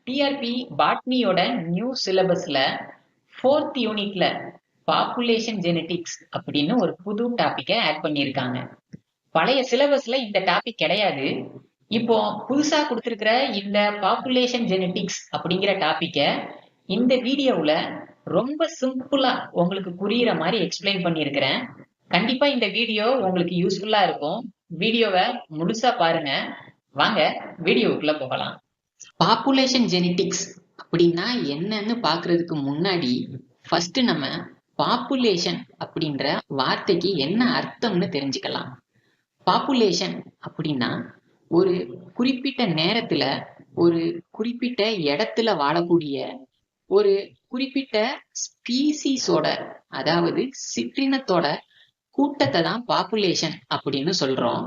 TRP பாட்னியோட new சிலபஸ்ல 4th யூனிட்ல population genetics அப்படின்னு ஒரு புது டாபிக்கை ஆட் பண்ணியிருக்காங்க. பழைய சிலபஸ்ல இந்த டாபிக் கிடையாது. இப்போ புதுசா கொடுத்திருக்கிற இந்த பாப்புலேஷன் ஜெனடிக்ஸ் அப்படிங்கிற டாபிக்க இந்த வீடியோவுல ரொம்ப சிம்பிளா உங்களுக்கு புரியுற மாதிரி எக்ஸ்பிளைன் பண்ணியிருக்கிறேன். கண்டிப்பா இந்த வீடியோ உங்களுக்கு யூஸ்ஃபுல்லா இருக்கும். வீடியோவை முழுசா பாருங்க. வாங்க வீடியோவுக்குள்ள போகலாம். பாப்புலேஷன் ஜெனடிக்ஸ் அப்படின்னா என்னன்னு பாக்குறதுக்கு முன்னாடி ஃபர்ஸ்ட் நம்ம பாப்புலேஷன் அப்படின்ற வார்த்தைக்கு என்ன அர்த்தம்னு தெரிஞ்சுக்கலாம். பாப்புலேஷன் அப்படின்னா ஒரு குறிப்பிட்ட நேரத்துல ஒரு குறிப்பிட்ட இடத்துல வாழக்கூடிய ஒரு குறிப்பிட்ட ஸ்பீசிஸோட, அதாவது சிற்றினத்தோட கூட்டத்தை தான் பாப்புலேஷன் அப்படின்னு சொல்றோம்.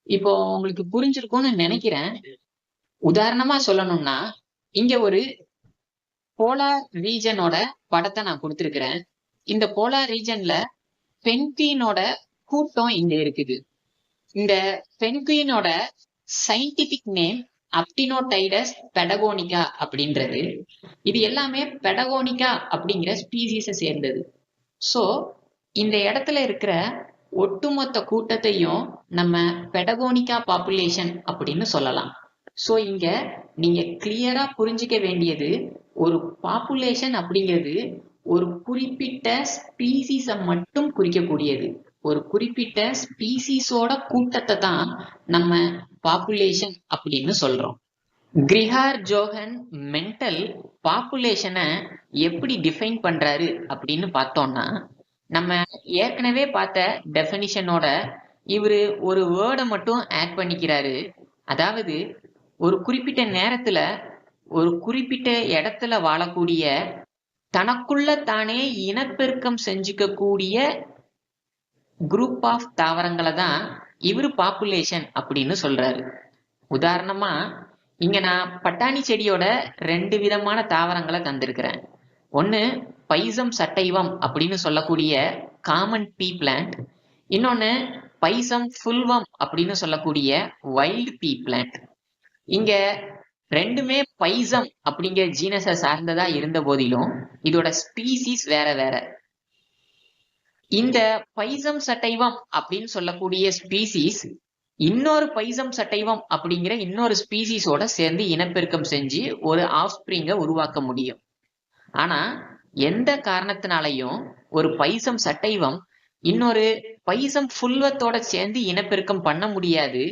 இப்போ உங்களுக்கு புரிஞ்சிருக்கும்னு நினைக்கிறேன். உதாரணமா சொல்லணும்னா, இங்க ஒரு போலார் ரீஜனோட படத்தை நான் கொடுத்திருக்கிறேன். இந்த போலார் ரீஜன்ல பென்குயினோட கூட்டம் இங்க இருக்குது. இந்த பென்குயினோட சயின்டிபிக் நேம் அப்டினோடைடஸ் பெடகோனிகா அப்படின்றது. இது எல்லாமே பெடகோனிகா அப்படிங்கிற ஸ்பீசிஸை சேர்ந்தது. சோ இந்த இடத்துல இருக்கிற ஒட்டுமொத்த கூட்டத்தையும் நம்ம பெடகோனிகா பாப்புலேஷன் அப்படின்னு சொல்லலாம். சோ இங்க நீங்க கிளியரா புரிஞ்சுக்க வேண்டியது, ஒரு பாப்புலேஷன் அப்படிங்கிறது ஒரு குறிப்பிட்ட ஸ்பீசிஸை மட்டும் குறிக்கக்கூடியது. ஒரு குறிப்பிட்ட ஸ்பீசிஸோட கூட்டத்தை தான் நம்ம பாப்புலேஷன் அப்படின்னு சொல்றோம். கிரிஹார் ஜோஹன் மெண்டல் பாப்புலேஷனை எப்படி டிஃபைன் பண்றாரு அப்படின்னு பார்த்தோம்னா, நம்ம ஏற்கனவே பார்த்த டெஃபினிஷனோட இவரு ஒரு வேர்டை மட்டும் ஆட் பண்ணிக்கிறாரு. அதாவது ஒரு குறிப்பிட்ட நேரத்துல ஒரு குறிப்பிட்ட இடத்துல வாழக்கூடிய, தனக்குள்ள தானே இனப்பெருக்கம் செஞ்சுக்க கூடிய குரூப் ஆஃப் தாவரங்களை தான் இவரு பாப்புலேஷன் அப்படின்னு சொல்றாரு. உதாரணமா இங்க நான் பட்டாணி செடியோட 2 விதமான தாவரங்களை தந்திருக்கிறேன். ஒன்னு பைசம் சட்டைவம் அப்படின்னு சொல்லக்கூடிய காமன் பீ பிளான்ட், இன்னொன்னு பைசம் ஃபுல்வம் அப்படின்னு சொல்லக்கூடிய வைல்டு பீ பிளான்ட். இங்க ரெண்டுமே பைசம் அப்படிங்கிற ஜீனஸை சார்ந்ததா இருந்த போதிலும் இதோட ஸ்பீசிஸ் வேற வேற. இந்த பைசம் சட்டைவம் அப்படின்னு சொல்லக்கூடிய ஸ்பீசிஸ் இன்னொரு பைசம் சட்டைவம் அப்படிங்கிற இன்னொரு ஸ்பீசிஸோட சேர்ந்து இனப்பெருக்கம் செஞ்சு ஒரு ஆஃப்ஸ்பிரிங்கை உருவாக்க முடியும். ஆனா எந்த காரணத்தினாலையும் ஒரு பைசம் சட்டைவம் இன்னொரு பைசம் ஃபுல்வத்தோட சேர்ந்து இனப்பெருக்கம் பண்ண முடியாது.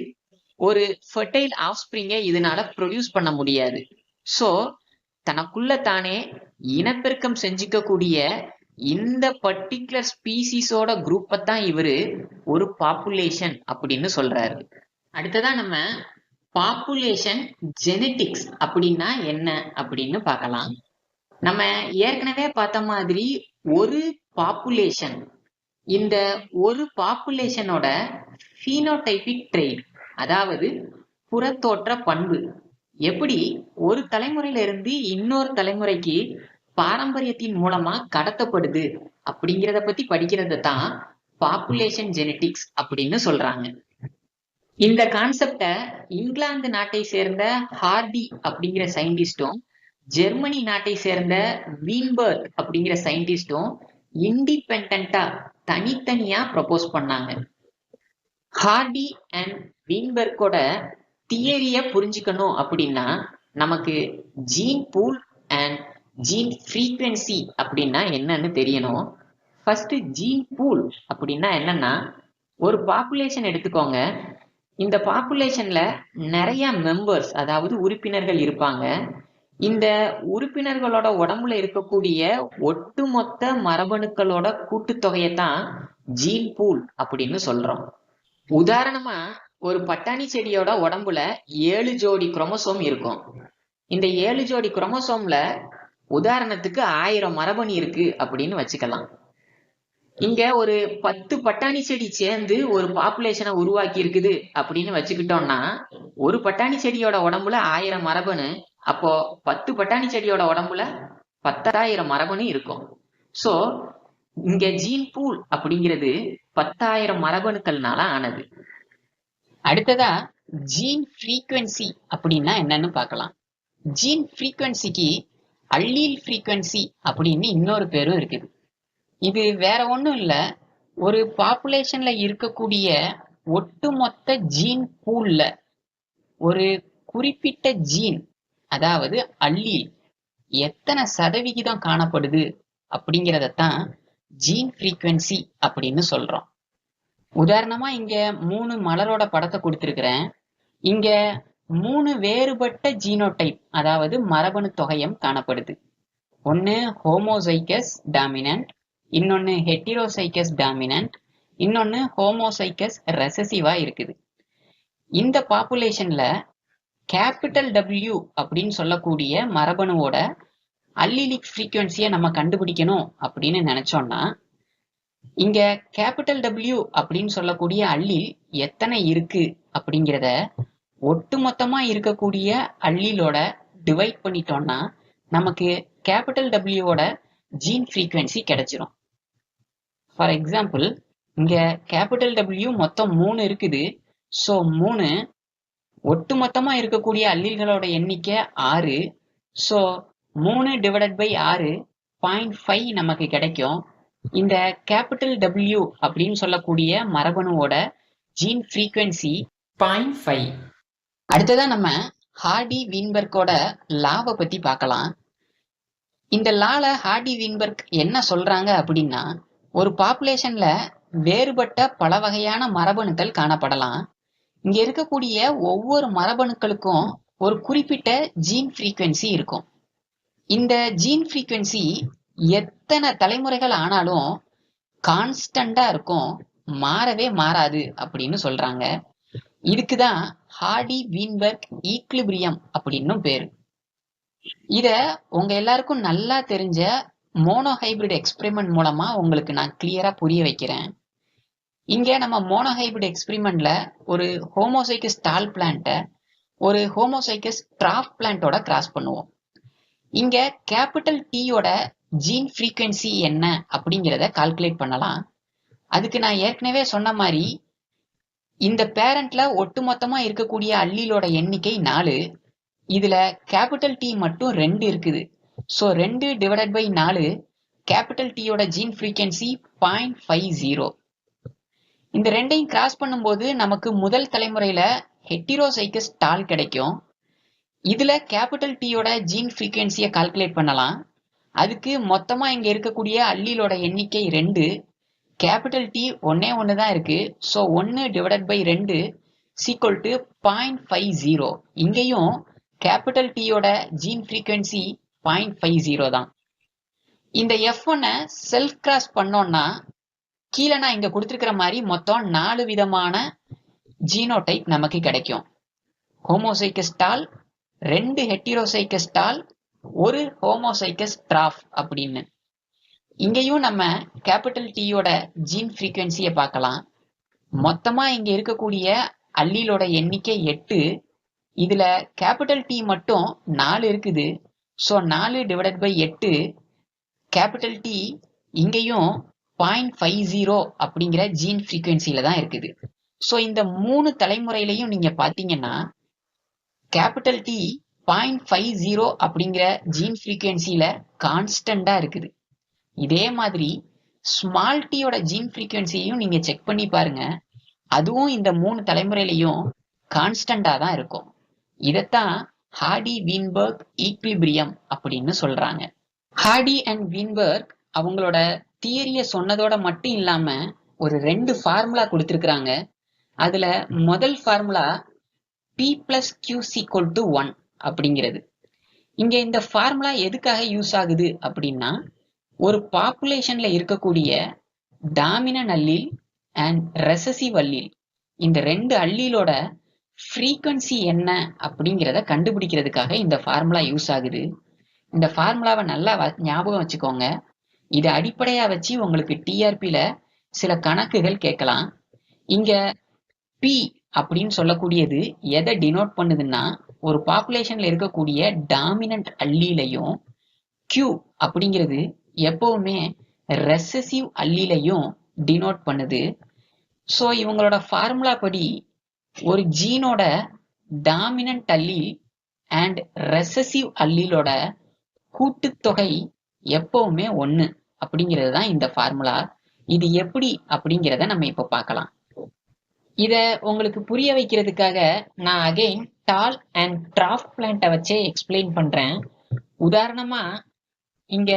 ஒரு ஃபெர்டைல் ஆஃப்ஸ்பிரிங்கை இதனால ப்ரொடியூஸ் பண்ண முடியாது. சோ தனக்குள்ள தானே இனப்பெருக்கம் செஞ்சுக்க கூடிய இந்த பர்டிகுலர் ஸ்பீசிஸோட குரூப்பை தான் இவரு ஒரு பாப்புலேஷன் அப்படின்னு சொல்றாரு. அடுத்ததா நம்ம பாப்புலேஷன் ஜெனடிக்ஸ் அப்படின்னா என்ன அப்படின்னு பார்க்கலாம். நம்ம ஏற்கனவே பார்த்த மாதிரி ஒரு பாப்புலேஷன், இந்த ஒரு பாப்புலேஷனோட ஃபீனோடைபிக் ட்ரெய்ட், அதாவது புறத்தோற்ற பண்பு எப்படி ஒரு தலைமுறையில இருந்து இன்னொரு தலைமுறைக்கு பாரம்பரியத்தின் மூலமா கடத்தப்படுது அப்படிங்கிறத பத்தி படிக்கிறது தான் பாப்புலேஷன் ஜெனடிக்ஸ் அப்படின்னு சொல்றாங்க. இந்த கான்செப்டை இங்கிலாந்து நாட்டை சேர்ந்த ஹார்டி அப்படிங்கிற சயின்டிஸ்டும் ஜெர்மனி நாட்டை சேர்ந்த வீன்பர்க் அப்படிங்கிற சயின்டிஸ்டும் இண்டிபெண்டா தனித்தனியா ப்ரப்போஸ் பண்ணாங்க. ஹார்டி அண்ட் வீன்பர்க்கோட தியரிய புரிஞ்சுக்கணும் அப்படின்னா நமக்கு gene pool and gene frequency அப்படின்னா என்னன்னு தெரியணும். ஃபர்ஸ்ட் ஜீன் பூல் அப்படின்னா என்னன்னா, ஒரு பாப்புலேஷன் எடுத்துக்கோங்க. இந்த பாப்புலேஷன்ல நிறைய மெம்பர்ஸ், அதாவது உறுப்பினர்கள் இருப்பாங்க. இந்த உறுப்பினர்களோட உடம்புல இருக்கக்கூடிய ஒட்டுமொத்த மரபணுக்களோட கூட்டுத்தொகையை தான் ஜீன் பூல் அப்படின்னு சொல்றோம். உதாரணமா ஒரு பட்டாணி செடியோட உடம்புல 7 ஜோடி குரோமோசோம் இருக்கும். இந்த 7 ஜோடி குரோமோசோம்ல உதாரணத்துக்கு 1000 மரபணு இருக்கு அப்படின்னு வச்சுக்கலாம். இங்க ஒரு 10 பட்டாணி செடி சேர்ந்து ஒரு பாப்புலேஷனை உருவாக்கி இருக்குது அப்படின்னு வச்சுக்கிட்டோம்னா, ஒரு பட்டாணி செடியோட உடம்புல 1000 மரபணு, அப்போ 10 பட்டாணி செடியோட உடம்புல 10,000 மரபணு இருக்கும். சோ இங்க ஜீன் பூல் அப்படிங்கிறது 10,000 மரபணுக்கள்னால ஆனது. அடுத்ததா ஜீன் ஃப்ரீக்வன்சி அப்படின்னா என்னன்னு பார்க்கலாம். ஜீன் ஃப்ரீக்வன்சிக்கு அல்லீல் ஃப்ரீக்வன்சி அப்படின்னு இன்னொரு பேரும் இருக்குது. இது வேற ஒண்ணும் இல்ல, ஒரு பாப்புலேஷன்ல இருக்கக்கூடிய ஒட்டுமொத்த ஜீன் பூல்ல ஒரு குறிப்பிட்ட ஜீன், அதாவது அல்லீல் எத்தனை சதவிகிதம் காணப்படுது அப்படிங்கிறதத்தான் ஜீன் ஃப்ரீக்வன்சி அப்படின்னு சொல்றோம். உதாரணமா இங்க 3 மலரோட படத்தை கொடுத்திருக்கிறேன். இங்க 3 வேறுபட்ட ஜீனோடைப், அதாவது மரபணு தொகையம் காணப்படுது. ஒன்னு ஹோமோசைகஸ் டாமினன்ட், இன்னொன்னு ஹெட்டிரோசைகஸ் டாமினன்ட், இன்னொன்னு ஹோமோசைகஸ் ரெசசிவா இருக்குது. இந்த பாப்புலேஷன்ல கேபிட்டல் டபிள்யூ அப்படின்னு சொல்லக்கூடிய மரபணுவோட அல்லீலிக் ஃப்ரீக்வன்சியை நம்ம கண்டுபிடிக்கணும் அப்படின்னு நினைச்சோம்னா, இங்க கேபிட்டல் டபிள்யூ அப்படின்னு சொல்லக்கூடிய அல்லீல் எத்தனை இருக்கு அப்படிங்கிறத ஒட்டுமொத்தமா இருக்கக்கூடிய அல்லீலோட டிவைட் பண்ணிட்டோம்னா நமக்கு கேபிட்டல் டபிள்யூவோட ஜீன் ஃப்ரீக்வன்சி கிடைச்சிரும். ஃபார் எக்ஸாம்பிள், இங்க கேபிட்டல் டபிள்யூ மொத்தம் 3 இருக்குது. ஸோ 3 ஒட்டுமொத்தமா இருக்கக்கூடிய அல்லீல்களோட எண்ணிக்கை 6. ஸோ 3 டிவைடட் பை 6 0.5 நமக்கு கிடைக்கும். இந்த கேபிட்டல் டபிள்யூ அப்படின்னு சொல்லக்கூடிய மரபணுவோட ஜீன் ஃப்ரீக்வன்சி 0.5. அடுத்ததா நம்ம ஹார்டி வீன்பர்க்கோட லாவை பத்தி பார்க்கலாம். இந்த லால ஹார்டி வீன்பர்க் என்ன சொல்றாங்க அப்படின்னா, ஒரு பாப்புலேஷன்ல வேறுபட்ட பல வகையான மரபணுக்கள் காணப்படலாம். இங்க இருக்கக்கூடிய ஒவ்வொரு மரபணுக்களுக்கும் ஒரு குறிப்பிட்ட ஜீன் ஃப்ரீக்வன்சி இருக்கும். இந்த ஜீன் ஃப்ரீக்வன்சி எத்தனை தலைமுறைகள் ஆனாலும் கான்ஸ்டண்டா இருக்கும், மாறவே மாறாது அப்படின்னு சொல்றாங்க. இதுக்குதான் ஹார்டி வீன்பர்க் ஈக்லிபிரியம் அப்படின்னு பேரு. இத உங்க எல்லாருக்கும் நல்லா தெரிஞ்ச மோனோஹைபிரிட் எக்ஸ்பெரிமெண்ட் மூலமா உங்களுக்கு நான் கிளியரா புரிய வைக்கிறேன். இங்க நம்ம மோனோஹைபிரிட் எக்ஸ்பெரிமெண்ட்ல ஒரு ஹோமோசைகஸ் டால் பிளான்ட்டை ஒரு ஹோமோசைகஸ் டிராஃப் பிளான்ட்டோட கிராஸ் பண்ணுவோம். இங்க கேபிட்டல் டீயோட ஜீன் ஃப்ரீக்வன்சி என்ன அப்படிங்கிறத கால்குலேட் பண்ணலாம். அதுக்கு நான் ஏற்கனவே சொன்ன மாதிரி இந்த பேரண்ட்ல ஒட்டுமொத்தமா இருக்கக்கூடிய அல்லீலோட எண்ணிக்கை 4. இதுல கேபிட்டல் டி மட்டும் 2 இருக்குது. ஸோ 2 டிவைடட் பை 4 கேபிட்டல் டீயோட ஜீன் ஃப்ரீக்வன்சி 0.50. இந்த ரெண்டையும் கிராஸ் பண்ணும்போது நமக்கு முதல் தலைமுறையில ஹெட்டிரோசைகஸ் டால் கிடைக்கும். இதுல கேபிட்டல் டீயோட ஜீன் ஃப்ரீக்வன்சியை கால்குலேட் பண்ணலாம். அதுக்கு மொத்தமா இங்க இருக்கக்கூடிய அல்லீலோட எண்ணிக்கை 2, கேபிட்டல் டி ஒன்னே ஒன்று தான் இருக்கு. So 1 divided by 2 equal to 0.50. இங்கேயும் கேபிட்டல் டீயோட ஜீன் ஃப்ரீக்வன்சி 0.50 தான். இந்த F1 செல்ஃப் கிராஸ் பண்ணோம்னா கீழே நான் இங்க கொடுத்திருக்கிற மாதிரி மொத்தம் 4 விதமான ஜீனோடைப் நமக்கு கிடைக்கும். ஹோமோசைகஸ் டால், 2 ஹெட்டிரோசைகஸ் டால், 1 ஹோமோசைகஸ் டிராஃப் அப்படின்னு. இங்கேயும் நம்ம கேபிட்டல் டீயோட ஜீன் ஃப்ரீக்வன்சியை பார்க்கலாம். மொத்தமா இங்க இருக்கக்கூடிய அல்லீலோட எண்ணிக்கை 8. இதுல கேபிட்டல் டி மட்டும் 4 இருக்குது. So 4 divided by 8 capital T இங்கேயும் 0.50 அப்படிங்கிற ஜீன் ஃப்ரீக்வன்சியில தான் இருக்குது. ஸோ இந்த 3 தலைமுறையிலையும் நீங்க பாத்தீங்கன்னா கேபிட்டல் டி 0.50 அப்படிங்கிற ஜீன் ஃப்ரீக்வன்சியில கான்ஸ்டண்டா இருக்குது. இதே மாதிரி ஸ்மால் டீயோட ஜீன் ஃப்ரீக்வன்சியையும் நீங்க செக் பண்ணி பாருங்க, அதுவும் இந்த 3 தலைமுறையிலையும் கான்ஸ்டண்டா தான் இருக்கும். இதத்தான் ஹார்டி வீன்பர்க் ஈக்லிபிரியம் அப்படின்னு சொல்றாங்க. ஹார்டி அண்ட் வீன்பர்க் அவங்களோட தியரிய சொன்னதோட மட்டும் இல்லாம ஒரு 2 ஃபார்முலா கொடுத்திருக்கிறாங்க. அதுல முதல் formula P plus Q equal to 1 அப்படிங்கிறது. இங்க இந்த ஃபார்முலா எதுக்காக யூஸ் ஆகுது அப்படின்னா, ஒரு பாப்புலேஷன்ல இருக்கக்கூடிய dominant allele and recessive allele, இந்த 2 அல்லீலோட ஃப்ரீக்வன்சி என்ன அப்படிங்கிறத கண்டுபிடிக்கிறதுக்காக இந்த ஃபார்முலா யூஸ் ஆகுது. இந்த ஃபார்முலாவை நல்லா ஞாபகம் வச்சுக்கோங்க. இதை அடிப்படையா வச்சு உங்களுக்கு டிஆர்பில சில கணக்குகள் கேட்கலாம். இங்க P அப்படின்னு சொல்லக்கூடியது எதை டினோட் பண்ணுதுன்னா, ஒரு பாப்புலேஷன்ல இருக்கக்கூடிய டாமினன்ட் அல்லீலையும், Q அப்படிங்கிறது எப்பவுமே ரெசசிவ் அல்லீலையும் டினோட் பண்ணுது. ஸோ இவங்களோட ஃபார்முலா படி ஒரு ஜீனோட டாமினன்ட் அல்லீல் அண்ட் ரெசசிவ் அல்லீலோட கூட்டுத்தொகை எப்பவுமே 1 அப்படிங்கிறது தான் இந்த ஃபார்முலா. இது எப்படி அப்படிங்கிறத நம்ம இப்ப பார்க்கலாம். இத உங்களுக்கு புரிய வைக்கிறதுக்காக நான் அகைன் டால் அண்ட் டிராஃப் பிளான்ட்டை வச்சே எக்ஸ்பிளைன் பண்றேன். உதாரணமா இங்க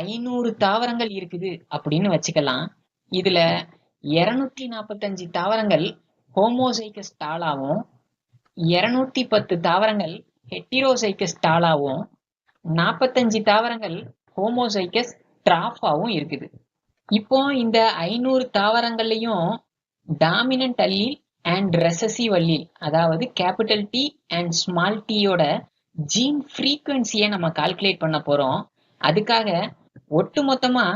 500 தாவரங்கள் இருக்குது அப்படின்னு வச்சுக்கலாம். இதுல 245 தாவரங்கள் ஹோமோசைகஸ் டாலாவும் 210 தாவரங்கள் ஹெட்டிரோசைகஸ் டாலாவும் 45 தாவரங்கள் ஹோமோசைகஸ் டிராஃபாவும் இருக்குது. இப்போ இந்த 500 தாவரங்கள்லயும் dominant allele and recessive allele, அதாவது கேபிட்டல் டி அண்ட் ஸ்மால் டீயோட ஜீன் ஃப்ரீக்வன்சியை நம்ம கால்குலேட் பண்ண போறோம். அதுக்காக ஒட்டுமொத்தமா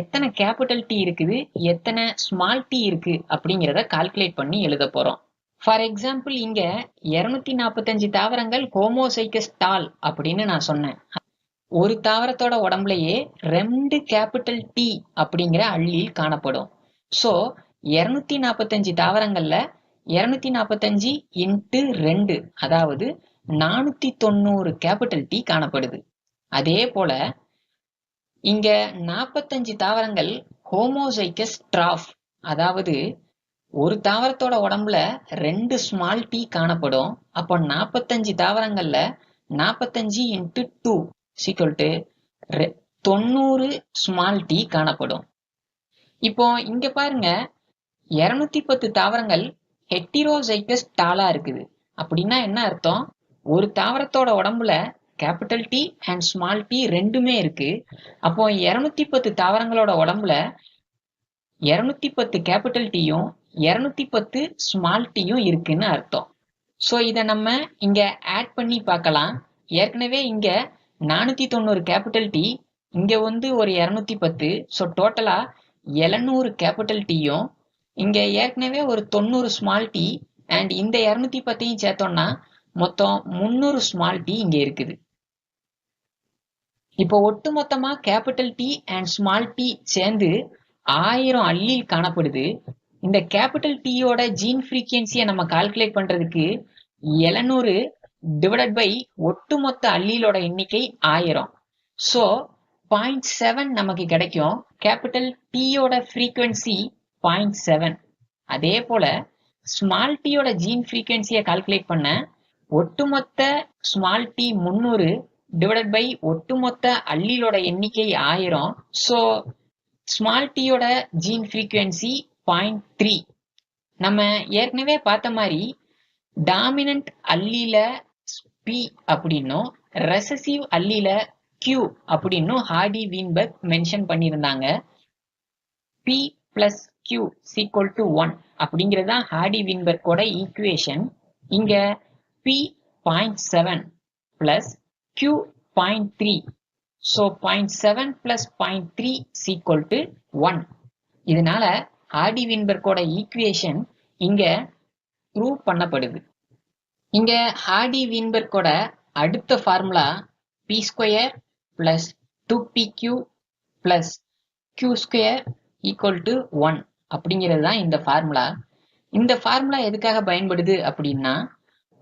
எத்தனை கேபிட்டல் டி இருக்குது, எத்தனை ஸ்மால் டி இருக்கு அப்படிங்கிறத கால்குலேட் பண்ணி எழுத போறோம். ஃபார் எக்ஸாம்பிள் இங்க 245 தாவரங்கள் ஹோமோசைகஸ் டால் அப்படின்னு நான் சொன்னேன். ஒரு தாவரத்தோட உடம்புலயே 2 கேபிட்டல் டி அப்படிங்கிற அல்லீல் காணப்படும். ஸோ 245 தாவரங்கள்ல 245 இன்ட்டு 2, அதாவது 490 கேபிட்டல் டி காணப்படுது. அதே போல இங்க 45 தாவரங்கள் ஹோமோசைகஸ் டிராஃப், அதாவது ஒரு தாவரத்தோட உடம்புல 2 ஸ்மால் டி காணப்படும். அப்போ 45 தாவரங்கள்ல 45 into 2 equal to 90 small T காணப்படும். இப்போ இங்க பாருங்க, 210 தாவரங்கள் ஹெட்டிரோசைகஸ் டாலா இருக்குது. அப்படின்னா என்ன அர்த்தம்? ஒரு தாவரத்தோட உடம்புல capital D and small T ரெண்டுமே இருக்கு. அப்போ 210 தாவரங்களோட உடம்புல 210 கேபிட்டல் டியும் 210 ஸ்மால் டியும் இருக்குன்னு அர்த்தம். ஸோ இதை நம்ம இங்க ஆட் பண்ணி பார்க்கலாம். ஏற்கனவே இங்க 490 கேபிட்டல் டி, இங்க வந்து ஒரு 210, ஸோ டோட்டலா 700 கேபிட்டல் டியும், இங்க ஏற்கனவே ஒரு 90 ஸ்மால் டி அண்ட் இந்த 210ஐயும் சேர்த்தோம்னா மொத்தம் 300 ஸ்மால் டி இங்க இருக்குது. இப்போ ஒட்டுமொத்தமா capital D and small T சேர்ந்து 1000 அல்லீல் காணப்படுது. இந்த கேபிட்டல் டியோட ஜீன் ஃப்ரீக்வன்சியை நம்ம கால்குலேட் பண்றதுக்கு 700 டிவைடட் பை ஒட்டுமொத்த அல்லீலோட எண்ணிக்கை 1000. ஸோ 0.7 நமக்கு கிடைக்கும். கேபிட்டல் டியோட ஃப்ரீக்வன்சி 0.7. அதே போல ஸ்மால் டியோட ஜீன் ஃப்ரீக்வன்சியை கால்குலேட் பண்ண ஒட்டுமொத்த ஸ்மால் டி 300 டிவைடட் பை ஒட்டுமொத்த அல்லீலோட எண்ணிக்கை 1000. ஸோ ஸ்மால் டியோட ஜீன் ஃப்ரீக்வன்சி 0.3. நம்ம ஏற்கனவே பார்த்த மாதிரி டாமினன்ட் அல்லீல பி அப்படின்னும் ரெசசிவ் அல்லீல கியூ அப்படின்னும் ஹார்டி வீன்பர்க் மென்ஷன் பண்ணியிருந்தாங்க. P plus Q equal to 1 அப்படிங்கிறது தான் ஹார்டி வீன்பர்க்கோட ஈக்குவேஷன். இங்க P 0.7 plus Q 0.3. So 0.7 plus 0.3 equal to 1. இதனால ஹார்டி வீன்பர்க்கோட ஈக்குவேஷன் இங்க ப்ரூவ் பண்ணப்படுது. இங்க ஹார்டி வீன்பர்க்கோட அடுத்த formula P square plus 2pq plus q square equal to 1 அப்படிங்கிறது தான் இந்த ஃபார்முலா. இந்த ஃபார்முலா எதுக்காக பயன்படுது அப்படின்னா,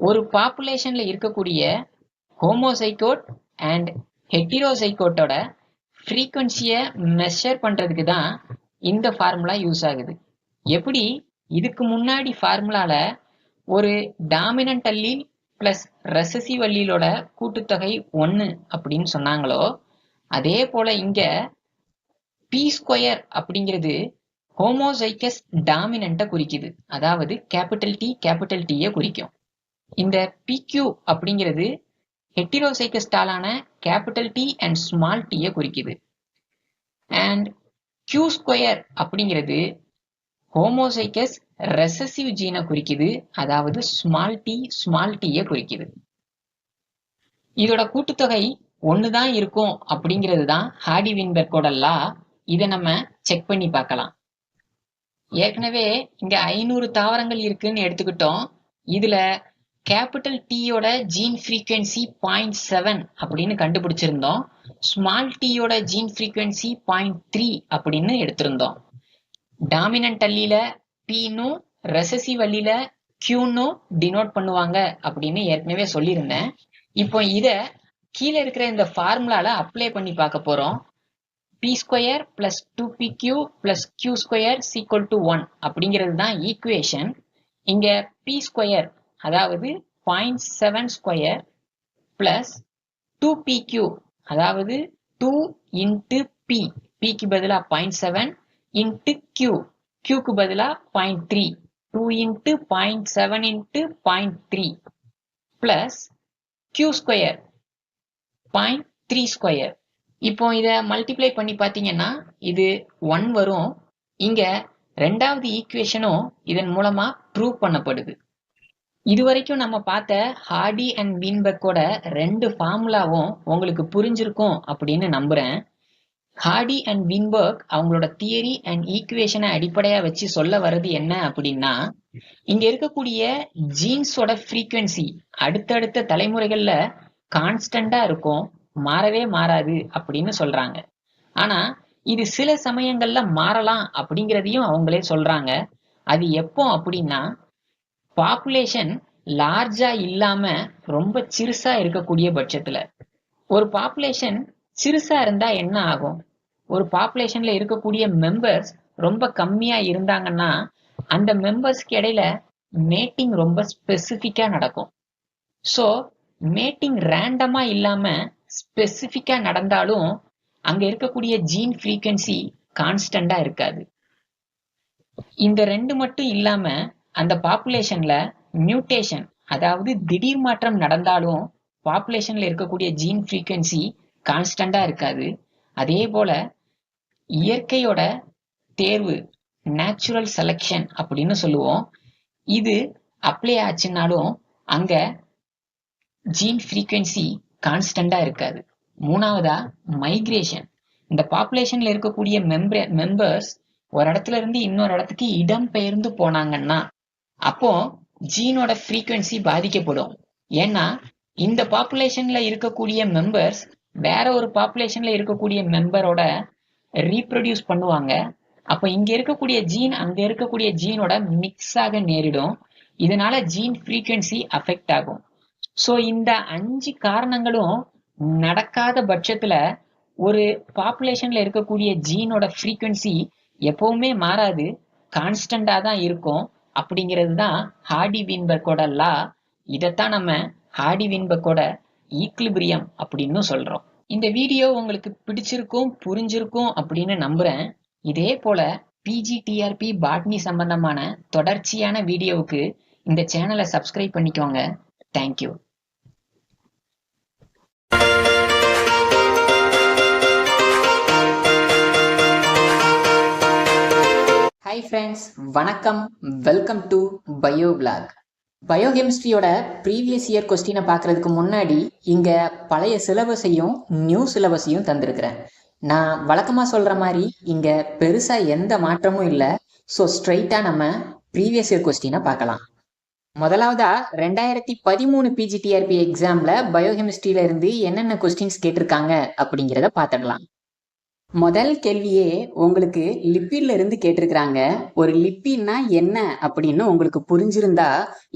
ஒரு பாப்புலேஷன்ல இருக்கக்கூடிய ஹோமோசைகோட் அண்ட் ஹெட்டிரோசைகோட்டோட ஃப்ரீக்வன்சியை மெஷர் பண்றதுக்கு தான் இந்த ஃபார்முலா யூஸ் ஆகுது. எப்படி இதுக்கு முன்னாடி ஃபார்முலால ஒரு டாமினன்ட் அல்லீல் பிளஸ் ரெசசிவ் அல்லீலோட கூட்டுத்தொகை 1 அப்படின்னு சொன்னாங்களோ, அதே போல இங்க பி ஸ்கொயர் அப்படிங்கிறது ஹோமோசைகஸ் டாமினண்ட்டை குறிக்குது, அதாவது கேபிட்டல் டியை குறிக்கும். இந்த பிக்யூ அப்படிங்கிறது ஹெட்டிரோசைகஸ் டாலான கேபிட்டல் டி அண்ட் ஸ்மால் டியை குறிக்குது. அண்ட் கியூ ஸ்கொயர் அப்படிங்கிறது ஹோமோசைகஸ் ரெசசிவ் ஜீனை குறிக்குது, அதாவது ஸ்மால் டியை குறிக்குது. இதோட கூட்டுத்தொகை 1 தான் இருக்கும் அப்படிங்கிறது தான் ஹார்டி வீன்பர்க்கோட லா. இதை நம்ம செக் பண்ணி பார்க்கலாம். ஏற்கனவே இங்க 500 தாவரங்கள் இருக்குன்னு எடுத்துக்கிட்டோம். இதுல கேபிட்டல் டியோட ஜீன் ஃப்ரீக்வன்சி 0.7 அப்படின்னு கண்டுபிடிச்சிருந்தோம். ஸ்மால் டியோட ஜீன் ஃப்ரீக்வன்சி 0.3 அப்படின்னு எடுத்திருந்தோம். டாமினன்ட் அல்லீல பின்னும் ரெசசிவ் அல்லீல கியூன்னும் டினோட் பண்ணுவாங்க அப்படின்னு ஏற்கனவே சொல்லியிருந்தேன். இப்போ இத கீழே இருக்கிற இந்த ஃபார்முலால அப்ளை பண்ணி பார்க்க போறோம். p square plus 2pq plus q square equal to 1 அப்படிங்கிறது தான் ஈக்குவேஷன். இங்க p ஸ்கொயர் அதாவது 0.7 ஸ்கொயர் பிளஸ் 2pq அதாவது 2 இன்ட்டு p, pக்கு பதிலா 0.7 இன்ட்டு q, qக்கு பதிலா 0.3, 2 into 0.7 into 0.3 plus q square 0.3 square. இப்போ இத மல்டிப்ளை பண்ணி பாத்தீங்கன்னா இது 1 வரும். இங்க ரெண்டாவது ஈக்குவேஷனும் இதன் மூலமா ப்ரூவ் பண்ணப்படுது. இதுவரைக்கும் நம்ம பார்த்த ஹார்டி அண்ட் வீன்பெர்க்கோட ரெண்டு ஃபார்முலாவும் உங்களுக்கு புரிஞ்சிருக்கும் அப்படின்னு நம்புறேன். ஹார்டி அண்ட் வீன்பெர்க் அவங்களோட தியரி அண்ட் ஈக்குவேஷனை அடிப்படையா வச்சு சொல்ல வர்றது என்ன அப்படின்னா, இங்க இருக்கக்கூடிய ஜீன்ஸோட ஃப்ரீக்வன்சி அடுத்தடுத்த தலைமுறைகள்ல கான்ஸ்டண்டா இருக்கும், மாறவே மாறாது அப்படின்னு சொல்றாங்க. ஆனா இது சில சமயங்கள்ல மாறலாம் அப்படிங்கிறதையும் அவங்களே சொல்றாங்க. அது எப்போ அப்படின்னா, பாப்புலேஷன் லார்ஜா இல்லாம ரொம்ப சிறுசா இருக்கக்கூடிய பட்சத்துல. ஒரு பாப்புலேஷன் சிறுசா இருந்தா என்ன ஆகும்? ஒரு பாப்புலேஷன்ல இருக்கக்கூடிய மெம்பர்ஸ் ரொம்ப கம்மியா இருந்தாங்கன்னா அந்த மெம்பர்ஸ்க்கு இடையில மேட்டிங் ரொம்ப ஸ்பெசிஃபிக்கா நடக்கும். ஸோ மேட்டிங் ரேண்டமா இல்லாம ஸ்பெசிஃபிக்கா நடந்தாலும் அங்க இருக்கக்கூடிய ஜீன் ஃப்ரீக்வன்சி கான்ஸ்டண்டா இருக்காது. இந்த ரெண்டு மட்டும் இல்லாம அந்த பாப்புலேஷன்ல மியூட்டேஷன் அதாவது திடீர் மாற்றம் நடந்தாலும் பாப்புலேஷன்ல இருக்கக்கூடிய ஜீன் ஃப்ரீக்வன்சி கான்ஸ்டண்டா இருக்காது. அதே போல இயற்கையோட தேர்வு நேச்சுரல் செலக்ஷன் அப்படின்னு சொல்லுவோம், இது அப்ளை ஆச்சுன்னாலும் அங்க ஜீன் ஃப்ரீக்வன்சி கான்ஸ்டண்டா இருக்காது. மூணாவதா மைக்ரேஷன். இந்த பாப்புலேஷன்ல இருக்கக்கூடிய மெம்பர்ஸ் ஒரு இடத்துல இருந்து இன்னொரு இடத்துக்கு இடம் பெயர்ந்து போனாங்கன்னா அப்போ ஜீனோட ஃப்ரீக்வன்சி பாதிக்கப்படும். ஏன்னா இந்த பாப்புலேஷன்ல இருக்கக்கூடிய மெம்பர்ஸ் வேற ஒரு பாப்புலேஷன்ல இருக்கக்கூடிய மெம்பரோட ரீப்ரொடியூஸ் பண்ணுவாங்க. அப்ப இங்க இருக்கக்கூடிய ஜீன் அங்க இருக்கக்கூடிய ஜீனோட மிக்ஸ் ஆக நேரிடும். இதனால ஜீன் ஃப்ரீக்வன்சி அஃபெக்ட் ஆகும். ஸோ இந்த 5 காரணங்களும் நடக்காத பட்சத்துல ஒரு பாப்புலேஷன்ல இருக்கக்கூடிய ஜீனோட ஃப்ரீக்வன்சி எப்பவுமே மாறாது, கான்ஸ்டண்டா தான் இருக்கும். அப்படிங்கிறது தான் ஹார்டி வீன்பெர்க்கோட லா. இதைத்தான் நம்ம ஹார்டி வீன்பெர்க்கோட ஈக்லிபிரியம் அப்படின்னு சொல்றோம். இந்த வீடியோ உங்களுக்கு பிடிச்சிருக்கும் புரிஞ்சிருக்கும் அப்படின்னு நம்புறேன். இதே போல பிஜிடிஆர்பி பாட்னி சம்பந்தமான தொடர்ச்சியான வீடியோவுக்கு இந்த சேனலை சப்ஸ்கிரைப் பண்ணிக்கோங்க. தேங்க்யூ. ஹாய் ஃப்ரெண்ட்ஸ், வணக்கம். Welcome to bio vlog. பயோகெமிஸ்ட்ரியோட ப்ரீவியஸ் இயர் கொஸ்டினை பார்க்கறதுக்கு முன்னாடி இங்க பழைய சிலபஸையும் நியூ சிலபஸையும் தந்திருக்கிறேன். நான் வழக்கமாக சொல்ற மாதிரி இங்க பெருசா எந்த மாற்றமும் இல்லை. ஸோ ஸ்ட்ரைட்டா நம்ம ப்ரீவியஸ் இயர் கொஸ்டினை பார்க்கலாம். முதலாவதா 2013 பிஜிடிஆர்பி எக்ஸாம்ல பயோகெமிஸ்ட்ரியில இருந்து என்னென்ன கொஸ்டின்ஸ் கேட்டிருக்காங்க அப்படிங்கிறத பார்த்துடலாம். முதல் கேள்வியே உங்களுக்கு லிப்பிட்ல இருந்து கேட்டிருக்கிறாங்க. ஒரு லிப்பிட்னா என்ன அப்படின்னு உங்களுக்கு புரிஞ்சிருந்தா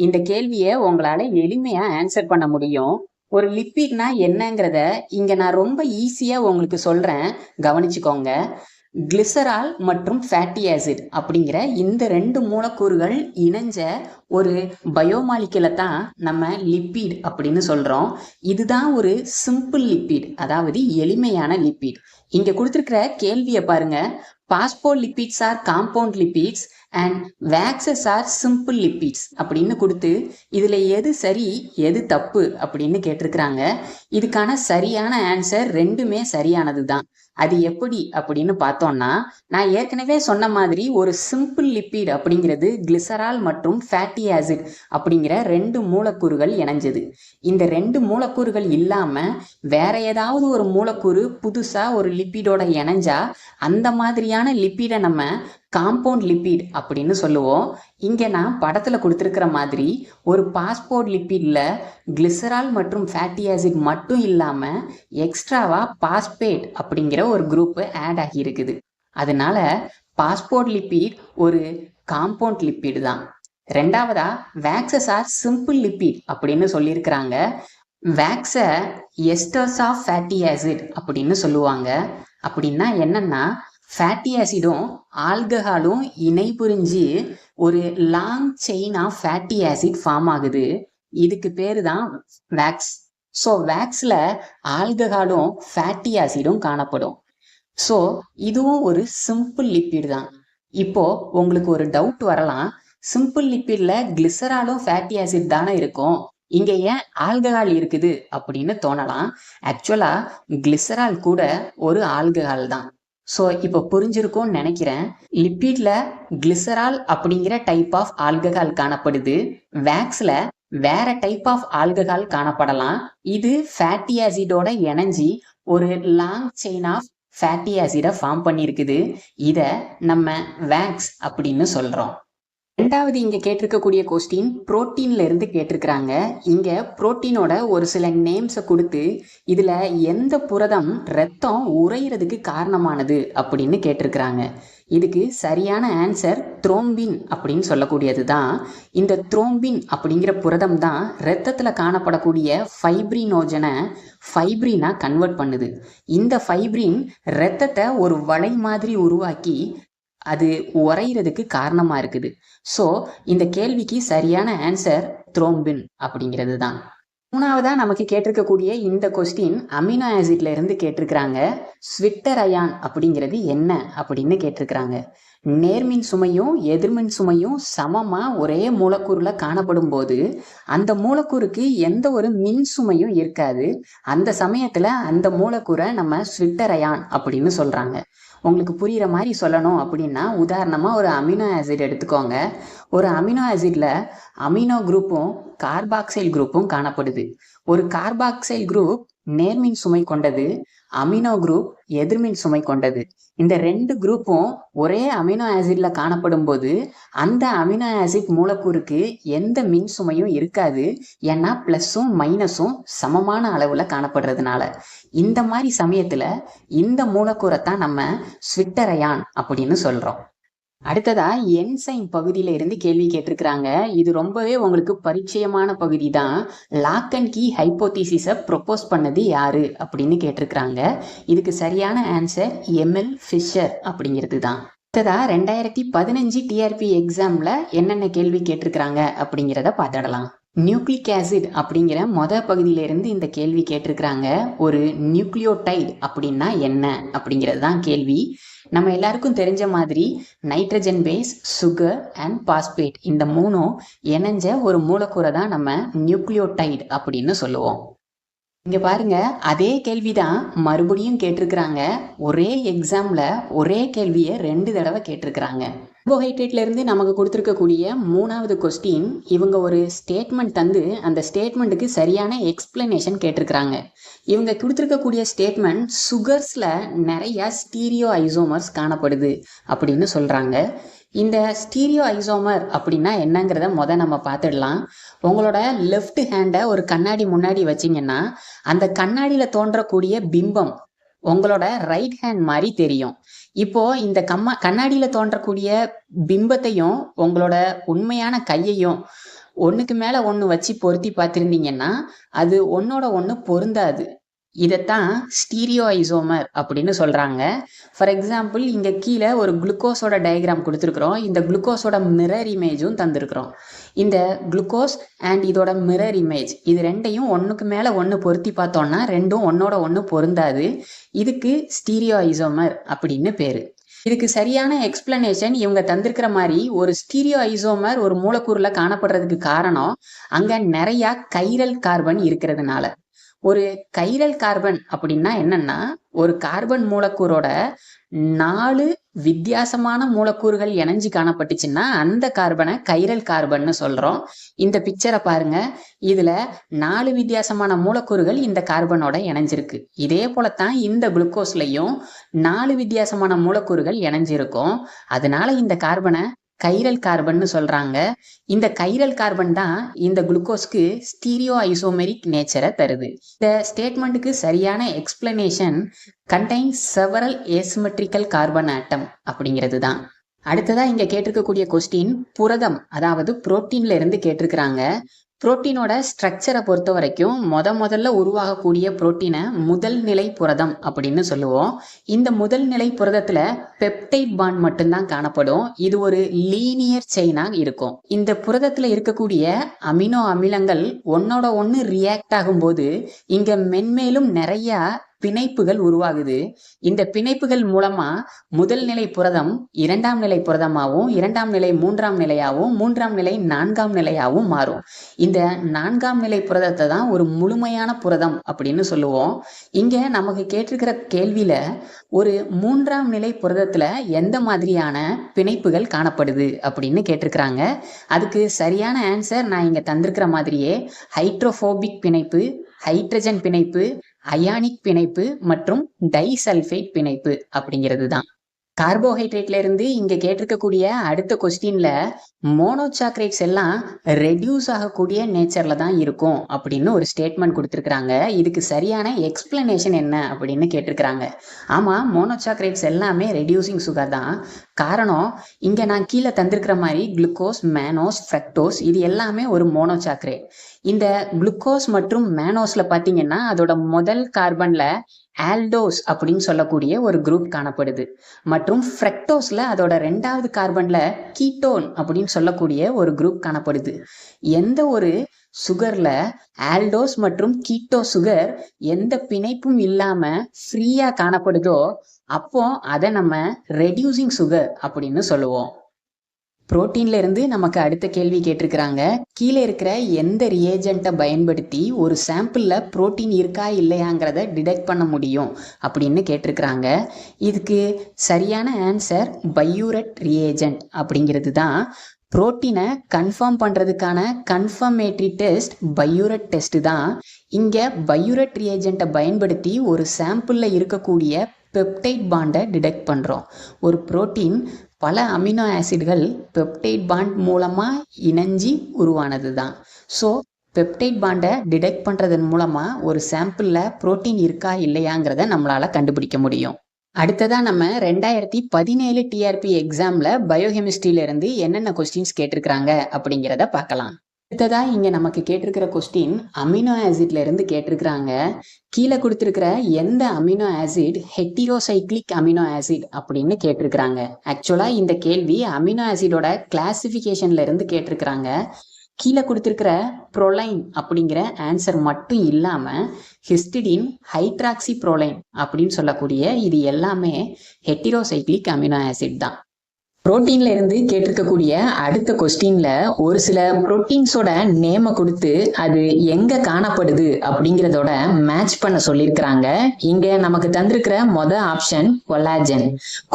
இந்த கேள்வியை உங்களால எளிமையா ஆன்சர் பண்ண முடியும். ஒரு லிப்பிட்னா என்னங்கிறத இங்க நான் ரொம்ப ஈஸியா உங்களுக்கு சொல்றேன், கவனிச்சுக்கோங்க. கிளிசரால் மற்றும் ஃபேட்டி ஆசிட் அப்படிங்கிற இந்த ரெண்டு மூலக்கூறுகள் இணைஞ்ச ஒரு பயோமாலிகுலை தான் நம்ம லிப்பிட் அப்படின்னு சொல்றோம். இதுதான் ஒரு சிம்பிள் லிப்பிட், அதாவது எளிமையான லிப்பிட். இங்க கொடுத்திருக்கிற கேள்வியை பாருங்க. Phospholipids are compound lipids and waxes are simple lipids அப்படின்னு கொடுத்து இதுல எது சரி எது தப்பு அப்படின்னு கேட்டிருக்கிறாங்க. இதுக்கான சரியான ஆன்சர் ரெண்டுமே சரியானது தான். அது எப்படி அப்படின்னு பார்த்தோம்னா, நான் ஏற்கனவே சொன்ன மாதிரி ஒரு சிம்பிள் லிப்பிட் அப்படிங்கிறது கிளிசரால் மற்றும் ஃபேட்டி ஆசிட் அப்படிங்கிற ரெண்டு மூலக்கூறுகள் இணைஞ்சது. இந்த ரெண்டு மூலக்கூறுகள் இல்லாம வேற ஏதாவது ஒரு மூலக்கூறு புதுசா ஒரு லிப்பிடோட இணைஞ்சா அந்த மாதிரியான லிப்பிடை நம்ம காம்பவுண்ட் லிப்பிட் அப்படின்னு சொல்லுவோம். இங்க நான் படத்துல கொடுத்திருக்கிற மாதிரி ஒரு பாஸ்போர்ட் லிப்பிட்ல கிளிசரால் மற்றும் ஃபேட்டி ஆசிட் மட்டும் இல்லாம எக்ஸ்ட்ராவா பாஸ்பேட் அப்படிங்கிற ஒரு குரூப் ஆட் ஆகி இருக்குது. அதனால பாஸ்போர்ட் லிப்பிட் ஒரு காம்பவுண்ட் லிப்பிட் தான். ரெண்டாவதா வேக்சஸ் ஆர் சிம்பிள் லிப்பிட் அப்படின்னு சொல்லியிருக்கிறாங்க. வேக்ஸை எஸ்டர்ஸ் ஆஃப் ஃபேட்டி ஆசிட் அப்படின்னு சொல்லுவாங்க. அப்படின்னா என்னன்னா, ஃபேட்டி ஆசிடும் ஆல்கஹாலும் இணை புரிஞ்சு ஒரு long chain of fatty acid form ஆகுது. இதுக்கு பேரு தான் வேக்ஸ். ஸோ வேக்ஸ்ல ஆல்கஹாலும் ஃபேட்டி ஆசிடும் காணப்படும். ஸோ இதுவும் ஒரு சிம்பிள் லிப்பிட் தான். இப்போ உங்களுக்கு ஒரு டவுட் வரலாம், சிம்பிள் லிப்பிட்ல கிளிசராலும் ஃபேட்டி ஆசிட் தானே இருக்கும், இங்க ஏன் ஆல்கஹால் இருக்குது அப்படின்னு தோணலாம். ஆக்சுவலா கிளிசரால் கூட ஒரு ஆல்கஹால் தான். ஸோ இப்போ புரிஞ்சிருக்கும்னு நினைக்கிறேன். லிப்பிட்ல கிளிசரால் அப்படிங்கிற டைப் ஆஃப் ஆல்கஹால் காணப்படுது. வேக்ஸ்ல வேற டைப் ஆஃப் ஆல்கஹால் காணப்படலாம். இது ஃபேட்டி ஆசிடோட இணைஞ்சி ஒரு லாங் செயின் ஆஃப் ஃபேட்டி ஆசிடை ஃபார்ம் பண்ணியிருக்குது. இதை நம்ம வேக்ஸ் அப்படின்னு சொல்றோம். ரெண்டாவது இங்க கேட்டிருக்கக்கூடிய கொஸ்டின் புரோட்டீன்ல இருந்து கேட்டிருக்கிறாங்க. இங்க புரோட்டீனோட ஒரு சில நேம்ஸை கொடுத்து இதுல எந்த புரதம் ரத்தம் உறையிறதுக்கு காரணமானது அப்படின்னு கேட்டிருக்கிறாங்க. இதுக்கு சரியான ஆன்சர் த்ரோம்பின் அப்படின்னு சொல்லக்கூடியது தான். இந்த த்ரோம்பின் அப்படிங்கிற புரதம் தான் ரத்தத்துல காணப்படக்கூடிய ஃபைப்ரினோஜனை ஃபைப்ரினா கன்வெர்ட் பண்ணுது. இந்த ஃபைப்ரின் ரத்தத்தை ஒரு வளை மாதிரி உருவாக்கி அது உறையிறதுக்கு காரணமா இருக்குது. ஸோ இந்த கேள்விக்கு சரியான ஆன்சர் த்ரோம்பின் அப்படிங்கிறது தான். மூணாவதா நமக்கு கேட்டிருக்கக்கூடிய இந்த கொஸ்டின் அமினோ ஆசிட்ல இருந்து கேட்டிருக்கிறாங்க. ஸ்விட்டர் அயான் அப்படிங்கிறது என்ன அப்படின்னு கேட்டிருக்கிறாங்க. நேர்மின் சுமையும் எதிர்மின் சுமையும் சமமா ஒரே மூலக்கூறுல காணப்படும் போது அந்த மூலக்கூறுக்கு எந்த ஒரு மின் சுமையும் இருக்காது. அந்த சமயத்துல அந்த மூலக்கூறை நம்ம ஸ்விட்டர் அயான் அப்படின்னு சொல்றாங்க. உங்களுக்கு புரிகிற மாதிரி சொல்லணும் அப்படின்னா, உதாரணமாக ஒரு அமினோ ஆசிட் எடுத்துக்கோங்க. ஒரு அமினோ ஆசிட்ல அமினோ குரூப்பும் கார்பாக்சைல் குரூப்பும் காணப்படுது. ஒரு கார்பாக்சைல் குரூப் நேர்மின் சுமை கொண்டது, அமினோ குரூப் எதிர்மின் சுமை கொண்டது. இந்த ரெண்டு குரூப்பும் ஒரே அமினோ ஆசிட்ல காணப்படும் போது அந்த அமினோ ஆசிட் மூலக்கூறுக்கு எந்த மின் சுமையும் இருக்காது. ஏன்னா பிளஸும் மைனஸும் சமமான அளவுல காணப்படுறதுனால. இந்த மாதிரி சமயத்துல இந்த மூலக்கூறைத்தான் நம்ம ஸ்விட்டர் அயான் அப்படின்னு சொல்றோம். அடுத்ததா என்சைம் பகுதியில இருந்து கேள்வி கேட்டிருக்கிறாங்க. இது ரொம்பவே உங்களுக்கு பரிச்சயமான பகுதி தான். லாக் அண்ட் கீ ஹைப்போதீசிஸை ப்ரொபோஸ் பண்ணது யாரு அப்படின்னு கேட்டிருக்கிறாங்க. இதுக்கு சரியான ஆன்சர் எம்எல் ஃபிஷர் அப்படிங்கிறது தான். அடுத்ததா 2015 டிஆர்பி எக்ஸாம்ல என்னென்ன கேள்வி கேட்டிருக்கிறாங்க அப்படிங்கிறத பார்த்துடலாம். நியூக்ளிக் ஆசிட் அப்படிங்கிற பகுதியில இருந்து இந்த கேள்வி கேட்டிருக்கிறாங்க. ஒரு நியூக்ளியோடைடு அப்படின்னா என்ன அப்படிங்கிறது தான் கேள்வி. நம்ம எல்லாருக்கும் தெரிஞ்ச மாதிரி nitrogen base, sugar and phosphate இந்த மூணும் இணைஞ்ச ஒரு மூலக்கூறை தான் நம்ம நியூக்ளியோடைடு அப்படின்னு சொல்லுவோம். இங்க பாருங்க, அதே கேள்விதான் மறுபடியும் கேட்டிருக்கிறாங்க. ஒரே எக்ஸாம்ல ஒரே கேள்வியை 2 தடவை கேட்டிருக்கிறாங்க. கார்போஹைட்ரேட்ல இருந்து நமக்கு கொடுத்துருக்கக்கூடிய 3வது கொஸ்டின், இவங்க ஒரு ஸ்டேட்மெண்ட் தந்து அந்த ஸ்டேட்மெண்ட்டுக்கு சரியான எக்ஸ்பிளனேஷன் கேட்டிருக்கிறாங்க. இவங்க கொடுத்துருக்கக்கூடிய ஸ்டேட்மெண்ட் சுகர்ஸ்ல நிறைய ஸ்டீரியோ ஐசோமர்ஸ் காணப்படுது அப்படின்னு சொல்றாங்க. இந்த ஸ்டீரியோ ஐசோமர் அப்படின்னா என்னங்கிறத நம்ம பார்த்துடலாம். உங்களோட லெஃப்ட் ஹேண்டை ஒரு கண்ணாடி முன்னாடி வச்சிங்கன்னா அந்த கண்ணாடியில தோன்றக்கூடிய பிம்பம் உங்களோட ரைட் ஹேண்ட் மாதிரி தெரியும். இப்போ இந்த கண்ணாடியில தோன்றக்கூடிய பிம்பத்தையும் உங்களோட உண்மையான கையையும் ஒண்ணுக்கு மேல ஒண்ணு வச்சு பொருத்தி பார்த்திருந்தீங்கன்னா அது ஒன்னோட ஒண்ணு பொருந்தாது. இதைத்தான் ஸ்டீரியோ ஐசோமர் அப்படின்னு சொல்றாங்க. ஃபார் எக்ஸாம்பிள், இங்க கீழே ஒரு குளுக்கோஸோட டயக்ராம் கொடுத்துருக்குறோம். இந்த குளுக்கோஸோட மிரர் இமேஜும் தந்திருக்கிறோம். இந்த குளுக்கோஸ் அண்ட் இதோட மிரர் இமேஜ் இது ரெண்டையும் ஒன்றுக்கு மேலே ஒன்று பொருத்தி பார்த்தோம்னா ரெண்டும் ஒன்னோட ஒன்று பொருந்தாது. இதுக்கு ஸ்டீரியோ ஐசோமர் அப்படின்னு பேரு. இதுக்கு சரியான எக்ஸ்பிளனேஷன் இவங்க தந்திருக்கிற மாதிரி, ஒரு ஸ்டீரியோ ஐசோமர் ஒரு மூலக்கூறுல காணப்படுறதுக்கு காரணம் அங்க நிறைய கைரல் கார்பன் இருக்கிறதுனால. ஒரு கைரல் கார்பன் அப்படின்னா என்னன்னா, ஒரு கார்பன் மூலக்கூறோட 4 வித்தியாசமான மூலக்கூறுகள் இணைஞ்சு காணப்பட்டுச்சுன்னா அந்த கார்பனை கைரல் கார்பன்னு சொல்றோம். இந்த பிக்சரை பாருங்க, இதுல 4 வித்தியாசமான மூலக்கூறுகள் இந்த கார்பனோட இணைஞ்சிருக்கு. இதே போலத்தான் இந்த குளுக்கோஸ்லயும் 4 வித்தியாசமான மூலக்கூறுகள் இணைஞ்சிருக்கும். அதனால இந்த கார்பனை கைரல் கார்பன் சொல்றாங்க. இந்த கைரல் கார்பன் தான் இந்த குளுக்கோஸ்க்கு ஸ்டீரியோ ஐசோமெரிக் நேச்சரை தருது. இந்த ஸ்டேட்மெண்ட்டுக்கு சரியான explanation contains several asymmetrical carbon atom அப்படிங்கிறது தான். அடுத்ததா இங்க கேட்டிருக்கக்கூடிய கொஸ்டின் புரதம், அதாவது புரோட்டீன்ல இருந்து கேட்டிருக்கிறாங்க. புரோட்டீனோட ஸ்ட்ரக்சரை பொறுத்த வரைக்கும் முதல்ல உருவாகக்கூடிய புரோட்டீனை முதல் நிலை புரதம் அப்படின்னு சொல்லுவோம். இந்த முதல் நிலை புரதத்துல பெப்டைட் பாண்ட் மட்டும்தான் காணப்படும். இது ஒரு லீனியர் செயினா இருக்கும். இந்த புரதத்துல இருக்கக்கூடிய அமினோ அமிலங்கள் ஒன்னோட ஒன்னு ரியாக்ட் ஆகும்போது இங்க மென்மேலும் நிறைய பிணைப்புகள் உருவாகுது. இந்த பிணைப்புகள் மூலமா முதல் நிலை புரதம் இரண்டாம் நிலை புரதமாகவும், இரண்டாம் நிலை மூன்றாம் நிலையாகவும், மூன்றாம் நிலை நான்காம் நிலையாகவும் மாறும். இந்த நான்காம் நிலை புரதத்தை தான் ஒரு முழுமையான புரதம் அப்படின்னு சொல்லுவோம். இங்க நமக்கு கேட்டிருக்கிற கேள்வியில ஒரு மூன்றாம் நிலை புரதத்துல எந்த மாதிரியான பிணைப்புகள் காணப்படுது அப்படின்னு கேட்டிருக்கிறாங்க. அதுக்கு சரியான ஆன்சர் நான் இங்க தந்திருக்கிற மாதிரியே ஹைட்ரோபோபிக் பிணைப்பு, ஹைட்ரஜன் பிணைப்பு, அயானிக் பிணைப்பு மற்றும் டைசல்ஃபைட் பிணைப்பு அப்படிங்கிறது தான். கார்போஹைட்ரேட்ல இருந்து இங்க கேட்டிருக்கக்கூடிய அடுத்த கொஸ்டின்ல மோனோசாக்ரைட்ஸ் எல்லாம் ரெடியூஸ் ஆகக்கூடிய நேச்சர்ல தான் இருக்கும் அப்படின்னு ஒரு ஸ்டேட்மெண்ட் கொடுத்துருக்காங்க. இதுக்கு சரியான எக்ஸ்பிளனேஷன் என்ன அப்படின்னு கேட்டிருக்கிறாங்க. ஆமா, மோனோசாக்ரைட்ஸ் எல்லாமே ரெடியூசிங் சுகர் தான். காரணம், இங்க நான் கீழே தந்திருக்கிற மாதிரி குளுக்கோஸ், மேனோஸ், ஃப்ரக்டோஸ் இது எல்லாமே ஒரு மோனோசாக்ரைட். இந்த குளுக்கோஸ் மற்றும் மேனோஸ்ல பாத்தீங்கன்னா அதோட முதல் கார்பன்ல ஆல்டோஸ் அப்படின்னு சொல்லக்கூடிய ஒரு குரூப் காணப்படுது. மற்றும் ஃப்ரக்டோஸ்ல அதோட ரெண்டாவது கார்பன்ல கீட்டோன் அப்படின்னு சொல்லக்கூடிய ஒரு குரூப் காணப்படுது. எந்த ஒரு சுகர்ல ஆல்டோஸ் மற்றும் கீட்டோ சுகர் எந்த பிணைப்பும் இல்லாம ஃப்ரீயா காணப்படுதோ அப்போ அதை நம்ம ரெடியூசிங் சுகர் அப்படின்னு சொல்லுவோம். புரோட்டீன்ல இருந்து நமக்கு அடுத்த கேள்வி கேட்டிருக்கிறாங்க. கீழே இருக்கிற எந்த ரியேஜென்ட்டை பயன்படுத்தி ஒரு சாம்பிள்ல புரோட்டீன் இருக்கா இல்லையாங்கிறத டிடெக்ட் பண்ண முடியும் அப்படின்னு கேட்டிருக்கிறாங்க. இதுக்கு சரியான ஆன்சர் பையூரட் ரியேஜென்ட் அப்படிங்கிறது தான். புரோட்டீனை கன்ஃபார்ம் பண்றதுக்கான கன்ஃபர்மேட்டரி டெஸ்ட் பையூரட் டெஸ்ட் தான். இங்க பையூரட் ரியேஜென்ட்டை பயன்படுத்தி ஒரு சாம்பிள்ல இருக்கக்கூடிய பெப்டைட் பாண்டை டிடெக்ட் பண்றோம். ஒரு புரோட்டீன் பல அமினோ ஆசிட்கள் பெப்டைட் பாண்ட் மூலமா இணைஞ்சி உருவானது தான். ஸோ பெப்டைட் பாண்டை டிடெக்ட் பண்றதன் மூலமா ஒரு சாம்பிள்ல புரோட்டீன் இருக்கா இல்லையாங்கிறத நம்மளால கண்டுபிடிக்க முடியும். அடுத்ததா நம்ம 2017 டிஆர்பி எக்ஸாம்ல பயோகெமிஸ்ட்ரியில இருந்து என்னென்ன கொஸ்டின்ஸ் கேட்டிருக்கிறாங்க அப்படிங்கிறத பார்க்கலாம். அடுத்ததா இங்க நமக்கு கேட்டிருக்கிற கொஸ்டின் அமினோ ஆசிட்ல இருந்து கேட்டிருக்கிறாங்க. கீழே கொடுத்திருக்கிற எந்த amino acid heterocyclic amino acid அப்படின்னு கேட்டிருக்கிறாங்க. ஆக்சுவலா இந்த கேள்வி அமினோ ஆசிடோட கிளாசிபிகேஷன்ல இருந்து கேட்டிருக்கிறாங்க. கீழே கொடுத்திருக்கிற புரோலைன் அப்படிங்கிற ஆன்சர் மட்டும் இல்லாம ஹிஸ்டிடின், ஹைட்ராக்சி புரோலைன் அப்படின்னு சொல்லக்கூடிய இது எல்லாமே ஹெட்டிரோசைக்ளிக் அமினோ ஆசிட் தான். புரோட்டீன்ல இருந்து கேட்டிருக்கக்கூடிய அடுத்த கொஸ்டின்ல ஒரு சில புரோட்டீன்ஸோட நேம கொடுத்து அது எங்க காணப்படுது அப்படிங்கிறதோட மேட்ச் பண்ண சொல்லியிருக்கிறாங்க. இங்க நமக்கு தந்திருக்கிற ஆப்ஷன் கொலாஜன்.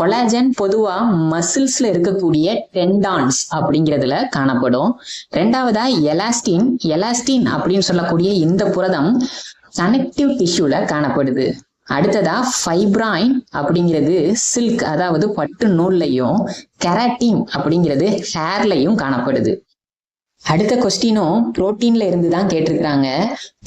கொலாஜன் பொதுவா மசில்ஸ்ல இருக்கக்கூடிய டெண்டான்ஸ் அப்படிங்கிறதுல காணப்படும். ரெண்டாவதா எலாஸ்டின். எலாஸ்டின் அப்படின்னு சொல்லக்கூடிய இந்த புரதம் கனெக்டிவ் டிஷ்யூல காணப்படுது. அடுத்ததா ஃபைப்ராயின் அப்படிங்கிறது சில்க் அதாவது பட்டு நூல்லையும், கெராட்டின் அப்படிங்கிறது ஹேர்லையும் காணப்படுது. அடுத்த கொஸ்டினும் புரோட்டீன்ல இருந்து தான் கேட்டிருக்கிறாங்க.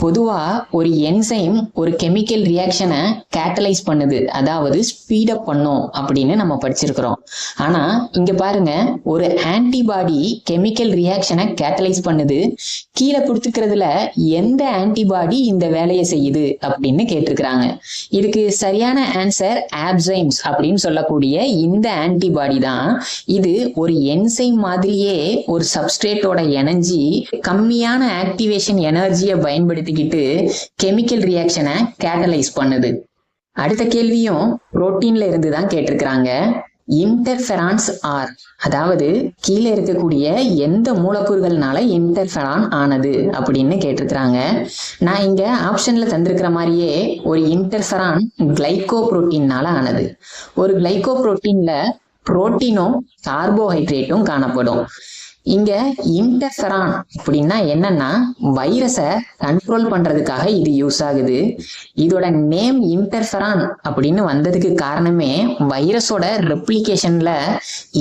பொதுவா ஒரு என்சைம் ஒரு கெமிக்கல் ரியாக்ஷனை கேட்டலைஸ் பண்ணுது, அதாவது ஸ்பீடப் பண்ணும் அப்படின்னு நம்ம படிச்சிருக்கிறோம். ஆனா இங்க பாருங்க, ஒரு ஆன்டிபாடி கெமிக்கல் ரியாக்ஷனை கேட்டலைஸ் பண்ணுது. கீழே கொடுத்துக்கிறதுல எந்த ஆன்டிபாடி இந்த வேலையை செய்யுது அப்படின்னு கேட்டிருக்கிறாங்க. இதுக்கு சரியான ஆன்சர் ஆப்சைம்ஸ் அப்படின்னு சொல்லக்கூடிய இந்த ஆன்டிபாடி தான். இது ஒரு என்சைம் மாதிரியே ஒரு சப்ஸ்ட்ரேட்டோட எனர்ஜி கம்மியான ஆக்டிவேஷன் எனர்ஜியை பயன்படுத்திக்கிட்டு கெமிக்கல் ரியாக்ஷனை கேட்டலைஸ் பண்ணுது. அடுத்த கேள்வியும் புரோட்டீன்ல இருந்து தான் கேட்டிருக்கிறாங்க. இன்டர்ஃபெரான்ஸ் ஆர், அதாவது கீழே இருக்கக்கூடிய எந்த மூலக்கூறுகள்னால இன்டர்ஃபெரான் ஆனது அப்படின்னு கேட்டிருக்கிறாங்க. நான் இங்க ஆப்ஷன்ல தந்திருக்கிற மாதிரியே ஒரு இன்டர்ஃபெரான் கிளைகோ புரோட்டீன்னால ஆனது. ஒரு கிளைகோ புரோட்டீன்ல புரோட்டீனும் கார்போஹைட்ரேட்டும் காணப்படும். இங்க இன்டர்ஃபெரான் அப்படின்னா என்னன்னா வைரஸை கண்ட்ரோல் பண்றதுக்காக இது யூஸ் ஆகுது. இதோட நேம் இன்டர்ஃபெரான் அப்படின்னு வந்ததுக்கு காரணமே வைரஸோட ரெப்ளிகேஷன்ல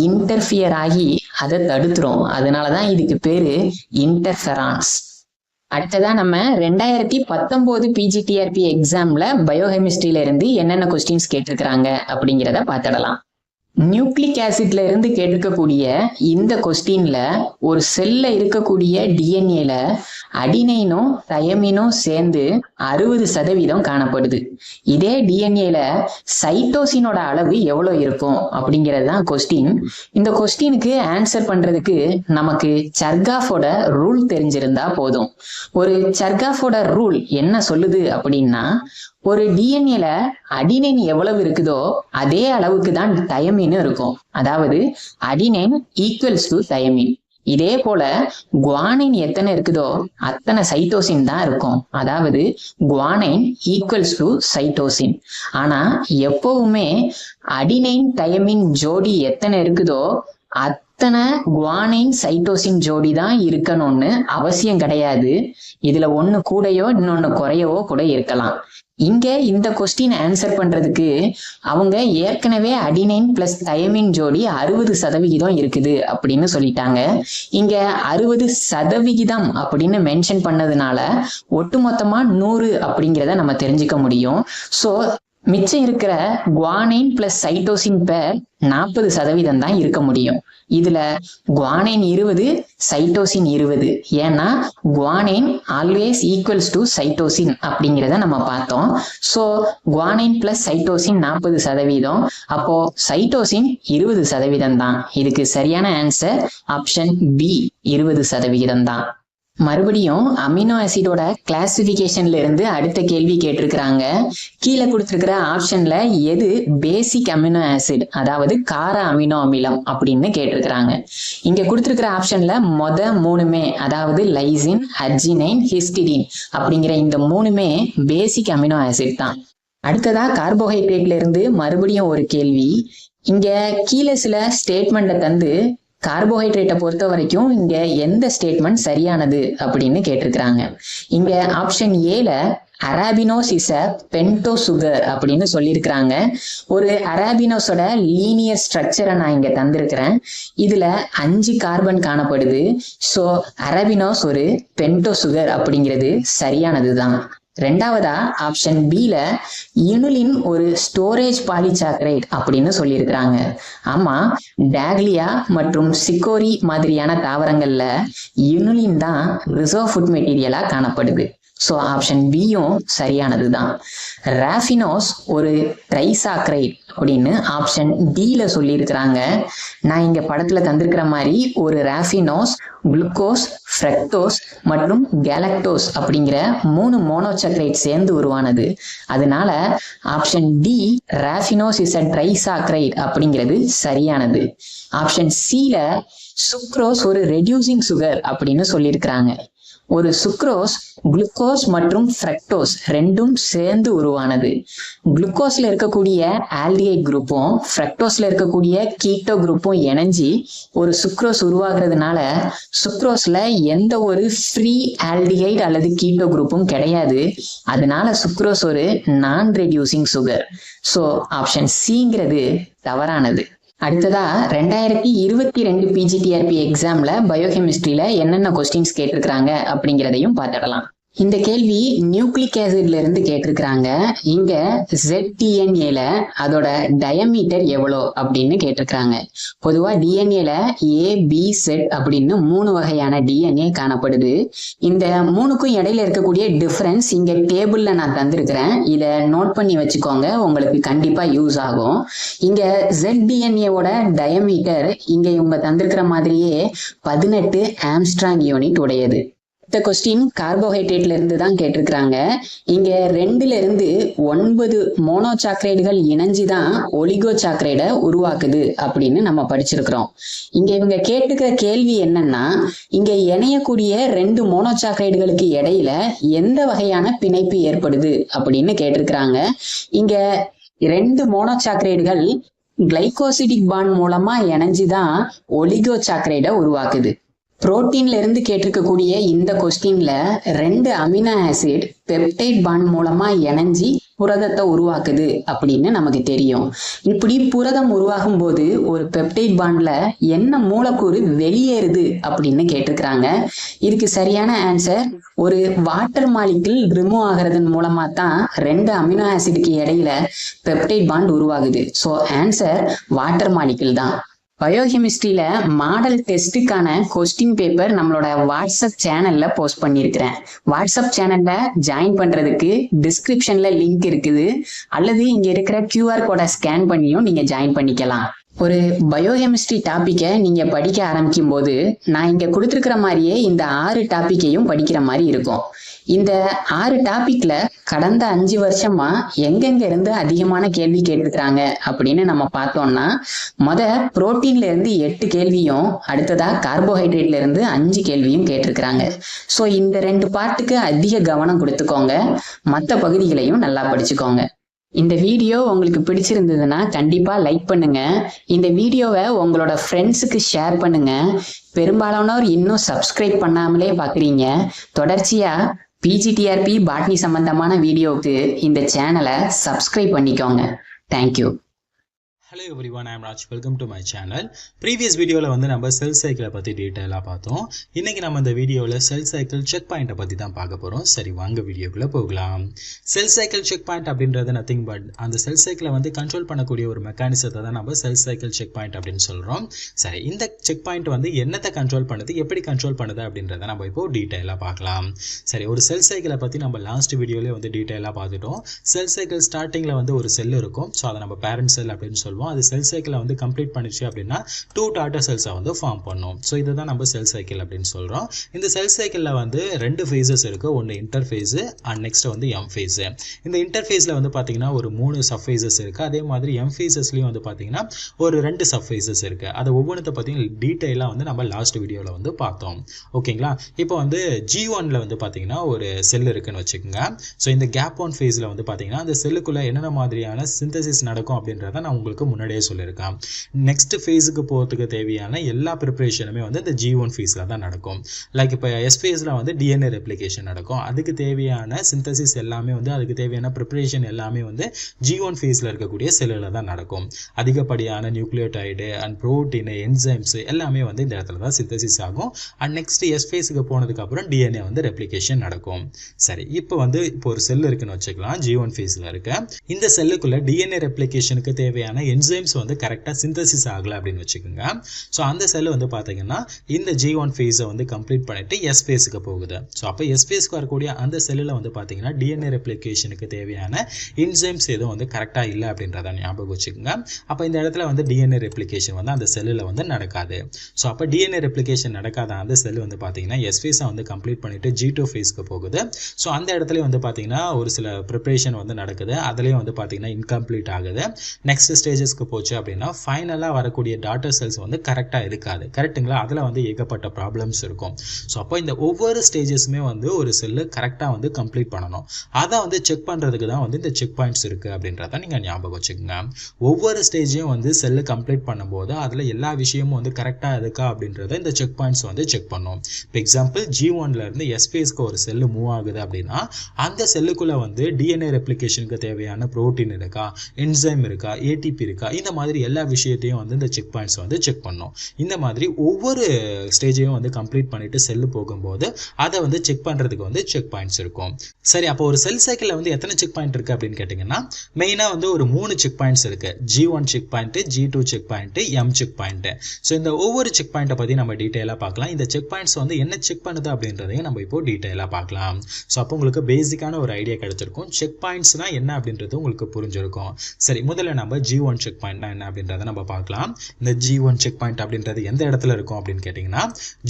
இன்டர்ஃபியர் ஆகி அதை தடுத்துரும். அதனாலதான் இதுக்கு பேரு இன்டர்ஃபெரான்ஸ். அடுத்ததா நம்ம 2019 பிஜிடிஆர்பி எக்ஸாம்ல பயோகெமிஸ்ட்ரியில இருந்து என்னென்ன கொஸ்டின்ஸ் கேட்டிருக்கிறாங்க அப்படிங்கிறத பார்த்துடலாம். நியூக்ளிக் ஆசிட்ல இருந்து கேட்டிருக்கக்கூடிய இந்த கொஸ்டின்ல ஒரு செல்ல இருக்கக்கூடிய டிஎன்ஏல அடினைனும் தயமினும் சேர்ந்து 60% காணப்படுது. இதே டிஎன்ஏல சைட்டோசினோட அளவு எவ்வளவு இருக்கும் அப்படிங்கிறது தான் கொஸ்டின். இந்த கொஸ்டினுக்கு ஆன்சர் பண்றதுக்கு நமக்கு சர்காஃபோட ரூல் தெரிஞ்சிருந்தா போதும். ஒரு சர்காஃபோட ரூல் என்ன சொல்லுது அப்படின்னா, ஒரு டிஎன்ஏல அடினைன் எவ்வளவு இருக்குதோ அதே அளவுக்கு தான் தயமின் இருக்கும். அதாவது அடினைன் ஈக்குவல்ஸ் டு தயமின். இதே போல குவானைன் எத்தனை இருக்குதோ அத்தனை சைட்டோசின் தான் இருக்கும். அதாவது குவானைன் ஈக்குவல்ஸ் டு சைட்டோசின். ஆனா எப்பவுமே அடினைன் தயமின் ஜோடி எத்தனை இருக்குதோ அத்தனை குவானைன் சைட்டோசின் ஜோடி தான் இருக்கணும்னு அவசியம் கிடையாது. இதுல ஒண்ணு கூடயோ இன்னொன்னு குறையவோ கூட இருக்கலாம். இங்க இந்த கொஸ்டின் ஆன்சர் பண்றதுக்கு அவங்க ஏற்கனவே அடினைன் பிளஸ் தயமின் ஜோடி 60% இருக்குது அப்படின்னு சொல்லிட்டாங்க. இங்க 60% அப்படின்னு மென்ஷன் பண்ணதுனால ஒட்டுமொத்தமா 100 அப்படிங்கிறத நம்ம தெரிஞ்சுக்க முடியும். சோ மிச்சம் இருக்கிற குவானைன் பிளஸ் சைட்டோசின் பேர் 40% தான் இருக்க முடியும். இதுல குவானைன் 20, சைட்டோசின் 20. ஏன்னா guanine always equals to cytosine அப்படிங்கிறத நம்ம பார்த்தோம். ஸோ குவானைன் பிளஸ் சைட்டோசின் 40%, அப்போ சைட்டோசின் 20% தான். இதுக்கு சரியான ஆன்சர் ஆப்ஷன் பி 20% தான். மறுபடியும் அமினோ ஆசிடோட கிளாசிபிகேஷன்ல இருந்து அடுத்த கேள்வி கேட்டிருக்கிறாங்க. கீழே கொடுத்திருக்கிற ஆப்ஷன்ல எது பேசிக் அமினோ ஆசிட், அதாவது கார அமினோ அமிலம் அப்படின்னு கேட்டிருக்கிறாங்க. இங்க கொடுத்திருக்கிற ஆப்ஷன்ல மொத 3மே, அதாவது லைசின், அர்ஜினைன், ஹிஸ்டிடின் அப்படிங்கிற இந்த 3மே பேசிக் அமினோ ஆசிட் தான். அடுத்ததா கார்போஹைட்ரேட்ல இருந்து மறுபடியும் ஒரு கேள்வி. இங்க கீழே சில ஸ்டேட்மெண்ட்டை தந்து கார்போஹைட்ரேட்டை பொறுத்த வரைக்கும் இங்க எந்த ஸ்டேட்மெண்ட் சரியானது அப்படின்னு கேட்டிருக்கிறாங்க. இங்க ஆப்ஷன் ஏல அரபினோஸ் இஸ் அ பென்டோ சுகர் அப்படின்னு சொல்லியிருக்கிறாங்க. ஒரு அரபினோஸோட லீனியர் ஸ்ட்ரக்சரை நான் இங்க தந்திருக்கிறேன். இதுல 5 கார்பன் காணப்படுது. ஸோ அரபினோஸ் ஒரு பென்டோ சுகர் அப்படிங்கிறது சரியானதுதான். ரெண்டாவதா ஆப்ஷன் பில இனுலின் ஒரு ஸ்டோரேஜ் பாலிசாக்கரைட் அப்படின்னு சொல்லியிருக்கிறாங்க. ஆமா, டாக்லியா மற்றும் சிக்கோரி மாதிரியான தாவரங்கள்ல இனுலின் தான் ரிசர்வ் ஃபுட் மெட்டீரியலா காணப்படுது. ஸோ ஆப்ஷன் பியும் சரியானதுதான். ராஃபினோஸ் ஒரு ட்ரைசாக்கரைட் அப்படின்னு ஆப்ஷன் டில சொல்லியிருக்கிறாங்க. நான் இங்க படத்துல தந்திருக்கிற மாதிரி ஒரு ராஃபினோஸ் குளுக்கோஸ், ஃப்ரக்டோஸ் மற்றும் கேலக்டோஸ் அப்படிங்கிற 3 மோனோசாக்கரைட் சேர்ந்து உருவானது. அதனால option D raffinose is a trisaccharide அப்படிங்கிறது சரியானது. ஆப்ஷன் சில சுக்ரோஸ் ஒரு ரெடியூசிங் சுகர் அப்படின்னு சொல்லியிருக்கிறாங்க. ஒரு சுக்ரோஸ் குளுக்கோஸ் மற்றும் ஃப்ரக்டோஸ் ரெண்டும் சேர்ந்து உருவானது. குளுக்கோஸ்ல இருக்கக்கூடிய ஆல்டிஹைட் குரூப்பும் ஃப்ரக்டோஸ்ல இருக்கக்கூடிய கீட்டோ குரூப்பும் இணைஞ்சி ஒரு சுக்ரோஸ் உருவாகிறதுனால சுக்ரோஸ்ல எந்த ஒரு ஃப்ரீ ஆல்டிஹைட் அல்லது கீட்டோ குரூப்பும் கிடையாது. அதனால சுக்ரோஸ் ஒரு non reducing sugar. So option சிங்கிறது தவறானது. அடுத்ததா 2022 பிஜிடிஆர்பி எக்ஸாம்ல பயோகெமிஸ்ட்ரியில என்னென்ன கொஸ்டின்ஸ் கேட்டிருக்கிறாங்க அப்படிங்கிறதையும் பார்த்துடலாம். இந்த கேள்வி நியூக்ளிக் ஆசிட்ல இருந்து கேட்டிருக்கிறாங்க. இங்க ZDNAல அதோட டயமீட்டர் எவ்வளோ அப்படின்னு கேட்டிருக்கிறாங்க. பொதுவா டிஎன்ஏல ABZ அப்படின்னு 3 வகையான டிஎன்ஏ காணப்படுது. இந்த 3க்கும் இடையில இருக்கக்கூடிய டிஃபரன்ஸ் இங்க டேபிள்ல நான் தந்திருக்கிறேன். இதை நோட் பண்ணி வச்சுக்கோங்க, உங்களுக்கு கண்டிப்பா யூஸ் ஆகும். இங்க ZDNAவோட டயமீட்டர் இங்க இவங்க தந்திருக்கிற மாதிரியே 18 ஆம்ஸ்ட்ராங் யூனிட் உடையது. இந்த கொஸ்டின் கார்போஹைட்ரேட்ல இருந்து தான் கேட்டிருக்கிறாங்க. இங்க 2ல இருந்து 9 மோனோசாக்கரைடுகள் இணைஞ்சுதான் ஒலிகோசாக்கரைடை உருவாக்குது அப்படின்னு நம்ம படிச்சிருக்கிறோம். இங்க இவங்க கேட்டுக்கிற கேள்வி என்னன்னா, இங்க இணையக்கூடிய 2 மோனோசாக்கரைடுகளுக்கு இடையில எந்த வகையான பிணைப்பு ஏற்படுது அப்படின்னு கேட்டிருக்கிறாங்க. இங்க 2 மோனோசாக்கரைடுகள் கிளைகோசிடிக் பாண்ட் மூலமா இணைஞ்சுதான் ஒலிகோசாக்கரைடை உருவாக்குது. புரோட்டீன்ல இருந்து கேட்டிருக்கக்கூடிய இந்த கொஸ்டின்ல 2 அமினோ ஆசிட் பெப்டைட் பாண்ட் மூலமா இணைஞ்சி புரதத்தை உருவாக்குது அப்படின்னு நமக்கு தெரியும். இப்படி புரதம் உருவாகும் போது ஒரு பெப்டைட் பாண்ட்ல என்ன மூலக்கூறு வெளியேறுது அப்படின்னு கேட்டிருக்கிறாங்க. இதுக்கு சரியான ஆன்சர் ஒரு வாட்டர் மாலிக்யூல் ரிமூவ் ஆகிறதன் மூலமா தான் 2 அமினோ ஆசிடுக்கு இடையில பெப்டைட் பாண்ட் உருவாகுது. ஸோ ஆன்சர் வாட்டர் மாலிக்யூல் தான். பயோகெமிஸ்ட்ரியில மாடல் டெஸ்ட்டுக்கான கொஸ்டின் பேப்பர் நம்மளோட வாட்ஸ்அப் சேனல்ல போஸ்ட் பண்ணியிருக்கிறேன். வாட்ஸ்அப் சேனல்ல ஜாயின் பண்றதுக்கு டிஸ்கிரிப்ஷன்ல லிங்க் இருக்குது, அல்லது இங்க இருக்கிற QR கோடை ஸ்கேன் பண்ணியும் நீங்க ஜாயின் பண்ணிக்கலாம். ஒரு பயோகெமிஸ்ட்ரி டாபிக்கை நீங்க படிக்க ஆரம்பிக்கும் போது நான் இங்க கொடுத்துருக்கிற மாதிரியே இந்த 6 டாபிக்கையும் படிக்கிற மாதிரி இருக்கும். இந்த 6 டாபிக்ல கடந்த 5 வருஷமா எங்கெங்க இருந்து அதிகமான கேள்வி கேட்டிருக்கிறாங்க அப்படின்னு நம்ம பார்த்தோம்னா, புரோட்டீன்ல இருந்து 8 கேள்வியும், அடுத்ததா கார்போஹைட்ரேட்ல இருந்து 5 கேள்வியும் கேட்டிருக்கிறாங்க. ஸோ இந்த 2 பார்ட்டுக்கு அதிக கவனம் கொடுத்துக்கோங்க, மற்ற பகுதிகளையும் நல்லா படிச்சுக்கோங்க. இந்த வீடியோ உங்களுக்கு பிடிச்சிருந்ததுன்னா கண்டிப்பா லைக் பண்ணுங்க. இந்த வீடியோவை உங்களோட ஃப்ரெண்ட்ஸுக்கு ஷேர் பண்ணுங்க. பெரும்பாலானோர் இன்னும் சப்ஸ்கிரைப் பண்ணாமலே பாக்குறீங்க. தொடர்ச்சியா PGTRP பாட்னி சம்பந்தமான வீடியோவுக்கு இந்த சேனலை சப்ஸ்கிரைப் பண்ணிக்கோங்க. Thank you. Hello everyone, I am Raj. Welcome to my channel. Previous வீடியோவில் வந்து நம்ம செல் சைக்கிளை பற்றி டீட்டெயிலாக பார்த்தோம். இன்றைக்கி நம்ம இந்த வீடியோவில் செல் சைக்கிள் செக் பாயிண்ட்டை பற்றி தான் பார்க்க போகிறோம். சரி, வாங்க வீடியோக்குள்ளே போகலாம். செல் சைக்கிள் செக் பாயிண்ட் அப்படின்றது நத்திங் பட் அந்த செல் சைக்கிளை வந்து கண்ட்ரோல் பண்ணக்கூடிய ஒரு மெக்கானிசத்தை தான் நம்ம செல் சைக்கிள் செக் பாயிண்ட் அப்படின்னு சொல்கிறோம். சரி, இந்த செக் பாயிண்ட் வந்து என்னத்தை கண்ட்ரோல் பண்ணுது, எப்படி கண்ட்ரோல் பண்ணுது அப்படின்றத நம்ம இப்போ டீட்டெயிலாக பார்க்கலாம். சரி, ஒரு செல் சைக்கிளை பற்றி நம்ம லாஸ்ட் வீடியோலேயே வந்து டீட்டெயிலாக பார்த்துட்டோம். செல் சைக்கிள் ஸ்டார்டிங்கில் வந்து ஒரு செல் இருக்கும். ஸோ அதை நம்ம பேரண்ட் செல் அப்படின்னு சொல்லுவோம். அது செல் சைக்கிளை வந்து கம்ப்ளீட் பண்ணிச்சு அப்படின்னா 2 டாட்டர் செல்ஸை வந்து ஃபார்ம் பண்ணும். ஸோ இதுதான் நம்ம செல் சைக்கிள் அப்படின்னு சொல்கிறோம். இந்த செல் சைக்கிளில் வந்து 2 ஃபேஸஸ் இருக்குது. ஒன்று இன்டர்ஃபேஸு அண்ட் நெக்ஸ்ட் வந்து எம் ஃபேஸு. இந்த இன்டர்ஃபேஸில் வந்து பார்த்தீங்கன்னா ஒரு 3 சப்ஃபேஸஸ் இருக்குது. அதே மாதிரி எம் ஃபேஸஸ்லையும் வந்து பார்த்தீங்கன்னா ஒரு 2 சப்ஃபேஸஸ் இருக்குது. அதை ஒவ்வொன்றத்தை பார்த்தீங்கன்னா டீட்டெயிலாக வந்து நம்ம லாஸ்ட் வீடியோவில் வந்து பார்த்தோம். ஓகேங்களா? இப்போ வந்து G1ல வந்து பார்த்தீங்கன்னா ஒரு செல் இருக்குன்னு வச்சுக்கோங்க. ஸோ இந்த கேப் 1 ஃபேஸில் வந்து பார்த்தீங்கன்னா அந்த செல்லுக்குள்ளே என்னென்ன மாதிரியான சிந்தசிஸ் நடக்கும் அப்படின்றத நான் உங்களுக்கு முன்னாடியே சொல்லியிருக்கேன். நெக்ஸ்ட் ஃபேஸுக்கு போகிறதுக்கு தேவையான எல்லா ப்ரிப்பரேஷனுமே வந்து இந்த G1 ஃபேஸில் தான் நடக்கும். லைக் இப்போ எஸ் ஃபேஸில் வந்து DNA ரெப்ளிகேஷன் நடக்கும். அதுக்கு தேவையான சிந்தசிஸ் எல்லாமே வந்து அதுக்கு தேவையான ப்ரிப்பரேஷன் எல்லாமே வந்து G1 ஃபேஸில் இருக்கக்கூடிய செல்லில் தான் நடக்கும். அதிகப்படியான நியூக்ளியோடைடு அண்ட் ப்ரோட்டீன் என்சைம்ஸ் எல்லாமே வந்து இந்த இடத்துல தான் சிந்தசிஸ் ஆகும். அண்ட் நெக்ஸ்ட் எஸ் ஃபேஸுக்கு போனதுக்கப்புறம் DNA வந்து ரெப்ளிகேஷன் நடக்கும். சரி, இப்போ ஒரு செல் இருக்குன்னு வச்சுக்கலாம். G1 ஃபேஸில் இருக்க இந்த செல்லுக்குள்ள DNA ரெப்ளிகேஷனுக்கு தேவையான என்சைம்ஸ் வந்து கரெக்டாக சிந்தசிஸ் ஆகலை அப்படின்னு வச்சுக்கோங்க. ஸோ அந்த செல் வந்து பார்த்தீங்கன்னா இந்த G1 ஃபேஸை வந்து கம்ப்ளீட் பண்ணிட்டு எஸ் ஃபேஸுக்கு போகுது. ஸோ அப்போ எஸ் ஃபேஸ்க்கு வரக்கூடிய அந்த செல்லில் வந்து பார்த்தீங்கன்னா DNA ரெப்ளிகேஷனுக்கு தேவையான என்சைம்ஸ் எதுவும் வந்து கரெக்டாக இல்லை அப்படின்றத ஞாபகம் வச்சுக்கோங்க. அப்போ இந்த இடத்துல வந்து DNA ரெப்ளிகேஷன் வந்து அந்த செல்லில் வந்து நடக்காது. ஸோ அப்போ DNA ரெப்ளிகேஷன் நடக்காத அந்த செல் வந்து பார்த்தீங்கன்னா எஸ் ஃபேஸை வந்து கம்ப்ளீட் பண்ணிட்டு G2 ஃபேஸ்க்கு போகுது. ஸோ அந்த இடத்துல வந்து பார்த்தீங்கன்னா ஒரு சில ப்ரிப்பரேஷன் வந்து நடக்குது. அதுலேயும் வந்து பார்த்தீங்கன்னா இன்கம்ப்ளீட் ஆகுது. நெக்ஸ்ட் ஸ்டேஜஸ்க்கு போச்சு அப்படின்னா ஃபைனலாக வரக்கூடிய டாட்டர் செல்ஸ் வந்து கரெக்டாக இருக்காது. கரெக்டுங்களா? அதில் வந்து ஏகப்பட்ட ப்ராப்ளம்ஸ் இருக்கும். ஸோ அப்போ இந்த ஒவ்வொரு ஸ்டேஜஸுமே வந்து ஒரு செல்லு கரெக்டாக வந்து கம்ப்ளீட் பண்ணணும். அதை வந்து செக் பண்ணுறதுக்கு தான் வந்து இந்த செக் பாயிண்ட்ஸ் இருக்குது அப்படின்றத நீங்கள் ஞாபகம் வச்சுக்கோங்க. ஒவ்வொரு ஸ்டேஜையும் வந்து செல்லு கம்ப்ளீட் பண்ணும்போது அதில் எல்லா விஷயமும் வந்து கரெக்டாக இருக்கா அப்படின்றத இந்த செக் பாயிண்ட்ஸ் வந்து செக் பண்ணும். இப்போ எக்ஸாம்பிள் G1லேருந்து எஸ் ஃபேஸ்க்கு ஒரு செல்லு மூவ் ஆகுது அப்படின்னா அந்த செல்லுக்குள்ளே வந்து DNA ரெப்ளிகேஷனுக்கு தேவையான ப்ரோட்டீன் இருக்கா, என்சைம் இருக்கா, ATP இருக்கா, இந்த மாதிரி எல்லா விஷயத்தையும் வந்து இந்த செக் பாயிண்ட்ஸ் வந்து செக் பண்ணும். இந்த மாதிரி ஒவ்வொரு ஸ்டேஜையும் வந்து கம்ப்ளீட் பண்ணிட்டு செல்லு போகும்போது அதை வந்து செக் பண்ணுறதுக்கு வந்து செக் பாயிண்ட்ஸ் இருக்கும். சரி, அப்போ ஒரு செல் சைக்கிளில் வந்து எத்தனை செக் பாயிண்ட் இருக்குது அப்படின்னு கேட்டிங்கன்னா மெயினாக வந்து ஒரு 3 செக் பாயிண்ட்ஸ் இருக்குது. G1 check point, G2 check point, M check point. So இந்த ஒவ்வொரு செக் பாயிண்ட்டை பற்றி நம்ம டீட்டெயிலாக பார்க்கலாம். இந்த செக் பாயிண்ட்ஸ் வந்து என்ன செக் பண்ணுது அப்படின்றதையும் நம்ம இப்போ டீட்டெயிலாக பார்க்கலாம். ஸோ அப்போ உங்களுக்கு பேசிக்கான ஒரு ஐடியா கிடைச்சிருக்கும். செக் பாயிண்ட்ஸ்னால் என்ன அப்படின்றது உங்களுக்கு புரிஞ்சிருக்கும். சரி, முதல்ல நம்ம G1 செக் பாயிண்ட்னா என்ன அப்படின்றத நம்ம பார்க்கலாம். இந்த G1 செக் பாயிண்ட் அப்படின்றது எந்த இடத்துல இருக்கும் அப்படின்னு கேட்டிங்கன்னா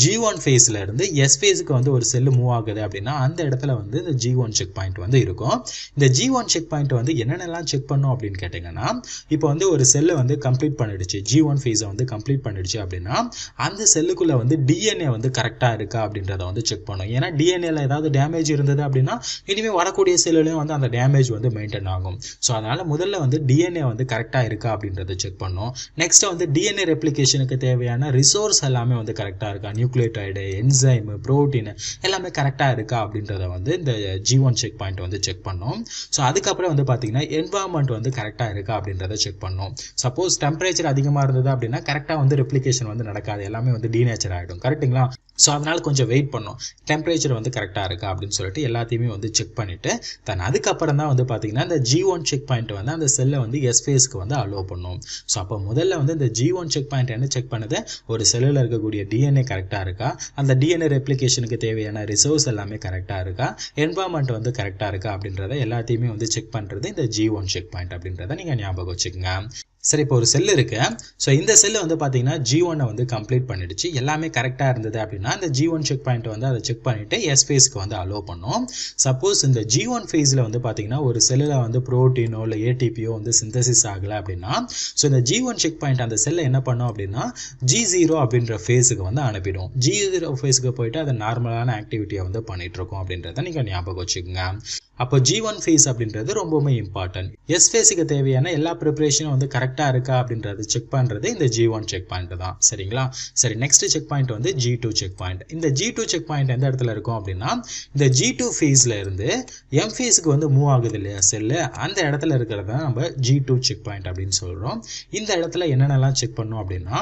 G1 ஃபேஸில் இருந்து எஸ் ஃபேஸுக்கு வந்து ஒரு செல்லு மூவ் ஆகுது அப்படின்னா அந்த இடத்துல வந்து இந்த G1 செக் பாயிண்ட் வந்து இருக்கும். இந்த G1 செக் பாயிண்ட் வந்து என்னென்னலாம் செக் பண்ணும் அப்படின்னு கேட்டிங்கன்னா இப்போ வந்து ஒரு செல்லை வந்து கம்ப்ளீட் பண்ணிடுச்சு, G1 ஃபேஸை வந்து கம்ப்ளீட் பண்ணிடுச்சு அப்படின்னா அந்த செல்லுக்குள்ளே வந்து DNA வந்து கரெக்டாக இருக்கா அப்படின்றத வந்து செக் பண்ணும். ஏன்னா DNAல ஏதாவது டேமேஜ் இருந்தது அப்படின்னா இனிமேல் வரக்கூடிய செல்லுலையும் வந்து அந்த டேமேஜ் வந்து மெயின்டைன் ஆகும். ஸோ அதனால் முதல்ல வந்து DNA வந்து கரெக்டாக இருக்கா இருக்கா அப்படின்றத செக் பண்ணும். நெக்ஸ்ட் வந்து டிஎன்ஏ ரெப்ளிகேஷனுக்கு தேவையான ரிசோர்ஸ் எல்லாமே வந்து கரெக்டாக இருக்கா, நியூக்ளியோடைடு, என்சைம், புரோட்டீன் எல்லாமே கரெக்டாக இருக்கா அப்படின்றத வந்து இந்த G1 செக் பாயிண்ட் வந்து செக் பண்ணும். ஸோ அதுக்கப்புறம் வந்து பார்த்தீங்கன்னா என்வாயர்மெண்ட் வந்து கரெக்டாக இருக்கா அப்படின்றத செக் பண்ணும். சப்போஸ் டெம்பரேச்சர் அதிகமாக இருந்தது அப்படின்னா கரெக்டாக வந்து ரெப்ளிகேஷன் வந்து நடக்காது, எல்லாமே வந்து டீநேச்சர் ஆகிடும். கரெக்டுங்களா? ஸோ அதனால் கொஞ்சம் வெயிட் பண்ணும், டெம்பரேச்சர் வந்து கரெக்டாக இருக்கா அப்படின்னு சொல்லிட்டு எல்லாத்தையுமே வந்து செக் பண்ணிவிட்டு தென் அதுக்கப்புறம் தான் வந்து பார்த்தீங்கன்னா இந்த G1 செக் பாயிண்ட் வந்து அந்த செல்லை வந்து எஸ் ஃபேஸ்க்கு வந்து அலோவ் பண்ணும். ஸோ அப்போ முதல்ல வந்து இந்த G1 செக் பாயிண்ட் என்ன செக் பண்ணுது, ஒரு செல்லில் இருக்கக்கூடிய டிஎன்ஏ கரெக்டாக இருக்கா, அந்த டிஎன்ஏ ரெப்ளிகேஷனுக்கு தேவையான ரிசோர்ஸ் எல்லாமே கரெக்டாக இருக்கா, என்வாயர்மெண்ட் வந்து கரெக்டாக இருக்கா அப்படின்றத எல்லாத்தையுமே வந்து செக் பண்ணுறது இந்த G1 செக் பாயிண்ட் அப்படின்றத நீங்கள் ஞாபகம் வச்சுக்கோங்க. சரி, இப்போ ஒரு செல் இருக்கு. ஸோ இந்த செல்லு வந்து பார்த்தீங்கன்னா G1 வந்து கம்ப்ளீட் பண்ணிடுச்சு, எல்லாமே கரெக்டாக இருந்தது அப்படின்னா இந்த G1 செக் பாயிண்ட் வந்து அதை செக் பண்ணிவிட்டு எஸ் ஃபேஸ்க்கு வந்து அலோவ் பண்ணும். சப்போஸ் இந்த G1 ஃபேஸில் வந்து பார்த்தீங்கன்னா ஒரு செல்லில் வந்து ப்ரோட்டீனோ இல்லை ஏடிபியோ வந்து சிந்தசிஸ் ஆகலை அப்படின்னா ஸோ இந்த G1 செக் பாயிண்ட் அந்த செல்லை என்ன பண்ணும் அப்படின்னா G0 அப்படின்ற ஃபேஸுக்கு வந்து அனுப்பிடும். G0 ஃபேஸுக்கு போயிட்டு அதை நார்மலான ஆக்டிவிட்டியை வந்து பண்ணிட்டு இருக்கோம் அப்படின்றத நீங்கள் ஞாபகம் வச்சுக்கோங்க. அப்போ G1 ஃபேஸ் அப்படின்றது ரொம்பவுமே இம்பார்ட்டன்ட். எஸ் ஃபேஸுக்கு தேவையான எல்லா ப்ரிப்பரேஷனும் வந்து கரெக்டாக இருக்கா அப்படின்றது செக் பண்ணுறது இந்த G1 செக் பாயிண்ட் தான். சரிங்களா? சரி, நெக்ஸ்ட் செக் பாயிண்ட் வந்து G2 செக் பாயிண்ட். இந்த G2 செக் பாயிண்ட் எந்த இடத்துல இருக்கும் அப்படின்னா இந்த G2 ஃபேஸில் இருந்து எம் ஃபேஸுக்கு வந்து மூவ் ஆகுது இல்லையா செல்லு, அந்த இடத்துல இருக்கிறத நம்ம G2 செக் பாயிண்ட் அப்படின்னு சொல்கிறோம். இந்த இடத்துல என்னென்னலாம் செக் பண்ணோம் அப்படின்னா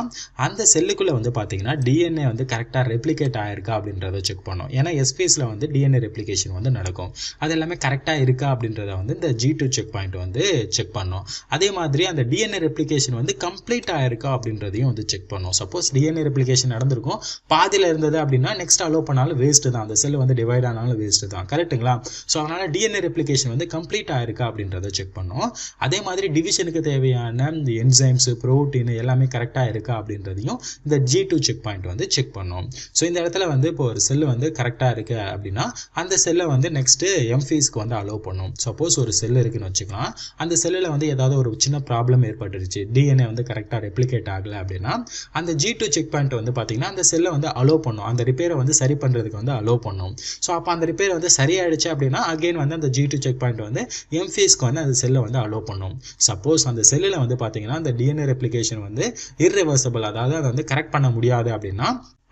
அந்த செல்லுக்குள்ளே வந்து பார்த்தீங்கன்னா டிஎன்ஏ வந்து கரெக்டாக ரெப்ளிகேட் ஆயிருக்கா அப்படின்றத செக் பண்ணோம். ஏன்னா எஸ் ஃபேஸில் வந்து டிஎன்ஏ ரெப்ளிகேஷன் வந்து நடக்கும், அது எல்லாமே கரெக்டாக இருக்கா அப்படின்றத வந்து இந்த G2 செக் பாயிண்ட் வந்து செக் பண்ணோம். அதே மாதிரி அந்த டிஎன்ஏ ரெப்ளிகேஷன் வந்து கம்ப்ளீட் ஆயிருக்கா அப்படின்றதையும் வந்து செக் பண்ணோம். சப்போஸ் டிஎன்ஏ ரெப்ளிகேஷன் நடந்திருக்கும், பாதியில் இருந்தது அப்படின்னா நெக்ஸ்ட் அலோவ் பண்ணாலும் வேஸ்ட்டு தான், அந்த செல் வந்து டிவைட் ஆனாலும் வேஸ்ட்டு தான். கரெக்டுங்களா? ஸோ அதனால் டிஎன்ஏ ரெப்ளிகேஷன் வந்து கம்ப்ளீட் ஆயிருக்கா அப்படின்றத செக் பண்ணோம். அதே மாதிரி டிவிஷனுக்கு தேவையான இந்த என்சைம்ஸ், புரோட்டீன் எல்லாமே கரெக்டாக இருக்கா அப்படின்றதையும் இந்த G2 செக் பாயிண்ட் வந்து செக் பண்ணோம். ஸோ இந்த இடத்துல வந்து இப்போ ஒரு செல் வந்து கரெக்டாக இருக்கு அப்படின்னா அந்த செல்லை வந்து நெக்ஸ்ட்டு எம் ஃபேஸ்க்கு வந்து அலோவ் பண்ணும். சப்போஸ் ஒரு செல் இருக்குன்னு வச்சுக்கலாம், அந்த செல்லில் வந்து ஏதாவது ஒரு சின்ன ப்ராப்ளம் ஏற்பட்டுருச்சு, டிஎன்ஏ வந்து கரெக்டாக ரெப்ளிகேட் ஆகலை அப்படின்னா அந்த G2 செக் பாயிண்ட் வந்து பார்த்தீங்கன்னா அந்த செல்லை வந்து அலோவ் பண்ணும், அந்த ரிப்பேரை வந்து சரி பண்ணுறதுக்கு வந்து அலோவ் பண்ணும். ஸோ அப்போ அந்த ரிப்பேர் வந்து சரியாயிடுச்சு அப்படின்னா அகெயின் வந்து அந்த G2 செக் பாயிண்ட் வந்து எம் ஃபேஸ்க்கு வந்து அந்த செல்லை வந்து அலோவ் பண்ணும். சப்போஸ் அந்த செல்லில் வந்து பார்த்தீங்கன்னா அந்த டிஎன்ஏ ரெப்ளிகேஷன் வந்து இர்ரிவர்சபிள், அதாவது அதை வந்து கரெக்ட் பண்ண முடியாது அப்படின்னா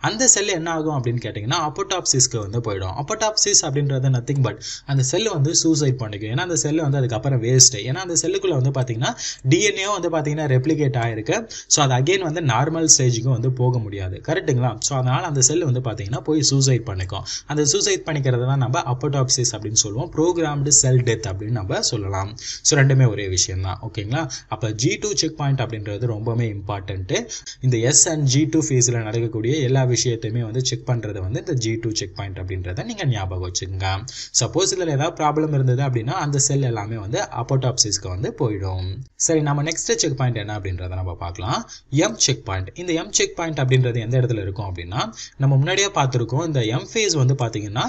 அந்த செல் என்ன ஆகும் அப்படின்னு கேட்டிங்கன்னா அப்போடாப்சிஸ்க்கு வந்து போயிடும். அப்போடாப்சிஸ் அப்படின்றது நத்திங் பட் அந்த செல் வந்து சூசைட் பண்ணிக்கும். ஏன்னா அந்த செல் வந்து அதுக்கப்புறம் வேஸ்ட்டு. ஏன்னா அந்த செல்லுக்குள்ளே வந்து பார்த்தீங்கன்னா டிஎன்ஏ வந்து பார்த்தீங்கன்னா ரெப்ளிகேட் ஆகிருக்கு. ஸோ அது அகெயின் வந்து நார்மல் ஸ்டேஜுக்கும் வந்து போக முடியாது. கரெக்டுங்களா? ஸோ அதனால் அந்த செல் வந்து பார்த்தீங்கன்னா போய் சூசைட் பண்ணிக்கும். அந்த சூசைட் பண்ணிக்கிறது தான் நம்ம அப்போடாப்சிஸ் அப்படின்னு சொல்லுவோம், ப்ரோக்ராம்டு செல் டெத் அப்படின்னு நம்ம சொல்லலாம். ஸோ ரெண்டுமே ஒரே விஷயம் தான். ஓகேங்களா? அப்போ G2 செக் பாயிண்ட் அப்படின்றது ரொம்பவே இம்பார்ட்டன்ட்டு. இந்த எஸ் அண்ட் G2 ஃபேஸில் நடக்கக்கூடிய எல்லா விஷயத்தையுமே வந்து செக் பண்ணுறது வந்து இந்த G2 செக் பாயிண்ட் அப்படின்றத நீங்கள் ஞாபகம் வச்சுக்கோங்க. சப்போஸ் இதில் ஏதாவது ப்ராப்ளம் இருந்தது அப்படின்னா அந்த செல் எல்லாமே வந்து அப்போடாப்சிஸ்க்கு வந்து போயிடும். சரி, நம்ம நெக்ஸ்ட் செக் பாயிண்ட் என்ன அப்படின்றத நம்ம பார்க்கலாம். M check point. இந்த எம் செக் பாயிண்ட் அப்படின்றது எந்த இடத்துல இருக்கும் அப்படின்னா நம்ம முன்னாடியே பார்த்துருக்கோம், இந்த எம் ஃபேஸ் வந்து பார்த்தீங்கன்னா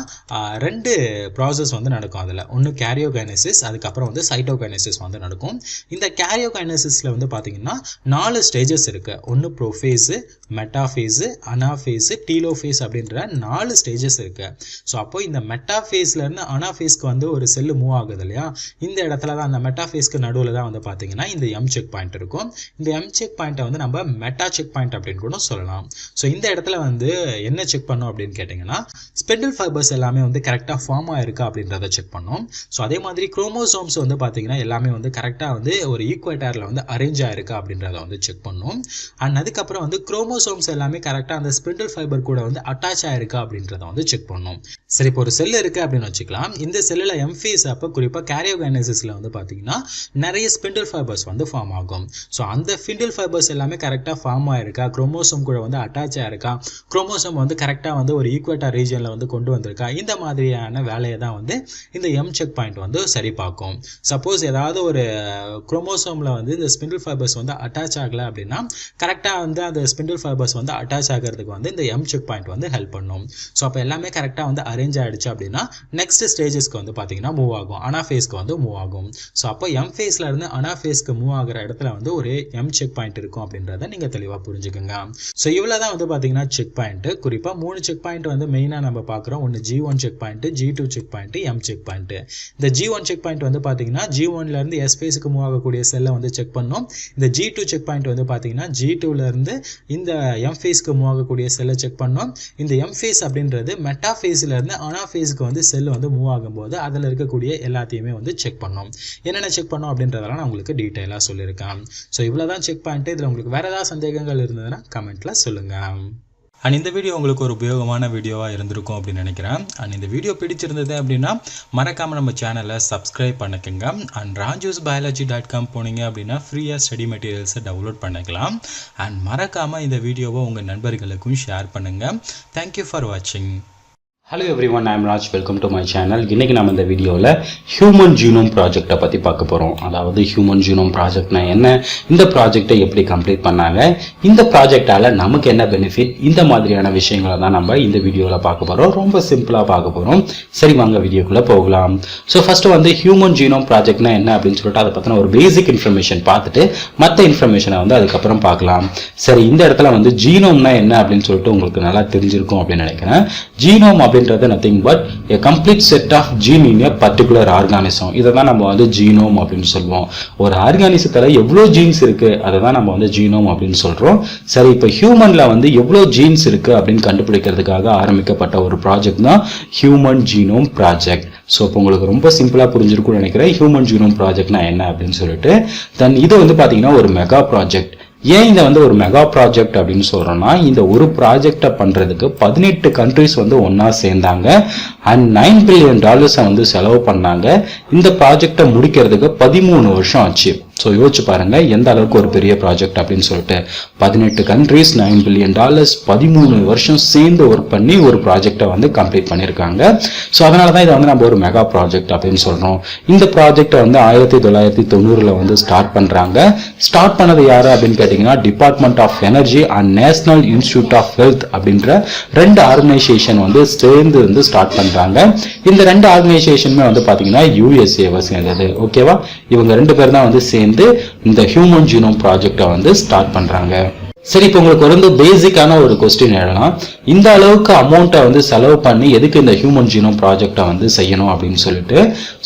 ரெண்டு ப்ராசஸ் வந்து நடக்கும். அதில் ஒன்று கேரியோகைனசிஸ், அதுக்கப்புறம் வந்து சைட்டோகைனசிஸ் வந்து நடக்கும். இந்த கேரியோகைனசிஸில் வந்து பார்த்தீங்கன்னா 4 ஸ்டேஜஸ் இருக்குது. ஒன்று ப்ரோஃபேஸு, மெட்டாஃபேஸு, அனாஃபேஸ், டீலோஃபேஸ் அப்படின்ற 4 ஸ்டேஜஸ் இருக்கு. ஸோ அப்போ இந்த மெட்டாஃபேஸ்லேருந்து அனாஃபேஸ்க்கு வந்து ஒரு செல்லு மூவ் ஆகுது இல்லையா, இந்த இடத்துல தான் அந்த மெட்டாஃபேஸ்க்கு நடுவில் தான் வந்து பார்த்தீங்கன்னா இந்த எம் செக் பாயிண்ட் இருக்கும். இந்த எம் செக் பாயிண்ட்டை வந்து நம்ம மெட்டா செக் பாயிண்ட் அப்படின்னு கூட சொல்லலாம். ஸோ இந்த இடத்துல வந்து என்ன செக் பண்ணோம் அப்படின்னு கேட்டிங்கன்னா ஸ்பெண்டில் ஃபைபர்ஸ் எல்லாமே வந்து கரெக்டாக ஃபார்ம் ஆயிருக்கா அப்படின்றத செக் பண்ணோம். ஸோ அதே மாதிரி குரோமோசோம்ஸ் வந்து பார்த்தீங்கன்னா எல்லாமே வந்து கரெக்டாக வந்து ஒரு ஈக்குவேட்டரில் வந்து அரேஞ்ச் ஆயிருக்கா அப்படின்றத வந்து செக் பண்ணோம். அண்ட் அதுக்கப்புறம் வந்து குரோமோசோம்ஸ் எல்லாமே கரெக்டாக அந்த ஸ்பெண்டில் ஃபைபர் கூட வந்து அட்டாச் ஆயிருக்கா அப்படின்றத வந்து செக் பண்ணோம். சரி, இப்போ ஒரு செல் இருக்கு அப்படின்னு வச்சுக்கலாம். இந்த செல்லில் எம் ஃபேஸ் அப்போ குறிப்பாக கேரியோகைனசிஸில் வந்து பார்த்தீங்கன்னா நிறைய ஸ்பிண்டில் ஃபைபர்ஸ் வந்து ஃபார்ம் ஆகும். ஸோ அந்த ஸ்பிண்டில் ஃபைபர்ஸ் எல்லாமே கரெக்டாக ஃபார்ம் ஆயிருக்கா, குரோமோசோம் கூட வந்து அட்டாச் ஆயிருக்கா, குரோமோசோம் வந்து கரெக்டாக வந்து ஒரு ஈக்குவேட்டர் ரீஜனில் வந்து கொண்டு வந்திருக்கா, இந்த மாதிரியான வேலையை தான் வந்து இந்த எம் செக் பாயிண்ட் வந்து சரி பார்க்கும். சப்போஸ் ஏதாவது ஒரு குரோமோசோமில் வந்து இந்த ஸ்பிண்டில் ஃபைபர்ஸ் வந்து அட்டாச் ஆகலை அப்படின்னா கரெக்டாக வந்து அந்த ஸ்பிண்டில் ஃபைபர்ஸ் வந்து அட்டாச் ஆகிறதுக்கு வந்து இந்த எம் செக் பாயிண்ட் வந்து ஹெல்ப் பண்ணும். ஸோ அப்போ எல்லாமே கரெக்டாக வந்து அரேஞ்ச் ஆகிடுச்சு அப்படின்னா நெக்ஸ்ட் ஸ்டேஜஸ்க்கு வந்து பார்த்தீங்கன்னா மூவ் ஆகும், அனா ஃபேஸ்க்கு வந்து மூவ் ஆகும். ஸோ அப்போ எம் ஃபேஸில் இருந்து அனா ஃபேஸ்க்கு மூவ் ஆகிற இடத்துல வந்து ஒரு எம் செக் பாயிண்ட் இருக்கும் அப்படின்றத நீங்கள் தெளிவாக புரிஞ்சுக்கோங்க. ஸோ இவ்வளோ தான் வந்து பார்த்தீங்கன்னா செக் பாயிண்ட். குறிப்பாக 3 செக் பாயிண்ட் வந்து மெயினாக நம்ம பார்க்குறோம். ஒன்று G1 check point, G2 check point, M check point. இந்த G1 செக் பாயிண்ட் வந்து பார்த்தீங்கன்னா G1லேருந்து எஸ் ஃபேஸுக்கு மூவ் ஆகக்கூடிய செல்லை வந்து செக் பண்ணோம். இந்த G2 செக் பாயிண்ட் வந்து பார்த்தீங்கன்னா G2லேருந்து இந்த எம் ஃபேஸ்க்கு மூவ் ஆகக்கூடிய செல்லை செக் பண்ணோம். இந்த எம் ஃபேஸ் அப்படின்றது மெட்டா ஃபேஸ்லேருந்து அனா ஃபேஸ்க்கு வந்து செல் வந்து மூவ் ஆகும்போது அதில் இருக்கக்கூடிய எல்லாத்தையுமே வந்து செக் பண்ணோம். என்னென்ன செக் பண்ணோம் அப்படின்றதெல்லாம் நான் உங்களுக்கு டீட்டெயிலாக சொல்லியிருக்கேன். ஸோ இவ்வளோ தான் செக் பாயிண்ட். இதில் உங்களுக்கு வேறு ஏதாவது சந்தேகங்கள் இருந்ததுன்னா கமெண்ட்டில் சொல்லுங்கள். அண்ட் இந்த வீடியோ உங்களுக்கு ஒரு உபயோகமான வீடியோவாக இருந்திருக்கும் அப்படின்னு நினைக்கிறேன். அண்ட் இந்த வீடியோ பிடிச்சிருந்தது அப்படின்னா மறக்காமல் நம்ம சேனலை சப்ஸ்கிரைப் பண்ணிக்கோங்க. அண்ட் rajusbiology.com போனீங்க அப்படின்னா ஃப்ரீயாக ஸ்டடி மெட்டீரியல்ஸை டவுன்லோட் பண்ணிக்கலாம். அண்ட் மறக்காமல் இந்த வீடியோவை உங்கள் நண்பர்களுக்கும் ஷேர் பண்ணுங்கள். தேங்க்யூ ஃபார் வாட்சிங். Hello everyone, I am Raj. Welcome to my channel. இன்றைக்கி நம்ம இந்த வீடியோவில் ஹியூமன் ஜீனோம் ப்ராஜெக்டை பற்றி பார்க்க போகிறோம். அதாவது ஹியூமன் ஜீனோம் ப்ராஜெக்ட்னா என்ன, இந்த ப்ராஜெக்டை எப்படி கம்ப்ளீட் பண்ணாங்க, இந்த ப்ராஜெக்டால் நமக்கு என்ன பெனிஃபிட், இந்த மாதிரியான விஷயங்களை தான் நம்ம இந்த வீடியோவில் பார்க்க போகிறோம். ரொம்ப சிம்பிளாக பார்க்க போகிறோம். சரி வாங்க வீடியோக்குள்ளே போகலாம். ஸோ ஃபஸ்ட்டு வந்து ஹியூமன் ஜீனோம் ப்ராஜெக்ட்னா என்ன அப்படின்னு சொல்லிட்டு அதை பற்றின ஒரு பேசிக் இன்ஃபர்மேஷன் பார்த்துட்டு மற்ற இன்ஃபர்மேஷனை வந்து அதுக்கப்புறம் பார்க்கலாம். சரி, இந்த இடத்துல வந்து ஜீனோம்னா என்ன அப்படின்னு சொல்லிட்டு உங்களுக்கு நல்லா தெரிஞ்சிருக்கும் அப்படின்னு நினைக்கிறேன். ஜீனோம் அப்படின்றது nothing but a complete set of gene in a particular organism. இதை தான் நம்ம வந்து ஜீனோம் அப்படின்னு சொல்லுவோம். ஒரு ஆர்கானிசத்துல எவ்வளோ ஜீன்ஸ் இருக்கு அதை தான் நம்ம வந்து ஜீனோம் அப்படின்னு சொல்றோம். சரி, இப்போ ஹியூமன்ல வந்து எவ்வளோ ஜீன்ஸ் இருக்கு அப்படின்னு கண்டுபிடிக்கிறதுக்காக ஆரம்பிக்கப்பட்ட ஒரு ப்ராஜெக்ட் தான் ஹியூமன் ஜீனோம் ப்ராஜெக்ட். ஸோ இப்போ உங்களுக்கு ரொம்ப சிம்பிளாக புரிஞ்சிருக்கும்னு நினைக்கிறேன் ஹியூமன் ஜீனோம் ப்ராஜெக்ட்னா என்ன அப்படின்னு சொல்லிட்டு. தென் இது வந்து பார்த்தீங்கன்னா ஒரு மெகா ப்ராஜெக்ட். ஏன் இதை வந்து ஒரு மெகா ப்ராஜெக்ட் அப்படின்னு சொல்றோம்னா, இந்த ஒரு ப்ராஜெக்டை பண்றதுக்கு 18 கண்ட்ரிஸ் வந்து ஒன்னா சேர்ந்தாங்க அண்ட் $9 பில்லியன் வந்து செலவு பண்ணாங்க. இந்த ப்ராஜெக்டை முடிக்கிறதுக்கு 13 வருஷம் ஆச்சு. ஸோ யோசிச்சு பாருங்க எந்த அளவுக்கு ஒரு பெரிய ப்ராஜெக்ட் அப்படின்னு சொல்லிட்டு. 18 கண்ட்ரிஸ், $9 பில்லியன், 13 வருஷம் சேர்ந்து ஒர்க் பண்ணி ஒரு ப்ராஜெக்டை வந்து கம்ப்ளீட் பண்ணியிருக்காங்க. ஸோ அதனால தான் இதை வந்து நம்ம ஒரு மெகா ப்ராஜெக்ட் அப்படின்னு சொல்றோம். இந்த ப்ராஜெக்டை வந்து 1990 வந்து ஸ்டார்ட் பண்றாங்க. ஸ்டார்ட் பண்ணது யாரு அப்படின்னு கேட்டீங்கன்னா Department of Energy and National Institute of Health அப்படின்ற 2 ஆர்கனைசேஷன் வந்து சேர்ந்து வந்து ஸ்டார்ட் பண்றாங்க. இந்த 2 ஆர்கனைசேஷனுமே வந்து பாத்தீங்கன்னா USA சேர்ந்தது. ஓகேவா, இவங்க 2 பேர் தான் வந்து சேர்ந்து இந்த ஹியூமன் ஜீனோம் ப்ராஜெக்டை வந்து ஸ்டார்ட் பண்றாங்க. சரி, இப்போ உங்களுக்கு வந்து பேசிக்கான ஒரு கொஸ்டின் எழலாம். இந்த அளவுக்கு அமௌண்ட்டை வந்து செலவு பண்ணி எதுக்கு இந்த ஹியூமன் ஜீனோம் ப்ராஜெக்டை வந்து செய்யணும் அப்படின்னு சொல்லிட்டு.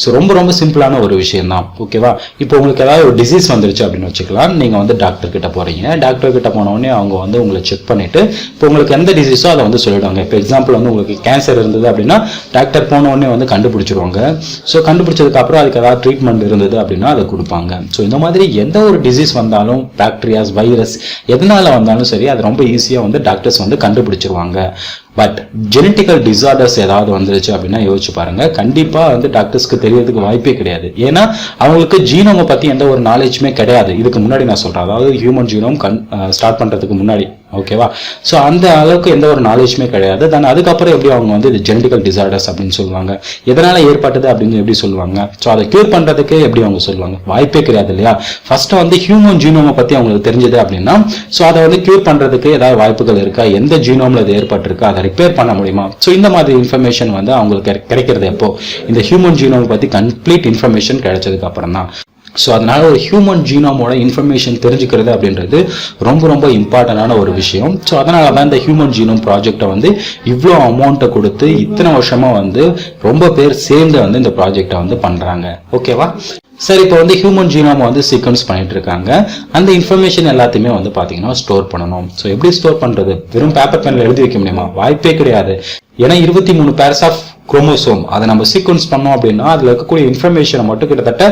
ஸோ ரொம்ப சிம்பிளான ஒரு விஷயம் தான். ஓகேவா, இப்போ உங்களுக்கு ஏதாவது ஒரு டிசீஸ் வந்துருச்சு அப்படின்னு வச்சுக்கலாம். நீங்கள் வந்து டாக்டர் கிட்ட போறீங்க. டாக்டர் கிட்ட போனோடனே அவங்க வந்து உங்களை செக் பண்ணிட்டு இப்போ உங்களுக்கு எந்த டிசீஸோ அதை வந்து சொல்லிடுவாங்க. இப்போ எக்ஸாம்பிள் வந்து உங்களுக்கு கேன்சர் இருந்தது அப்படின்னா டாக்டர் போன உடனே வந்து கண்டுபிடிச்சிருவாங்க. ஸோ கண்டுபிடிச்சதுக்கு அப்புறம் அதுக்கு ஏதாவது ட்ரீட்மெண்ட் இருந்தது அப்படின்னா அதை கொடுப்பாங்க. ஸோ இந்த மாதிரி எந்த ஒரு டிசீஸ் வந்தாலும், பாக்டீரியாஸ், வைரஸ், எதனால வந்தாலும் சரி, அது ரொம்ப ஈஸியா வந்து டாக்டர்ஸ் வந்து கண்டுபிடிச்சிருவாங்க. பட் ஜெனட்டிக்கல் டிசார்டர்ஸ் ஏதாவது வந்துருச்சு அப்படின்னா யோசிச்சு பாருங்க, கண்டிப்பா வந்து டாக்டர்ஸ்க்கு தெரியறதுக்கு வாய்ப்பே கிடையாது. ஏன்னா அவங்களுக்கு ஜீனோமை பத்தி எந்த ஒரு நாலேஜுமே கிடையாது. இதுக்கு முன்னாடி நான் சொல்றேன், அதாவது ஹியூமன் ஜீனோம் ஸ்டார்ட் பண்றதுக்கு முன்னாடி. ஓகேவா, ஸோ அந்த அளவுக்கு எந்த ஒரு நாலேஜுமே கிடையாது. தென் அதுக்கப்புறம் எப்படி அவங்க வந்து இது ஜெனட்டிக்கல் டிசார்டர்ஸ் அப்படின்னு சொல்லுவாங்க, எதனால ஏற்பட்டது அப்படின்னு எப்படி சொல்லுவாங்க, ஸோ அதை கியூர் பண்றதுக்கு எப்படி அவங்க சொல்லுவாங்க, வாய்ப்பே கிடையாது இல்லையா. ஃபர்ஸ்ட் வந்து ஹியூமன் ஜீனோமை பத்தி அவங்களுக்கு தெரிஞ்சது அப்படின்னா, ஸோ அதை வந்து கியூர் பண்றதுக்கு ஏதாவது வாய்ப்புகள் இருக்கா, எந்த ஜீனோம்ல இது ஏற்பட்டிருக்கா, அதை ரிப்பேர் பண்ண முடியுமா. ஸோ இந்த மாதிரி இன்ஃபர்மேஷன் வந்து அவங்களுக்கு கிடைக்கிறது எப்போ, இந்த ஹியூமன் ஜீனோமை பத்தி கம்ப்ளீட் இன்ஃபர்மேஷன் கிடைச்சதுக்கு அப்புறம் தான். ஸோ அதனால ஒரு ஹியூமன் ஜீனோமோட இன்ஃபர்மேஷன் தெரிஞ்சுக்கிறது அப்படின்றது ரொம்ப இம்பார்ட்டண்டான ஒரு விஷயம். ஸோ அதனால தான் இந்த ஹியூமன் ஜீனோம் ப்ராஜெக்டை வந்து இவ்வளோ அமௌண்ட்டை கொடுத்து இத்தனை வருஷமா வந்து ரொம்ப பேர் சேர்ந்து வந்து இந்த ப்ராஜெக்டை வந்து பண்றாங்க. ஓகேவா, சரி, இப்போ வந்து ஹியூமன் ஜீனோம் வந்து சீக்வன்ஸ் பண்ணிட்டு இருக்காங்க. அந்த இன்ஃபர்மேஷன் எல்லாத்தையுமே வந்து பாத்தீங்கன்னா ஸ்டோர் பண்ணணும். ஸோ எப்படி ஸ்டோர் பண்றது, வெறும் பேப்பர் பென்ல எழுதி வைக்க முடியுமா, வாய்ப்பே கிடையாது. ஏன்னா 23 பேர்ஸ் ஆஃப் குரோமோசோம் அதை நம்ம சீக்வன்ஸ் பண்ணோம் அப்படின்னா அதுல இருக்கக்கூடிய இன்ஃபர்மேஷனை மட்டும் கிட்டத்தட்ட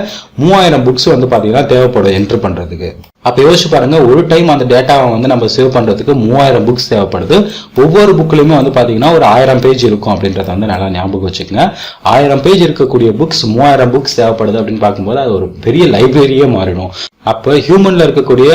3000 புக்ஸ் வந்து பாத்தீங்கன்னா தேவைப்படும் என்ட்ரு பண்றதுக்கு. அப்ப யோசிச்சு பாருங்க, ஒரு டைம் அந்த டேட்டாவை வந்து நம்ம சேவ் பண்றதுக்கு 3000 புக்ஸ் தேவைப்படுது. ஒவ்வொரு புக்லயுமே வந்து பாத்தீங்கன்னா ஒரு 1000 பேஜ் இருக்கும் அப்படின்றத வந்து நல்லா ஞாபகம் வச்சுக்கோங்க. 1000 பேஜ் இருக்கக்கூடிய புக்ஸ் 3000 புக்ஸ் தேவைப்படுது அப்படின்னு பார்க்கும்போது அது ஒரு பெரிய லைப்ரரியே மாறிடும். அப்போ ஹியூமன்ல இருக்கக்கூடிய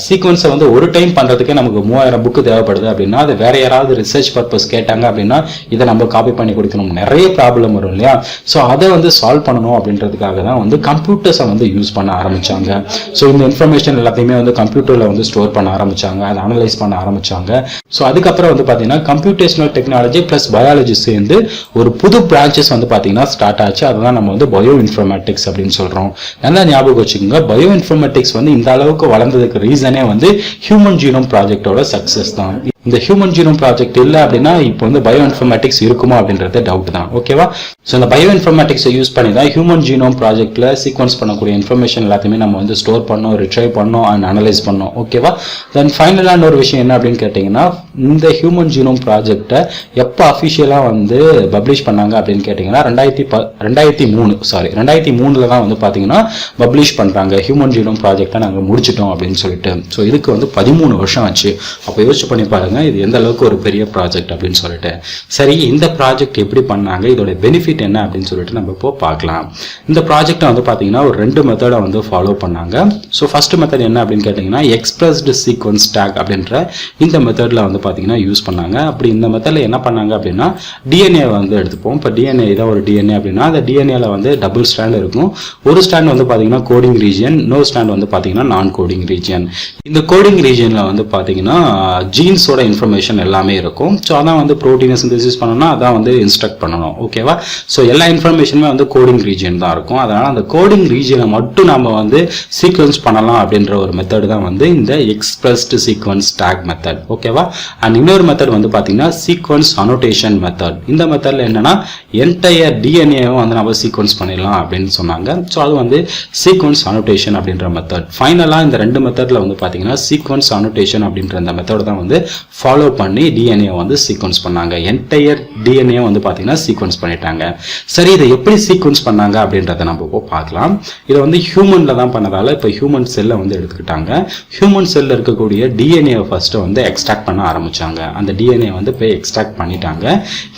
சீக்வன்ஸை வந்து ஒரு டைம் பண்ணுறதுக்கே நமக்கு 3000 புக்கு தேவைப்படுது அப்படின்னா அது வேற யாராவது ரிசர்ச் பர்பஸ் கேட்டாங்க அப்படின்னா இதை நம்ம காப்பி பண்ணி கொடுக்கணும், நிறைய ப்ராப்ளம் வரும் இல்லையா. ஸோ அதை வந்து சால்வ் பண்ணணும் அப்படின்றதுக்காக தான் வந்து கம்ப்யூட்டர்ஸை வந்து யூஸ் பண்ண ஆரம்பிச்சாங்க. ஸோ இந்த இன்ஃபர்மேஷன் எல்லாத்தையுமே வந்து கம்ப்யூட்டரில் வந்து ஸ்டோர் பண்ண ஆரம்பிச்சாங்க, அதை அனலைஸ் பண்ண ஆரம்பிச்சாங்க. ஸோ அதுக்கப்புறம் வந்து பார்த்தீங்கன்னா கம்ப்யூட்டேஷனல் டெக்னாலஜி ப்ளஸ் பயாலஜி சேர்ந்து ஒரு புது பிரான்ச்சஸ் வந்து பார்த்தீங்கன்னா ஸ்டார்ட் ஆச்சு. அதுதான் நம்ம வந்து பயோ இன்ஃபர்மேட்டிக்ஸ் அப்படின்னு சொல்கிறோம். நல்லா ஞாபகம் வச்சுக்கோங்க, பயோ இன்ஃபர்மேட்டிக்ஸ் வந்து இந்த அளவுக்கு வளர்ந்ததுக்கு ரீசனே வந்து ஹியூமன் ஜீனோம் ப்ராஜெக்டோட சக்சஸ் தான். இந்த ஹியூமன் ஜீனோம் ப்ராஜெக்ட் இல்லை அப்படின்னா இப்போ வந்து பயோ இன்ஃபர்மேட்டிக்ஸ் இருக்குமா அப்படின்றது டவுட் தான். ஓகேவா. ஸோ இந்த பயோ இன்ஃபர்மேட்டிக்ஸை யூஸ் பண்ணி தான் ஹியூமன் ஜீனோம் ப்ராஜெக்ட்ல சீக்வன்ஸ் பண்ணக்கூடிய இன்ஃபர்மேஷன் எல்லாத்தையுமே நம்ம வந்து ஸ்டோர் பண்ணோம், ரிட்ரைவ் பண்ணோம் அண்ட் அனலைஸ் பண்ணோம். ஓகேவா. தென் ஃபைனலான ஒரு விஷயம் என்ன அப்படின்னு கேட்டிங்கன்னா, இந்த ஹியூமன் ஜீனோம் ப்ராஜெக்டை எப்போ அஃபிஷியலாக வந்து பப்ளிஷ் பண்ணாங்க அப்படின்னு கேட்டிங்கன்னா 2003 தான் வந்து பார்த்தீங்கன்னா பப்ளிஷ் பண்ணுறாங்க. ஹியூமன் ஜீனோம் ப்ராஜெக்டை நாங்கள் முடிச்சிட்டோம் அப்படின்னு சொல்லிட்டு. ஸோ இதுக்கு வந்து 13 வருஷம் ஆச்சு. அப்போ யோசிச்சு பண்ணி பாருங்க இது எந்த அளவுக்கு ஒரு பெரிய ப்ராஜெக்ட் அப்படின்னு சொல்லிட்டு. சரி, இந்த ப்ராஜெக்ட் எப்படி பண்ணாங்க, இதோட பெனிஃபிட் என்ன அப்படின்னு சொல்லிட்டு நம்ம இப்போ பார்க்கலாம். இந்த ப்ராஜெக்டை வந்து பார்த்தீங்கன்னா ஒரு 2 மெத்தடை வந்து ஃபாலோ பண்ணாங்க. ஸோ ஃபர்ஸ்ட் மெத்தட் என்ன அப்படின்னு கேட்டிங்கன்னா எக்ஸ்பிரஸ்டு சீக்வன்ஸ் டேக் அப்படின்ற இந்த மெத்தடில் வந்து பார்த்தீங்கன்னா யூஸ் பண்ணாங்க. அப்படி இந்த மெத்தடில் என்ன பண்ணாங்க அப்படின்னா டிஎன்ஏ வந்து எடுத்துப்போம். இப்போ டிஎன்ஏ இதான் ஒரு டிஎன்ஏ அப்படின்னா அந்த டிஎன்ஏல வந்து டபுள் ஸ்டாண்ட் இருக்கும். ஒரு ஸ்டாண்ட் வந்து பார்த்தீங்கன்னா கோடிங் ரீஜியன், இன்னொரு ஸ்டாண்ட் வந்து பார்த்தீங்கன்னா நான் கோடிங் ரீஜியன். இந்த கோடிங் ரீஜியனில் வந்து பார்த்தீங்கன்னா ஜீன்ஸோட இன்ஃபர்மேஷன் எல்லாமே இருக்கும். ஸோ அதான் வந்து ப்ரோட்டீனை சிந்தசிஸ் பண்ணணும்னா அதான் வந்து இன்ஸ்ட்ரக்ட் பண்ணணும். ஓகேவா. ஸோ எல்லா இன்ஃபர்மேஷனுமே வந்து கோடிங் ரீஜியன் தான் இருக்கும். அதனால அந்த கோடிங் ரீஜியனை மட்டும் நம்ம வந்து சீக்வன்ஸ் பண்ணலாம் அப்படின்ற ஒரு மெத்தட் தான் வந்து இந்த எக்ஸ்பிரஸ்டு சீக்வன்ஸ் டேக் மெத்தட். ஓகேவா. அண்ட் இன்னொரு மெத்தட் வந்து பார்த்தீங்கன்னா சீக்வன்ஸ் அனோட்டேஷன் மெத்தட். இந்த மெத்தட்ல என்னன்னா என்டையர் டிஎன்ஏவும் வந்து நம்ம சீக்வன்ஸ் பண்ணிடலாம் அப்படின்னு சொன்னாங்க. ஸோ அது வந்து சீக்வன்ஸ் அனோட்டேஷன் அப்படின்ற மெத்தட். ஃபைனலாக இந்த 2 மெத்தட்ல வந்து பார்த்தீங்கன்னா சீக்வன்ஸ் அனோட்டேஷன் அப்படின்ற அந்த மெத்தட் தான் வந்து ஃபாலோ பண்ணி டிஎன்ஏ வந்து சீக்வன்ஸ் பண்ணாங்க. என்டையர் டிஎன்ஏ வந்து பார்த்தீங்கன்னா சீக்வன்ஸ் பண்ணிட்டாங்க. சரி, இதை எப்படி சீக்வன்ஸ் பண்ணாங்க அப்படின்றத நம்ம இப்போ பார்க்கலாம். இதை வந்து ஹியூமன்ல தான் பண்ணதால இப்போ ஹியூமன் செல்லை வந்து எடுத்துக்கிட்டாங்க. ஹியூமன் செல்ல இருக்கக்கூடிய டிஎன்ஏ ஃபர்ஸ்ட் வந்து எக்ஸ்ட்ராக்ட் பண்ண ஆரம்பிச்சாங்க. அந்த டிஎன்ஏ வந்து போய் எக்ஸ்ட்ராக்ட் பண்ணிட்டாங்க.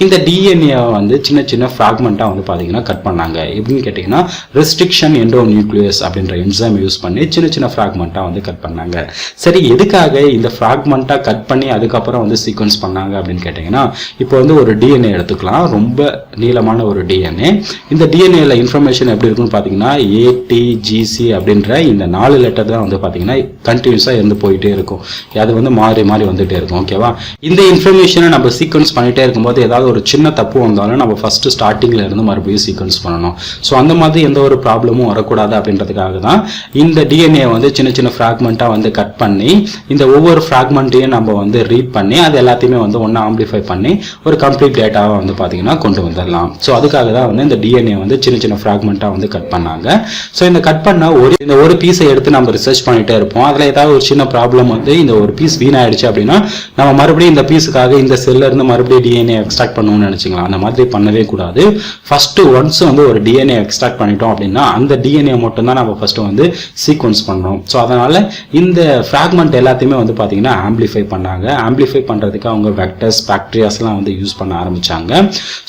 இந்த டிஎன்ஏ வந்து சின்ன சின்ன ஃப்ராக்மெண்ட்டாக வந்து பார்த்தீங்கன்னா கட் பண்ணாங்க. எப்படின்னு கேட்டிங்கன்னா ரெஸ்ட்ரிக்ஷன் எண்டோ நியூக்ளியஸ் அப்படின்ற என்சைம் யூஸ் பண்ணி சின்ன சின்ன ஃப்ராக்மெண்ட்டாக வந்து கட் பண்ணாங்க. சரி, எதுக்காக இந்த ஃப்ராக்மெண்ட்டாக கட் பண்ணி அதுக்கப்புறம் வந்து சீக்வன்ஸ் பண்ணாங்க அப்படின்னு கேட்டிங்கன்னா, இப்போ வந்து ஒரு டிஎன்ஏ எடுத்துக்கலாம், ரொம்ப நீளமான ஒரு டிஎன்ஏ. இந்த டிஎன்ஏல இன்ஃபர்மேஷன் எப்படி இருக்குன்னு பார்த்தீங்கன்னா ATGC அப்படின்ற இந்த 4 லெட்டர் தான் வந்து பார்த்தீங்கன்னா கண்டினியூஸாக இருந்து போயிட்டே இருக்கும். அது வந்து மாறி மாறி வந்துட்டே இருக்கும். ஓகேவா. இந்த இன்ஃபர்மேஷனை நம்ம சீக்வன்ஸ் பண்ணிட்டே இருக்கும்போது ஏதாவது ஒரு சின்ன தப்பு வந்தாலும் நம்ம ஃபர்ஸ்ட் ஸ்டார்டிங்ல இருந்து மறுபடியும் சீக்வன்ஸ் பண்ணணும். ஸோ அந்த மாதிரி எந்த ஒரு ப்ராப்ளமும் வரக்கூடாது அப்படின்றதுக்காக தான் இந்த டிஎன்ஏ வந்து சின்ன சின்ன ஃப்ராக்மெண்ட்டாக வந்து கட் பண்ணி இந்த ஒவ்வொரு ஃப்ராக்மெண்ட்டையும் நம்ம வந்து ரீட் பண்ணி அது எல்லாத்தையுமே வந்து ஒன்றா ஆம்பிளிஃபை பண்ணி ஒரு கம்ப்ளீட் டேட்டாவை வந்து பார்த்தீங்கன்னா கொண்டு வந்துடலாம். ஸோ அதுக்காக தான் வந்து இந்த டிஎன்ஏ வந்து சின்ன சின்ன ஃப்ராக்மெண்ட்டாக வந்து கட் பண்ணாங்க. ஸோ இந்த கட் பண்ண இந்த ஒரு பீஸை எடுத்து நம்ம ரிசர்ச் பண்ணிட்டே இருப்போம். அதில் ஏதாவது ஒரு சின்ன ப்ராப்ளம் வந்து இந்த ஒரு பீஸ் வீணாயிடுச்சு அப்படின்னா நம்ம மறுபடியும் இந்த பீஸுக்காக இந்த செல்ல இருந்து மறுபடியும் டிஎன்ஏ எக்ஸ்ட்ராக்ட் பண்ணணும்னு நினைச்சிக்கலாம். அந்த மாதிரி பண்ணவே கூடாது. ஃபர்ஸ்ட் ஒன்ஸ் வந்து ஒரு டிஎன்ஏ எக்ஸ்ட்ராக்ட் பண்ணிட்டோம் அப்படின்னா அந்த டிஎன்ஏ மட்டும் தான் நம்ம ஃபர்ஸ்ட் வந்து சீக்வன்ஸ் பண்ணணும். ஸோ அதனால இந்த ஃப்ராக்மெண்ட் எல்லாத்தையுமே வந்து பார்த்தீங்கன்னா ஆம்பிளிஃபை பண்ணாங்க. ஆம்பிளிஃபை பண்ணுறதுக்கு அவங்க வெக்டர்ஸ், பாக்டீரியாஸ்லாம் வந்து யூஸ் பண்ண ஆரம்பிச்சாங்க.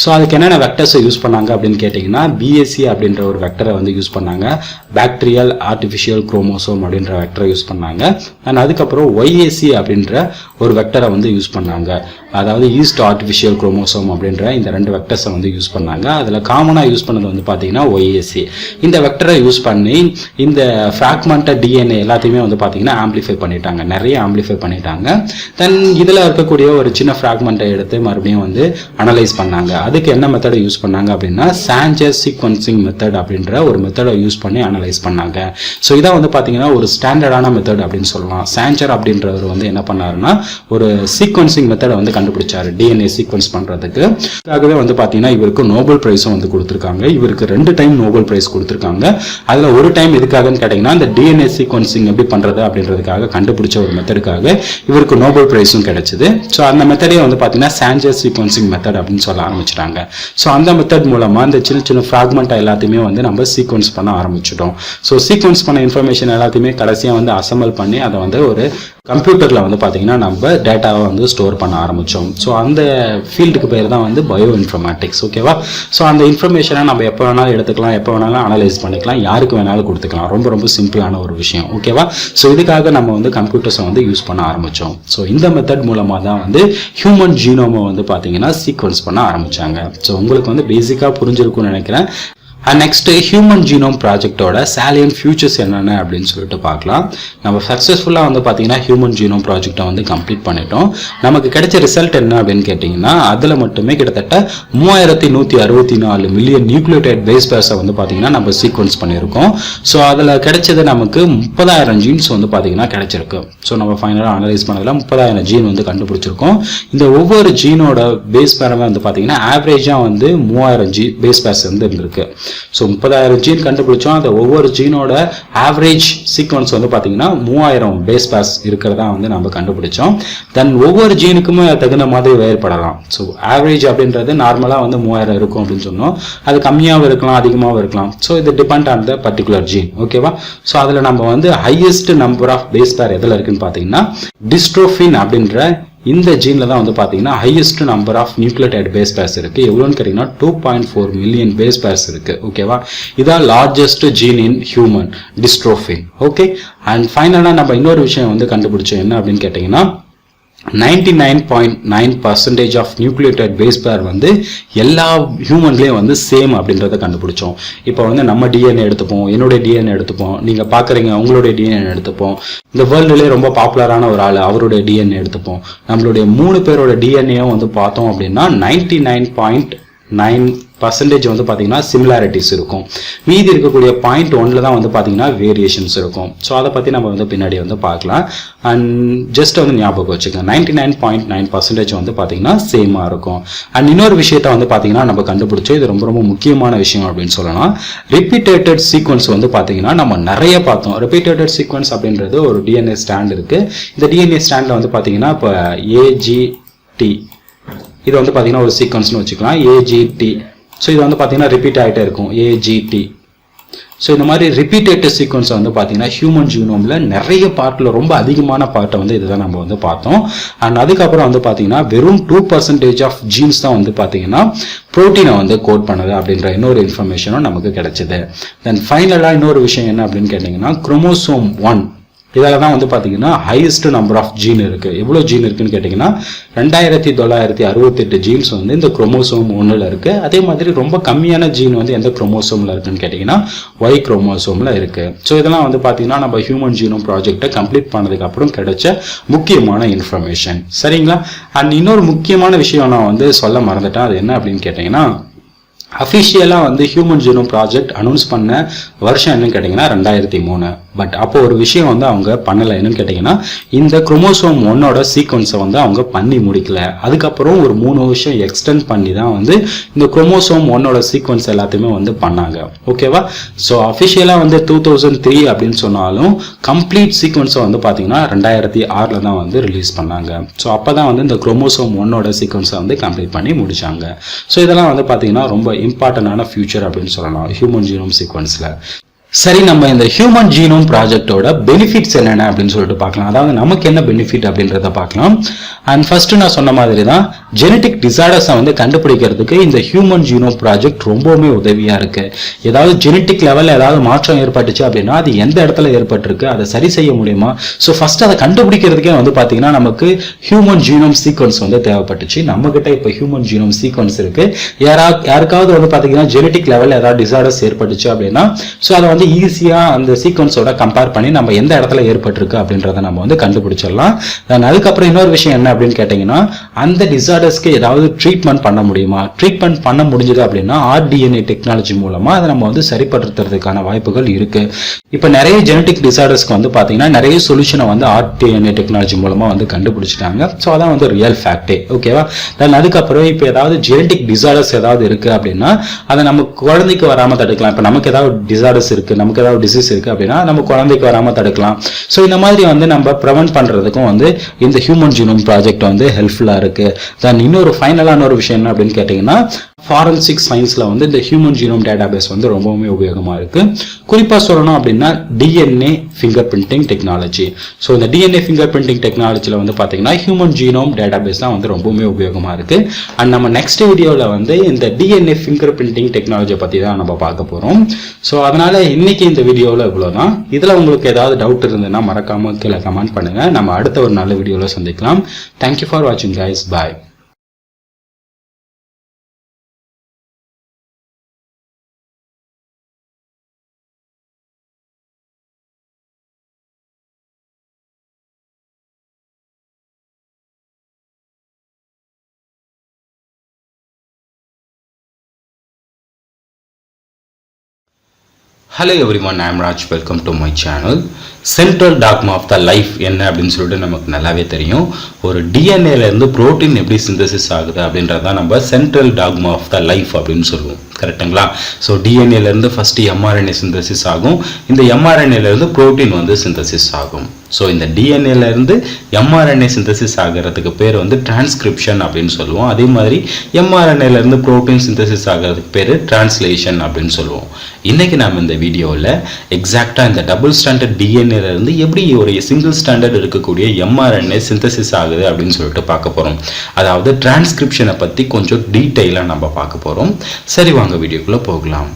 ஸோ அதுக்கு என்னென்ன வெக்டர்ஸை யூஸ் பண்ணாங்க அப்படின்னு கேட்டிங்கன்னா BAC அப்படின்ற ஒரு வெக்டரை வந்து யூஸ் பண்ணாங்க. பாக்டீரியல் ஆர்டிஃபிஷியல் குரோமோசோம் அப்படின்ற வெக்டரை யூஸ் பண்ணாங்க. அண்ட் அதுக்கப்புறம் YAC அப்படின்ற ஒரு வெக்டரை வந்து யூஸ் பண்ணாங்க. அதாவது ஈஸ்ட் ஆர்டிஃபிஷியல் குரோமோசோம் அப்படின்ற இந்த 2 வெக்டர்ஸை வந்து யூஸ் பண்ணாங்க. அதில் காமனாக யூஸ் பண்ணது வந்து பார்த்தீங்கன்னா YAC. இந்த வெக்டரை யூஸ் பண்ணி இந்த ஃப்ராக்மெண்ட் டிஎன்ஏ எல்லாத்தையுமே வந்து பார்த்தீங்கன்னா ஆம்பிளிஃபை பண்ணிட்டாங்க. நிறைய ஆம்பிளிஃபை பண்ணிட்டாங்க. தென் இதில் இருக்கக்கூடிய ஒரு சின்ன ஃப்ராக்மெண்ட்டை எடுத்து மறுபடியும் வந்து அனலைஸ் பண்ணாங்க. அதுக்கு என்ன மெத்தடை யூஸ் பண்ணாங்க அப்படின்னா சாஞ்சர் சீக்வன்சிங் மெத்தட் அப்படின்ற ஒரு மெத்தடை யூஸ் பண்ணி அனலைஸ் பண்ணாங்க. ஸோ இதான் வந்து பார்த்தீங்கன்னா ஒரு ஸ்டாண்டர்டான மெத்தட் அப்படின்னு சொல்லலாம். சாஞ்சர் அப்படின்றவர் வந்து என்ன பண்ணாருன்னா ஒரு சீக்வன்சிங் மெத்தடை வந்து கண்டுபிடிச்சாரு டிஎன்ஏ சீக்வன்ஸ் பண்றதுக்கு. அதுக்காகவே வந்து பார்த்தீங்கன்னா இவருக்கு நோபல் பிரைஸும் வந்து கொடுத்துருக்காங்க. இவருக்கு 2 டைம் நோபல் பிரைஸ் கொடுத்துருக்காங்க. அதில் ஒரு டைம் எதுக்காகன்னு கேட்டிங்கன்னா இந்த டிஎன்ஏ சீக்வன்சிங் எப்படி பண்ணுறது அப்படின்றதுக்காக கண்டுபிடிச்ச ஒரு மெத்தடுக்காக இவருக்கு நோபல் பிரைஸும் கிடைச்சது. ஸோ அந்த மெத்தடே வந்து பார்த்தீங்கன்னா சாஞ்சர் சீக்வன்சிங் மெத்தட் அப்படின்னு சொல்ல ஆரம்பிச்சிட்டாங்க. ஸோ அந்த மெத்தட் மூலமாக இந்த சின்ன சின்ன ஃப்ராக்மெண்ட் எல்லாத்தையுமே வந்து நம்ம சீக்வன்ஸ் பண்ண ஆரம்பிச்சிட்டோம். ஸோ சீக்வன்ஸ் பண்ண இன்ஃபர்மேஷன் எல்லாத்தையுமே கடைசியாக வந்து அசம்பிள் பண்ணி அதை வந்து ஒரு கம்ப்யூட்டரில் வந்து பார்த்தீங்கன்னா நம்ம டேட்டாவை வந்து ஸ்டோர் பண்ண ஆரம்பித்தோம். ஸோ அந்த ஃபீல்டுக்கு பேர் தான் வந்து பயோ இன்ஃபர்மேட்டிக்ஸ். ஓகேவா? ஸோ அந்த இன்ஃபர்மேஷனை நம்ம எப்போ வேணாலும் எடுத்துக்கலாம், எப்போ வேணாலும் அனலைஸ் பண்ணிக்கலாம், யாருக்கு வேணாலும் கொடுத்துக்கலாம். ரொம்ப ரொம்ப சிம்பிளான ஒரு விஷயம். ஓகேவா? ஸோ இதுக்காக நம்ம வந்து கம்ப்யூட்டர்ஸை வந்து யூஸ் பண்ண ஆரம்பித்தோம். ஸோ இந்த மெத்தட் மூலமாக தான் வந்து ஹியூமன் ஜீனோமை வந்து பார்த்தீங்கன்னா சீக்வன்ஸ் பண்ண ஆரம்பித்தாங்க. ஸோ உங்களுக்கு வந்து பேசிக்காக புரிஞ்சிருக்கும்னு நினைக்கிறேன். அண்ட் நெக்ஸ்ட் ஹியூமன் ஜீனோம் ப்ராஜெக்டோட சாலியன்ட் ஃபியூச்சர்ஸ் என்னென்ன அப்படின்னு சொல்லிட்டு பார்க்கலாம். நம்ம சக்ஸஸ்ஃபுல்லாக வந்து பார்த்தீங்கன்னா ஹியூமன் ஜீனோம் ப்ராஜெக்டை வந்து கம்ப்ளீட் பண்ணிட்டோம். நமக்கு கிடைச்ச ரிசல்ட் என்ன அப்படின்னு கேட்டிங்கன்னா, அதில் மட்டுமே கிட்டத்தட்ட 3164 மில்லியன் நியூக்ளியோடைட் பேஸ் பேர்ஸை வந்து பார்த்தீங்கன்னா நம்ம சீக்வன்ஸ் பண்ணியிருக்கோம். ஸோ அதில் கிடைச்சது நமக்கு 30,000 ஜீன்ஸ் வந்து பார்த்தீங்கன்னா கிடைச்சிருக்கு. ஸோ நம்ம ஃபைனலாக அனலைஸ் பண்ணதில் 30,000 ஜீன் வந்து கண்டுபிடிச்சிருக்கோம். இந்த ஒவ்வொரு ஜீனோட பேஸ் பேருமே வந்து பார்த்தீங்கன்னா ஆவரேஜாக வந்து 3000 பேஸ் பேர்ஸ் வந்து இருந்திருக்கு. ஸோ 30,000 ஜீன் கண்டுபிடிச்சோம். அந்த ஒவ்வொரு ஜீனோட ஆவரேஜ் சீக்வன்ஸ் வந்து பார்த்தீங்கன்னா 3000 பேஸ் பேர்ஸ் இருக்கிறதா வந்து நம்ம கண்டுபிடிச்சோம். தென் ஒவ்வொரு ஜீனுக்குமே தகுந்த மாதிரி வேறுபடலாம். ஸோ ஆவரேஜ் அப்படின்றது நார்மலாக வந்து 3000 இருக்கும் அப்படின்னு சொன்னோம். அது கம்மியாகவும் இருக்கலாம், அதிகமாகவும் இருக்கலாம். ஸோ இது depend on the particular gene. ஓகேவா? ஸோ அதில் நம்ம வந்து ஹையஸ்ட் நம்பர் ஆஃப் பேஸ் பேர் எதில் இருக்குன்னு பார்த்தீங்கன்னா டிஸ்ட்ரோஃபின் அப்படின்ற இந்த ஜீன்ல தான் வந்து பார்த்தீங்கன்னா highest number of nucleotide base pairs இருக்கு. எவ்வளோன்னு கேட்டிங்கன்னா 2.4 மில்லியன் பேஸ் பேர்ஸ் இருக்கு. ஓகேவா? இதான் largest gene in human dystrophin. Okay. And ஃபைனலாக நம்ம இன்னொரு விஷயம் வந்து கண்டுபிடிச்சோம். என்ன அப்படின்னு கேட்டிங்கன்னா 99.9% ஆஃப் நியூக்ளியோடைட் பேஸ் பேர் வந்து எல்லா ஹியூமன்லேயும் வந்து சேம் அப்படின்றத கண்டுபிடிச்சோம். இப்போ வந்து நம்ம டிஎன்ஏ எடுத்துப்போம், என்னுடைய டிஎன்ஏ எடுத்துப்போம், நீங்கள் பார்க்குறீங்க உங்களுடைய டிஎன்ஏ எடுத்துப்போம், இந்த வேர்ல்டுலேயே ரொம்ப பாப்புலரான ஒரு ஆள் அவருடைய டிஎன்ஏ எடுத்துப்போம். நம்மளுடைய 3 பேரோட டிஎன்ஏவும் வந்து பார்த்தோம் அப்படின்னா 99.9% வந்து பார்த்தீங்கன்னா சிமிலாரிட்டிஸ் இருக்கும். மீதி இருக்கக்கூடிய 0.1 தான் வந்து பார்த்தீங்கன்னா வேரியேஷன்ஸ் இருக்கும். ஸோ அதை பற்றி நம்ம வந்து பின்னாடி வந்து பார்க்கலாம். அண்ட் ஜஸ்ட் வந்து ஞாபகம் வச்சுக்கோங்க, 99.9% வந்து பார்த்தீங்கன்னா சேமாக இருக்கும். அண்ட் இன்னொரு விஷயத்த வந்து பார்த்தீங்கன்னா நம்ம கண்டுபிடிச்சோம். இது ரொம்ப ரொம்ப முக்கியமான விஷயம் அப்படின்னு சொல்லலாம். ரிப்பீட்டேட்டட் சீக்வன்ஸ் வந்து பார்த்தீங்கன்னா நம்ம நிறைய பார்த்தோம். ரிப்பீட்டேட்டட் சீக்வன்ஸ் அப்படின்றது ஒரு டிஎன்ஏ ஸ்டாண்ட் இருக்குது. இந்த டிஎன்ஏ ஸ்டாண்டில் வந்து பார்த்தீங்கன்னா இப்போ ஏஜிடி இது வந்து பார்த்தீங்கன்னா ஒரு சீக்வன்ஸ்னு வச்சுக்கலாம், ஏஜிடி. ஸோ இது வந்து பார்த்தீங்கன்னா ரிப்பீட் ஆகிட்டே இருக்கும், ஏஜிடி. ஸோ இந்த மாதிரி ரிப்பீட்டேட்டிவ் சீக்வன்ஸை வந்து பார்த்தீங்கன்னா ஹியூமன் ஜீனோமில் நிறைய பார்ட்டில் ரொம்ப அதிகமான பார்ட்டை வந்து இதுதான் நம்ம வந்து பார்த்தோம். அண்ட் அதுக்கப்புறம் வந்து பார்த்தீங்கன்னா வெறும் 2% ஆஃப் ஜீன்ஸ் தான் வந்து பார்த்தீங்கன்னா ப்ரோட்டீனை வந்து கோட் பண்ணுது அப்படின்ற இன்னொரு இன்ஃபர்மேஷனும் நமக்கு கிடைச்சிது. தென் ஃபைனலாக இன்னொரு விஷயம் என்ன அப்படின்னு கேட்டிங்கன்னா குரோமோசோம் 1 இதில் தான் வந்து பார்த்தீங்கன்னா ஹையஸ்ட் நம்பர் ஆஃப் ஜீன் இருக்குது. எவ்வளோ ஜீன் இருக்குன்னு கேட்டிங்கன்னா 2968 ஜீன்ஸ் வந்து இந்த குரோமோசோம் 1ல் இருக்குது. அதே மாதிரி ரொம்ப கம்மியான ஜீன் வந்து எந்த குரோமோசோமில் இருக்குன்னு கேட்டிங்கன்னா ஒய் குரோமோசோமில் இருக்குது. ஸோ இதெல்லாம் வந்து பார்த்தீங்கன்னா நம்ம ஹியூமன் ஜீனோம் ப்ராஜெக்டை கம்ப்ளீட் பண்ணதுக்கப்புறம் கிடைச்ச முக்கியமான இன்ஃபர்மேஷன். சரிங்களா? அண்ட் இன்னொரு முக்கியமான விஷயம் நான் வந்து சொல்ல மறந்துட்டேன். அது என்ன அப்படின்னு கேட்டிங்கன்னா அஃபிஷியலாக வந்து ஹியூமன் ஜீனோம் ப்ராஜெக்ட் அனௌன்ஸ் பண்ண வருஷம் என்னன்னு கேட்டிங்கன்னா 2003. பட் அப்போ ஒரு விஷயம் வந்து அவங்க பண்ணலை. என்னன்னு கேட்டிங்கன்னா இந்த குரோமோசோம் 1ஓட சீக்வன்ஸை வந்து அவங்க பண்ணி முடிக்கல. அதுக்கப்புறம் ஒரு 3 வருஷம் எக்ஸ்டெண்ட் பண்ணி தான் வந்து இந்த குரோமோசோம் 1ஓட சீக்வன்ஸ் எல்லாத்தையுமே வந்து பண்ணாங்க. ஓகேவா? ஸோ அஃபிஷியலாக வந்து 2003 அப்படின்னு சொன்னாலும் கம்ப்ளீட் சீக்வன்ஸை வந்து பார்த்தீங்கன்னா 2006 தான் வந்து ரிலீஸ் பண்ணாங்க. ஸோ அப்போ தான் வந்து இந்த குரோமோசோம் 1ஓட சீக்வன்ஸை வந்து கம்ப்ளீட் பண்ணி முடிச்சாங்க. ஸோ இதெல்லாம் வந்து பார்த்தீங்கன்னா ரொம்ப இம்பார்ட்டன்டான ஃபியூச்சர் அப்படின்னு சொல்லலாம் ஹியூமன் ஜீனோம் சீக்வன்ஸில். சரி, நம்ம இந்த ஹியூமன் ஜீனோம் ப்ராஜெக்டோட பெனிஃபிட்ஸ் என்னென்ன அப்படின்னு சொல்லிட்டு பார்க்கலாம். அதாவது நமக்கு என்ன பெனிஃபிட் அப்படின்றத பார்க்கலாம். அண்ட் ஃபர்ஸ்ட் நான் சொன்ன மாதிரி தான் ஜெனட்டிக் டிசார்டர்ஸை வந்து கண்டுபிடிக்கிறதுக்கு இந்த ஹியூமன் ஜீனோம் ப்ராஜெக்ட் ரொம்பவுமே உதவியா இருக்கு. ஏதாவது ஜெனட்டிக் லெவலில் ஏதாவது மாற்றம் ஏற்பட்டுச்சு அப்படின்னா அது எந்த இடத்துல ஏற்பட்டிருக்கு, அதை சரி செய்ய முடியுமா? ஸோ ஃபர்ஸ்ட் அதை கண்டுபிடிக்கிறதுக்கே வந்து பார்த்தீங்கன்னா நமக்கு ஹியூமன் ஜீனோம் சீக்வன்ஸ் வந்து தேவைப்பட்டுச்சு. நம்ம கிட்ட இப்போ ஹியூமன் ஜீனோம் சீக்வன்ஸ் இருக்கு. யாருக்காவது வந்து பார்த்தீங்கன்னா ஜெனட்டிக் லெவலில் ஏதாவது டிசார்டர்ஸ் ஏற்பட்டுச்சு அப்படின்னா ஸோ அதை வந்து ஈஸியா அந்த சீக்வன்ஸோட கம்பேர் பண்ணி நம்ம எந்த இடத்துல ஏற்பட்டிருக்கு அப்படின்றத நம்ம வந்து கண்டுபிடிச்சிடலாம். அதுக்கப்புறம் இன்னொரு விஷயம் என்ன அப்படின்னு கேட்டீங்கன்னா அந்த டிசார்டர்ஸ்க்கு ஏதாவது ட்ரீட்மெண்ட் பண்ண முடியுமா? ட்ரீட்மெண்ட் பண்ண முடிஞ்சது அப்படின்னா ஆர்டிஎன்ஏ டெக்னாலஜி மூலமா அதை நம்ம வந்து சரிப்படுத்துறதுக்கான வாய்ப்புகள் இருக்கு. இப்போ நிறைய ஜெனட்டிக் டிசார்டர்ஸ்க்கு வந்து பாத்தீங்கன்னா நிறைய சொல்யூஷனை வந்து ஆர்டிஎன்ஏ டெக்னாலஜி மூலமா வந்து கண்டுபிடிச்சிட்டாங்க. ஸோ அதான் வந்து ரியல் ஃபேக்டே. ஓகேவா? தென் அதுக்கப்புறம் இப்போ ஏதாவது ஜெனட்டிக் டிசார்டர்ஸ் ஏதாவது இருக்கு அப்படின்னா அதை நம்ம குழந்தைக்கு வராம தடுக்கலாம். இப்போ நமக்கு ஏதாவது டிசார்டர்ஸ் இருக்கு, நமக்கு ஏதாவது டிசீஸ் இருக்கு அப்படின்னா நம்ம குழந்தைக்கு வராம தடுக்கலாம். ஸோ இந்த மாதிரி வந்து நம்ம ப்ரிவென்ட் பண்றதுக்கும் வந்து இந்த ஹியூமன் ஜீனோம் ப்ராஜெக்ட் வந்து ஹெல்ப்ஃபுல்லா இருக்கு. தென் இன்னொரு ஃபைனலான ஒரு விஷயம் என்ன அப்படின்னு கேட்டீங்கன்னா ஃபாரன்சிக் சயின்ஸில் வந்து இந்த ஹியூமன் ஜீனோம் டேட்டாபேஸ் வந்து ரொம்பவுமே உபயோகமாக இருக்குது. குறிப்பாக சொல்லணும் அப்படின்னா DNA finger printing technology. So இந்த டிஎன்ஏ ஃபிங்கர் பிரிண்டிங் டெக்னாலஜியில் வந்து பார்த்தீங்கன்னா ஹியூமன் ஜீனோம் டேட்டாபேஸ் தான் வந்து ரொம்பவுமே உபயோகமாக இருக்குது. அண்ட் நம்ம நெக்ஸ்ட் வீடியோவில் வந்து இந்த டிஎன்ஏ ஃபிங்கர் பிரிண்டிங் டெக்னாலஜியை பற்றி தான் நம்ம பார்க்க போகிறோம். ஸோ அதனால் இன்னைக்கு இந்த வீடியோவில் இவ்வளோ தான். இதில் உங்களுக்கு ஏதாவது டவுட் இருந்ததுன்னா மறக்காமல் கீழே கமெண்ட் பண்ணுங்கள். நம்ம அடுத்த ஒரு நல்ல வீடியோவில் சந்திக்கலாம். தேங்க்யூ ஃபார் வாட்சிங் guys. Bye. Hello everyone, I am Raj. Welcome to my channel. Central dogma of the life என்ன அப்படின்னு சொல்லிட்டு நமக்கு நல்லாவே தெரியும். ஒரு டிஎன்ஏலேருந்து புரோட்டீன் எப்படி சிந்தசிஸ் ஆகுது அப்படின்றதான் நம்ம central dogma of the life அப்படின்னு சொல்லுவோம். கரெக்டுங்களா? ஸோ டிஎன்ஏலேருந்து ஃபஸ்ட்டு எம்ஆர்என்ஏ சிந்தசிஸ் ஆகும். இந்த எம்ஆர்என்ஏலேருந்து புரோட்டீன் வந்து சிந்தசிஸ் ஆகும். ஸோ இந்த டிஎன்ஏலேருந்து எம்ஆர்என்ஏ சிந்தசிஸ் ஆகிறதுக்கு பேர் வந்து டிரான்ஸ்கிரிப்ஷன் அப்படின்னு சொல்லுவோம். அதே மாதிரி எம்ஆர்என்ஏலேருந்து புரோட்டீன் சிந்தசிஸ் ஆகிறதுக்கு பேர் டிரான்ஸ்லேஷன் அப்படின்னு சொல்லுவோம். இன்றைக்கி நம்ம இந்த வீடியோவில் எக்ஸாக்டாக இந்த டபுள் ஸ்டாண்டர்ட் டிஎன்ஏலேருந்து எப்படி ஒரு சிங்கிள் ஸ்டாண்டர்ட் இருக்கக்கூடிய எம்ஆர்என்ஏ சிந்தசிஸ் ஆகுது அப்படின்னு சொல்லிட்டு பார்க்க போகிறோம். அதாவது டிரான்ஸ்கிரிப்ஷனை பற்றி கொஞ்சம் டீட்டெயிலாக நம்ம பார்க்க போகிறோம். சரி, வாங்க வீடியோக்குள்ளே போகலாம்.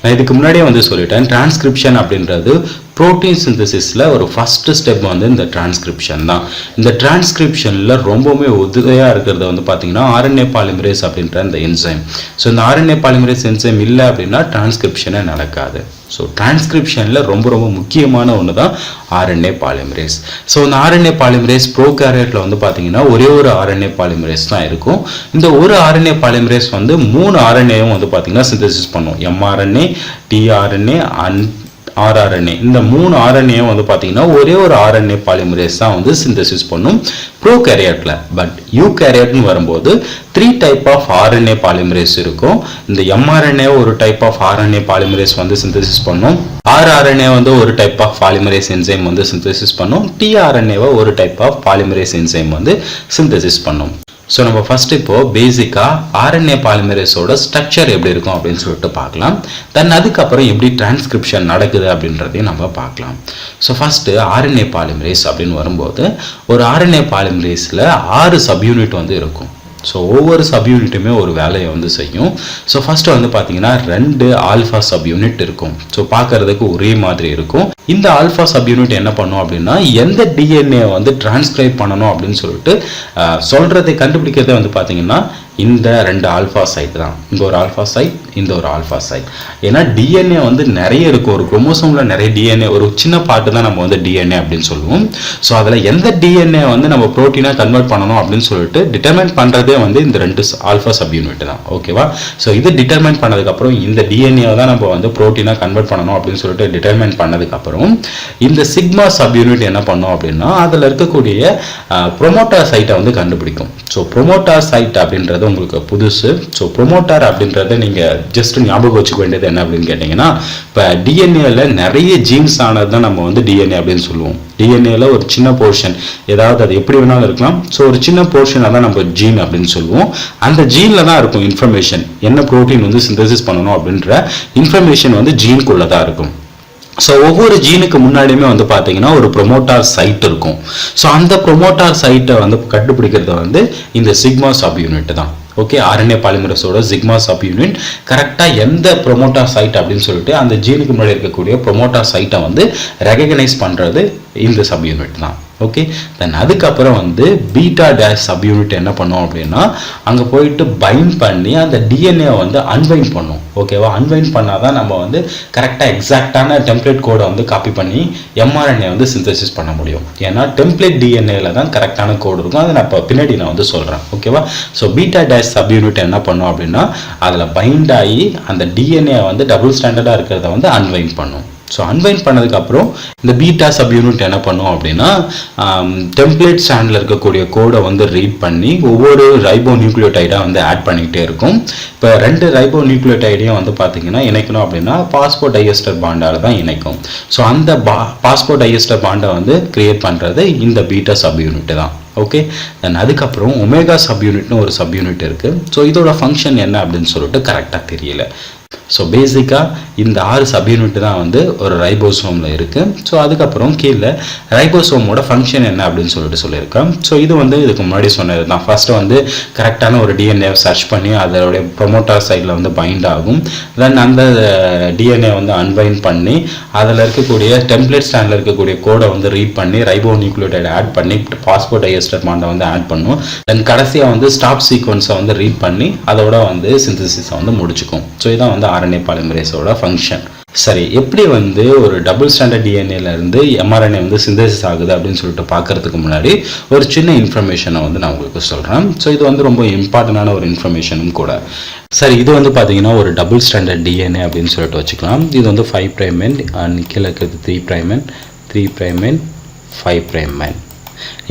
நான் இதுக்கு முன்னாடியே வந்து சொல்லிட்டேன், டிரான்ஸ்கிரிப்ஷன் அப்படின்றது புரோட்டீன் சிந்தசிஸில் ஒரு ஃபஸ்ட்டு ஸ்டெப் வந்து இந்த டிரான்ஸ்கிரிப்ஷன் தான். இந்த டிரான்ஸ்கிரிப்ஷனில் ரொம்பவுமே உதவியாக இருக்கிறது வந்து பார்த்தீங்கன்னா ஆர்என்ஏ பாலிமரேஸ் அப்படின்ற இந்த என்சைம். ஸோ இந்த ஆர்என்ஏ பாலிமரேஸ் என்சைம் இல்லை அப்படின்னா டிரான்ஸ்கிரிப்ஷனே நடக்காது. ஸோ டிரான்ஸ்கிரிப்ஷனில் ரொம்ப ரொம்ப முக்கியமான ஒன்று தான் ஆர்என்ஏ பாலிமரேஸ். ஸோ இந்த ஆர்என்ஏ பாலிமரேஸ் ப்ரோகாரியோட்டில் வந்து பார்த்தீங்கன்னா ஒரே ஒரு ஆர்என்ஏ பாலிமரேஸ் தான் இருக்கும். இந்த ஒரு ஆர்என்ஏ பாலிமரேஸ் வந்து 3 ஆர்என்ஏவும் வந்து பார்த்தீங்கன்னா சிந்தசிஸ் பண்ணும். MRNA, tRNA and rRNA. இந்த 3 ஆர்என்ஏவும் வந்து பார்த்தீங்கன்னா ஒரே ஒரு ஆர்என்ஏ பாலிமரேஸ் தான் வந்து சிந்தசிஸ் பண்ணும் ப்ரோகாரியோட்டில். பட் யூகாரியோட்னு வரும்போது 3 டைப் ஆஃப் ஆர்என்ஏ பாலிமரேஸ் இருக்கும். இந்த எம்ஆர்என்ஏ ஒரு டைப் ஆஃப் ஆர்என்ஏ பாலிமரேஸ் வந்து சிந்தசிஸ் பண்ணும். ஆர்ஆர்என்ஏ வந்து ஒரு டைப் ஆஃப் பாலிமரேஸ் என்சைம் வந்து சிந்தசிஸ் பண்ணும். டிஆர்என்ஏவை ஒரு டைப் ஆஃப் பாலிமரேஸ் என்சைம் வந்து சிந்தசிஸ் பண்ணும். ஸோ நம்ம ஃபஸ்ட் இப்போ பேசிக்காக ஆர்என்ஏ பாலிமரேஸோட ஸ்ட்ரக்சர் எப்படி இருக்கும் அப்படின்னு சொல்லிட்டு பார்க்கலாம். தென் அதுக்கப்புறம் எப்படி டிரான்ஸ்கிரிப்ஷன் நடக்குது அப்படின்றதையும் நம்ம பார்க்கலாம். ஸோ ஃபஸ்ட்டு ஆர்என்ஏ பாலிமரேஸ் அப்படின்னு வரும்போது ஒரு ஆர்என்ஏ பாலிமரேஸில் 6 சப்யூனிட் வந்து இருக்கும். ஸோ ஒவ்வொரு சப்யூனிட்டுமே ஒரு வேலையை வந்து செய்யும். ஸோ ஃபஸ்ட்டு வந்து பார்த்தீங்கன்னா 2 ஆல்ஃபா சப்யூனிட் இருக்கும். ஸோ பார்க்கறதுக்கு ஒரே மாதிரி இருக்கும். இந்த ஆல்ஃபா சப்யூனிட் என்ன பண்ணும் அப்படின்னா எந்த டிஎன்ஏ வந்து டிரான்ஸ்கிரைப் பண்ணணும் அப்படின்னு சொல்லிட்டு சொல்கிறதை கண்டுபிடிக்கிறதே வந்து பார்த்தீங்கன்னா இந்த 2 ஆல்ஃபா சைட் தான். இங்கே ஒரு ஆல்ஃபா சைட், இந்த ஒரு ஆல்ஃபா சைட். ஏன்னா டிஎன்ஏ வந்து நிறைய இருக்கும். ஒரு குரோமோசோமில் நிறைய டிஎன்ஏ, ஒரு சின்ன பாட்டு தான் நம்ம வந்து டிஎன்ஏ அப்படின்னு சொல்லுவோம். ஸோ அதில் எந்த டிஎன்ஏ வந்து நம்ம ப்ரோட்டீனாக கன்வெர்ட் பண்ணணும் அப்படின்னு சொல்லிட்டு டிட்டர்மைன் பண்ணுறதே வந்து இந்த 2 ஆல்ஃபா சப்யூனிட் தான். ஓகேவா? ஸோ இது டிட்டர்மைன் பண்ணதுக்கப்புறம் இந்த டிஎன்ஏ தான் நம்ம வந்து ப்ரோட்டீனாக கன்வெர்ட் பண்ணணும் அப்படின்னு சொல்லிட்டு டிட்டர்மைன் பண்ணதுக்கப்புறம் இந்த சிக்மா சப்யூனிட் என்ன பண்ணோம் அப்படின்னா அதில் இருக்கக்கூடிய ப்ரொமோட்டார் சைட்டை வந்து கண்டுபிடிக்கும். ஸோ ப்ரொமோட்டார் சைட் அப்படின்றது உங்களுக்கு புதுசு. ஸோ ப்ரொமோட்டார் அப்படின்றத நீங்கள் ஜஸ்ட் ஞாபகம் வச்சுக்க வேண்டியது என்ன அப்படின்னு கேட்டிங்கன்னா, இப்போ டிஎன்ஏல நிறைய ஜீன்ஸ் ஆனது தான் நம்ம வந்து டிஎன்ஏ அப்படின்னு சொல்லுவோம். டிஎன்ஏல ஒரு சின்ன போர்ஷன், ஏதாவது அது எப்படி வேணாலும் இருக்கலாம். ஸோ ஒரு சின்ன போர்ஷனாக தான் நம்ம ஜீன் அப்படின்னு சொல்லுவோம். அந்த ஜீனில் தான் இருக்கும் இன்ஃபர்மேஷன், என்ன ப்ரோட்டீன் வந்து சிந்தசிஸ் பண்ணணும் அப்படின்ற இன்ஃபர்மேஷன் வந்து ஜீனுக்குள்ளே தான் இருக்கும். ஸோ ஒவ்வொரு ஜீனுக்கு முன்னாடியுமே வந்து பார்த்தீங்கன்னா ஒரு ப்ரொமோட்டார் சைட் இருக்கும். ஸோ அந்த ப்ரொமோட்டார் சைட்டை வந்து கண்டுபிடிக்கிறது வந்து இந்த சிக்மா சப் யூனிட் தான். ஓகே, ஆர்என்ஏ பாலிமரஸோட சிக்மா சப் யூனிட் கரெக்டாக எந்த ப்ரொமோட்டார் சைட் அப்படின்னு சொல்லிட்டு அந்த ஜீனுக்கு முன்னாடி இருக்கக்கூடிய ப்ரொமோட்டார் சைட்டை வந்து ரெகக்னைஸ் பண்ணுறது இந்த சப் யூனிட் தான். ஓகே, தென் அதுக்கப்புறம் வந்து பீட்டா டேஷ் சப் யூனிட் என்ன பண்ணும் அப்படின்னா அங்கே போயிட்டு பைண்ட் பண்ணி அந்த டிஎன்ஏ வந்து அன்வைண்ட் பண்ணும். ஓகேவா? அன்வைண்ட் பண்ணால் தான் நம்ம வந்து கரெக்டாக எக்ஸாக்டான டெம்ப்ளேட் கோடை வந்து காப்பி பண்ணி எம்ஆர்என்ஏ வந்து சிந்தசிஸ் பண்ண முடியும். ஏன்னா டெம்ப்ளேட் டிஎன்ஏல தான் கரெக்டான கோடு இருக்கும். அதை நான் இப்போ பின்னாடி நான் வந்து சொல்கிறேன். ஓகேவா? So beta dash sub unit என்ன பண்ணும் அப்படின்னா அதில் பைண்ட் ஆகி அந்த டிஎன்ஏ வந்து டபுள் ஸ்டாண்டர்டாக இருக்கிறத வந்து அன்வைண்ட் பண்ணும். ஸோ அன்வைண்ட் பண்ணதுக்கப்புறம் இந்த பீட்டா சப் யூனிட் என்ன பண்ணும் அப்படின்னா டெம்ப்ளேட் ஸ்டாண்டில் இருக்கக்கூடிய கோடை வந்து ரீட் பண்ணி ஒவ்வொரு ரைபோ நியூக்ளியோடைடாக வந்து ஆட் பண்ணிக்கிட்டே இருக்கும். இப்போ 2 ரைபோ நியூக்ளியோடைடையும் வந்து பார்த்தீங்கன்னா இணைக்கணும் அப்படின்னா பாஸ்போ டைஎஸ்டர் பாண்டால் தான் இணைக்கும். ஸோ அந்த பாஸ்போ டைஎஸ்டர் பாண்டை வந்து கிரியேட் பண்ணுறது இந்த பீட்டா சப் யூனிட் தான். ஓகே. தென் அதுக்கப்புறம் ஒமேகா சப்யூனிட்னு ஒரு சப்யூனிட் இருக்குது. ஸோ இதோட ஃபங்க்ஷன் என்ன அப்படின்னு சொல்லிட்டு கரெக்டாக தெரியல. ஸோ பேசிக்காக இந்த 6 சப்யூனிட் தான் வந்து ஒரு ரைபோசோமில் இருக்குது. ஸோ அதுக்கப்புறம் கீழே ரைபோசோமோட ஃபங்க்ஷன் என்ன அப்படின்னு சொல்லிட்டு சொல்லியிருக்கேன். ஸோ இது வந்து இதுக்கு முன்னாடி சொன்னது தான். ஃபஸ்ட்டு வந்து கரெக்டான ஒரு டிஎன்ஏ சர்ச் பண்ணி அதோடைய ப்ரொமோட்டார் சைடில் வந்து பைண்ட் ஆகும். தென் அந்த டிஎன்ஏ வந்து அன்பைண்ட் பண்ணி அதில் இருக்கக்கூடிய டெம்ப்ளேட் ஸ்டாண்டில் இருக்கக்கூடிய கோடை வந்து ரீட் பண்ணி ரைபோ நியூக்ளியோடைடை ஆட் பண்ணி பாஸ்போடைஎஸ்டர் பாண்டை வந்து ஆட் பண்ணும். தென் கடைசியாக வந்து ஸ்டாப் சீக்வன்ஸை வந்து ரீட் பண்ணி அதோட வந்து சிந்தசிஸை வந்து முடிச்சுக்கும். ஸோ இதான் வந்து RNA பாலிமரேஸோட ஃபங்க்ஷன். சரி, எப்படி வந்து ஒரு டபுள் ஸ்டாண்டர்ட் டிஎன்ஏலேருந்து எம்ஆர்என்ஏ வந்து சிந்தசிஸ் ஆகுது அப்படின்னு சொல்லிட்டு பார்க்கறதுக்கு முன்னாடி ஒரு சின்ன இன்ஃபர்மேஷனை வந்து நான் உங்களுக்கு சொல்கிறேன். ஸோ இது வந்து ரொம்ப இம்பார்ட்டண்டான ஒரு இன்ஃபர்மேஷனும் கூட. சரி, இது வந்து பார்த்தீங்கன்னா ஒரு டபுள் ஸ்டாண்டர்ட் டிஎன்ஏ அப்படின்னு சொல்லிட்டு வச்சுக்கலாம். இது வந்து 5' அண்ட் கீழே இருக்கிறது 3' 5'.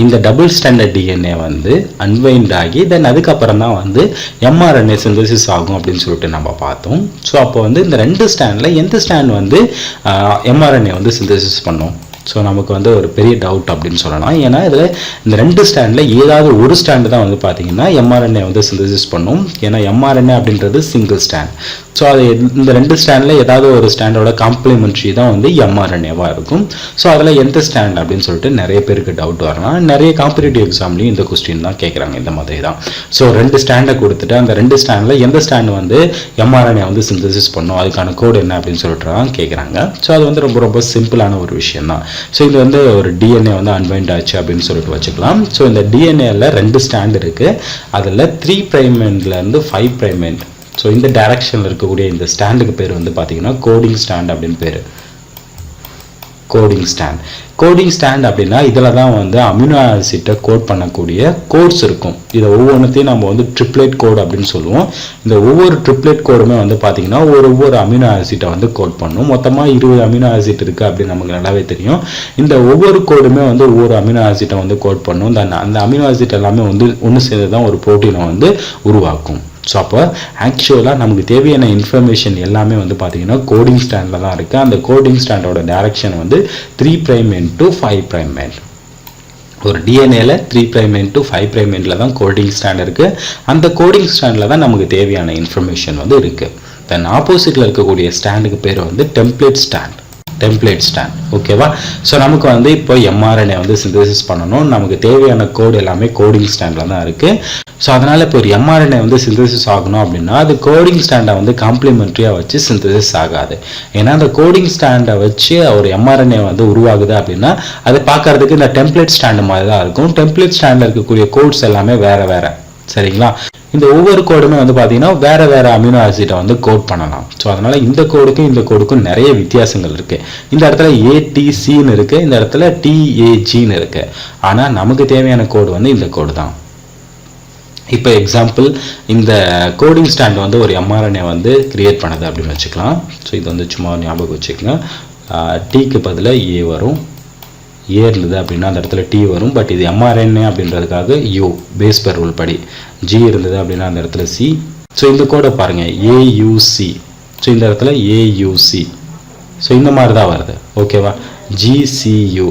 இந்த டபுள் ஸ்டாண்டர்ட் டிஎன்ஏ வந்து அன்வைண்ட் ஆகி தென் அதுக்கப்புறம் தான் வந்து எம்ஆர்என்ஏ சிந்தசிஸ் ஆகும் அப்படின்னு சொல்லிட்டு நம்ம பார்த்தோம். ஸோ அப்போ வந்து இந்த 2 ஸ்டாண்டில் எந்த ஸ்டாண்ட் வந்து எம்ஆர்என்ஏ வந்து சிந்தசிஸ் பண்ணோம்? ஸோ நமக்கு வந்து ஒரு பெரிய டவுட் அப்படின்னு சொல்லலாம். ஏன்னா இதில் இந்த 2 ஸ்டாண்டில் ஏதாவது ஒரு ஸ்டாண்டு தான் வந்து பார்த்தீங்கன்னா எம்ஆர்என்ஏ வந்து சிந்தசிஸ் பண்ணும். ஏன்னா எம்ஆர்என்ஏ அப்படின்றது சிங்கிள் ஸ்டாண்ட். ஸோ அது இந்த 2 ஸ்டாண்டில் ஏதாவது ஒரு ஸ்டாண்டோட காம்ப்ளிமெண்ட்ரி தான் வந்து எம்ஆர்என்ஏவாக இருக்கும். ஸோ அதில் எந்த ஸ்டாண்ட் அப்படின்னு சொல்லிட்டு நிறைய பேருக்கு டவுட் வரலாம். நிறைய காம்படிட்டிவ் எக்ஸாம்லையும் இந்த கொஸ்டின் தான் கேட்குறாங்க. இந்த மாதிரி தான். ஸோ 2 ஸ்டாண்டை கொடுத்துட்டு அந்த 2 ஸ்டாண்டில் எந்த ஸ்டாண்ட் வந்து எம்ஆர்என்ஏ வந்து சிந்தசிஸ் பண்ணும், அதுக்கான கோடு என்ன அப்படின்னு சொல்லிட்டு தான் கேட்குறாங்க. ஸோ அது வந்து ரொம்ப ரொம்ப சிம்பிளான ஒரு விஷயம் தான். ஸோ இது வந்து ஒரு டிஎன்ஏ வந்து அன்வைண்ட் ஆச்சு அப்படின்னு சொல்லிட்டு வச்சுக்கலாம். ஸோ இந்த டிஎன்ஏல 2 ஸ்டாண்ட் இருக்குது. அதில் 3' 5'. ஸோ இந்த டைரக்ஷனில் இருக்கக்கூடிய இந்த ஸ்டாண்டுக்கு பேர் வந்து பார்த்தீங்கன்னா கோடிங் ஸ்டாண்ட் அப்படின்னு பேர். கோடிங் ஸ்டாண்ட் அப்படின்னா இதில் தான் வந்து அமினோ ஆசிட்டை கோட் பண்ணக்கூடிய கோட்ஸ் இருக்கும். இதை ஒவ்வொன்றுத்தையும் நம்ம வந்து ட்ரிப்ளேட் கோட் அப்படின்னு சொல்லுவோம். இந்த ஒவ்வொரு ட்ரிப்ளேட் கோடுமே வந்து பார்த்தீங்கன்னா ஒவ்வொரு அமினோ ஆசிட்டை வந்து கோட் பண்ணும். மொத்தமாக 20 அமினோ ஆசிட் இருக்குது அப்படின்னு நமக்கு நல்லாவே தெரியும். இந்த ஒவ்வொரு கோடுமே வந்து ஒவ்வொரு அமினோ ஆசிட்டை வந்து கோட் பண்ணும். அந்த அமினோ ஆசிட் எல்லாமே வந்து ஒன்று சேர்ந்து தான் ஒரு புரோட்டீனை வந்து உருவாக்கும். ஸோ அப்போ ஆக்சுவலாக நமக்கு தேவையான இன்ஃபர்மேஷன் எல்லாமே வந்து பார்த்தீங்கன்னா கோடிங் ஸ்டாண்டில் தான் இருக்குது. அந்த கோடிங் ஸ்டாண்டோட டைரக்ஷன் வந்து 3' 5'. ஒரு டிஎன்ஏல 3' 5'ல தான் கோடிங் ஸ்டாண்ட் இருக்குது. அந்த கோடிங் ஸ்டாண்டில் தான் நமக்கு தேவையான இன்ஃபர்மேஷன் வந்து இருக்குது. தென் ஆப்போசிட்டில் இருக்கக்கூடிய ஸ்டாண்டுக்கு பேர் வந்து டெம்ப்ளேட் ஸ்டாண்ட். ஓகேவா? ஸோ நமக்கு வந்து இப்போ எம்ஆர்என்ஏ வந்து சிந்தசிஸ் பண்ணணும். நமக்கு தேவையான கோடு எல்லாமே கோடிங் ஸ்டாண்டில் தான் இருக்குது. ஸோ அதனால் இப்போ ஒரு எம்ஆர்என்ஏ வந்து சிந்தசிஸ் ஆகணும் அப்படின்னா அது கோடிங் ஸ்டாண்டை வந்து காம்ப்ளிமெண்ட்ரியாக வச்சு சிந்தசிஸ் ஆகாது. ஏன்னா அந்த கோடிங் ஸ்டாண்டை வச்சு ஒரு எம்ஆர்என்ஏ வந்து உருவாகுது அப்படின்னா அது பார்க்கறதுக்கு இந்த டெம்ப்ளேட் ஸ்டாண்டு மாதிரி தான் இருக்கும். டெம்ப்ளேட் ஸ்டாண்டில் இருக்கக்கூடிய கோட்ஸ் எல்லாமே வேறு. சரிங்களா? இந்த ஒவ்வொரு கோடுமே வந்து பார்த்தீங்கன்னா வேற அமினோ ஆசிட்டை வந்து கோட் பண்ணலாம். ஸோ அதனால இந்த கோடுக்கும் நிறைய வித்தியாசங்கள் இருக்கு. இந்த இடத்துல ATCன்னு இருக்கு, இந்த இடத்துல TAGன்னு இருக்கு. ஆனால் நமக்கு தேவையான கோடு வந்து இந்த கோடு தான். இப்போ எக்ஸாம்பிள் இந்த கோடிங் ஸ்டாண்ட் வந்து ஒரு எம்ஆர்என்ஏ வந்து கிரியேட் பண்ணுது அப்படின்னு வச்சுக்கலாம். ஸோ இது வந்து சும்மா ஞாபகம் வச்சுக்கோங்க. டீக்கு பதிலாக ஏ வரும். ஏ இருந்தது அப்படின்னா அந்த இடத்துல டி வரும். பட் இது எம்ஆர்என்ஏ அப்படின்றதுக்காக யூ பேஸ் பெர் ரூல் படி. ஜி இருந்தது அப்படின்னா அந்த இடத்துல சி. ஸோ இந்த கோடை பாருங்கள் AUC. ஸோ இந்த இடத்துல AUC. ஸோ இந்த மாதிரி தான் வருது. ஓகேவா? GCU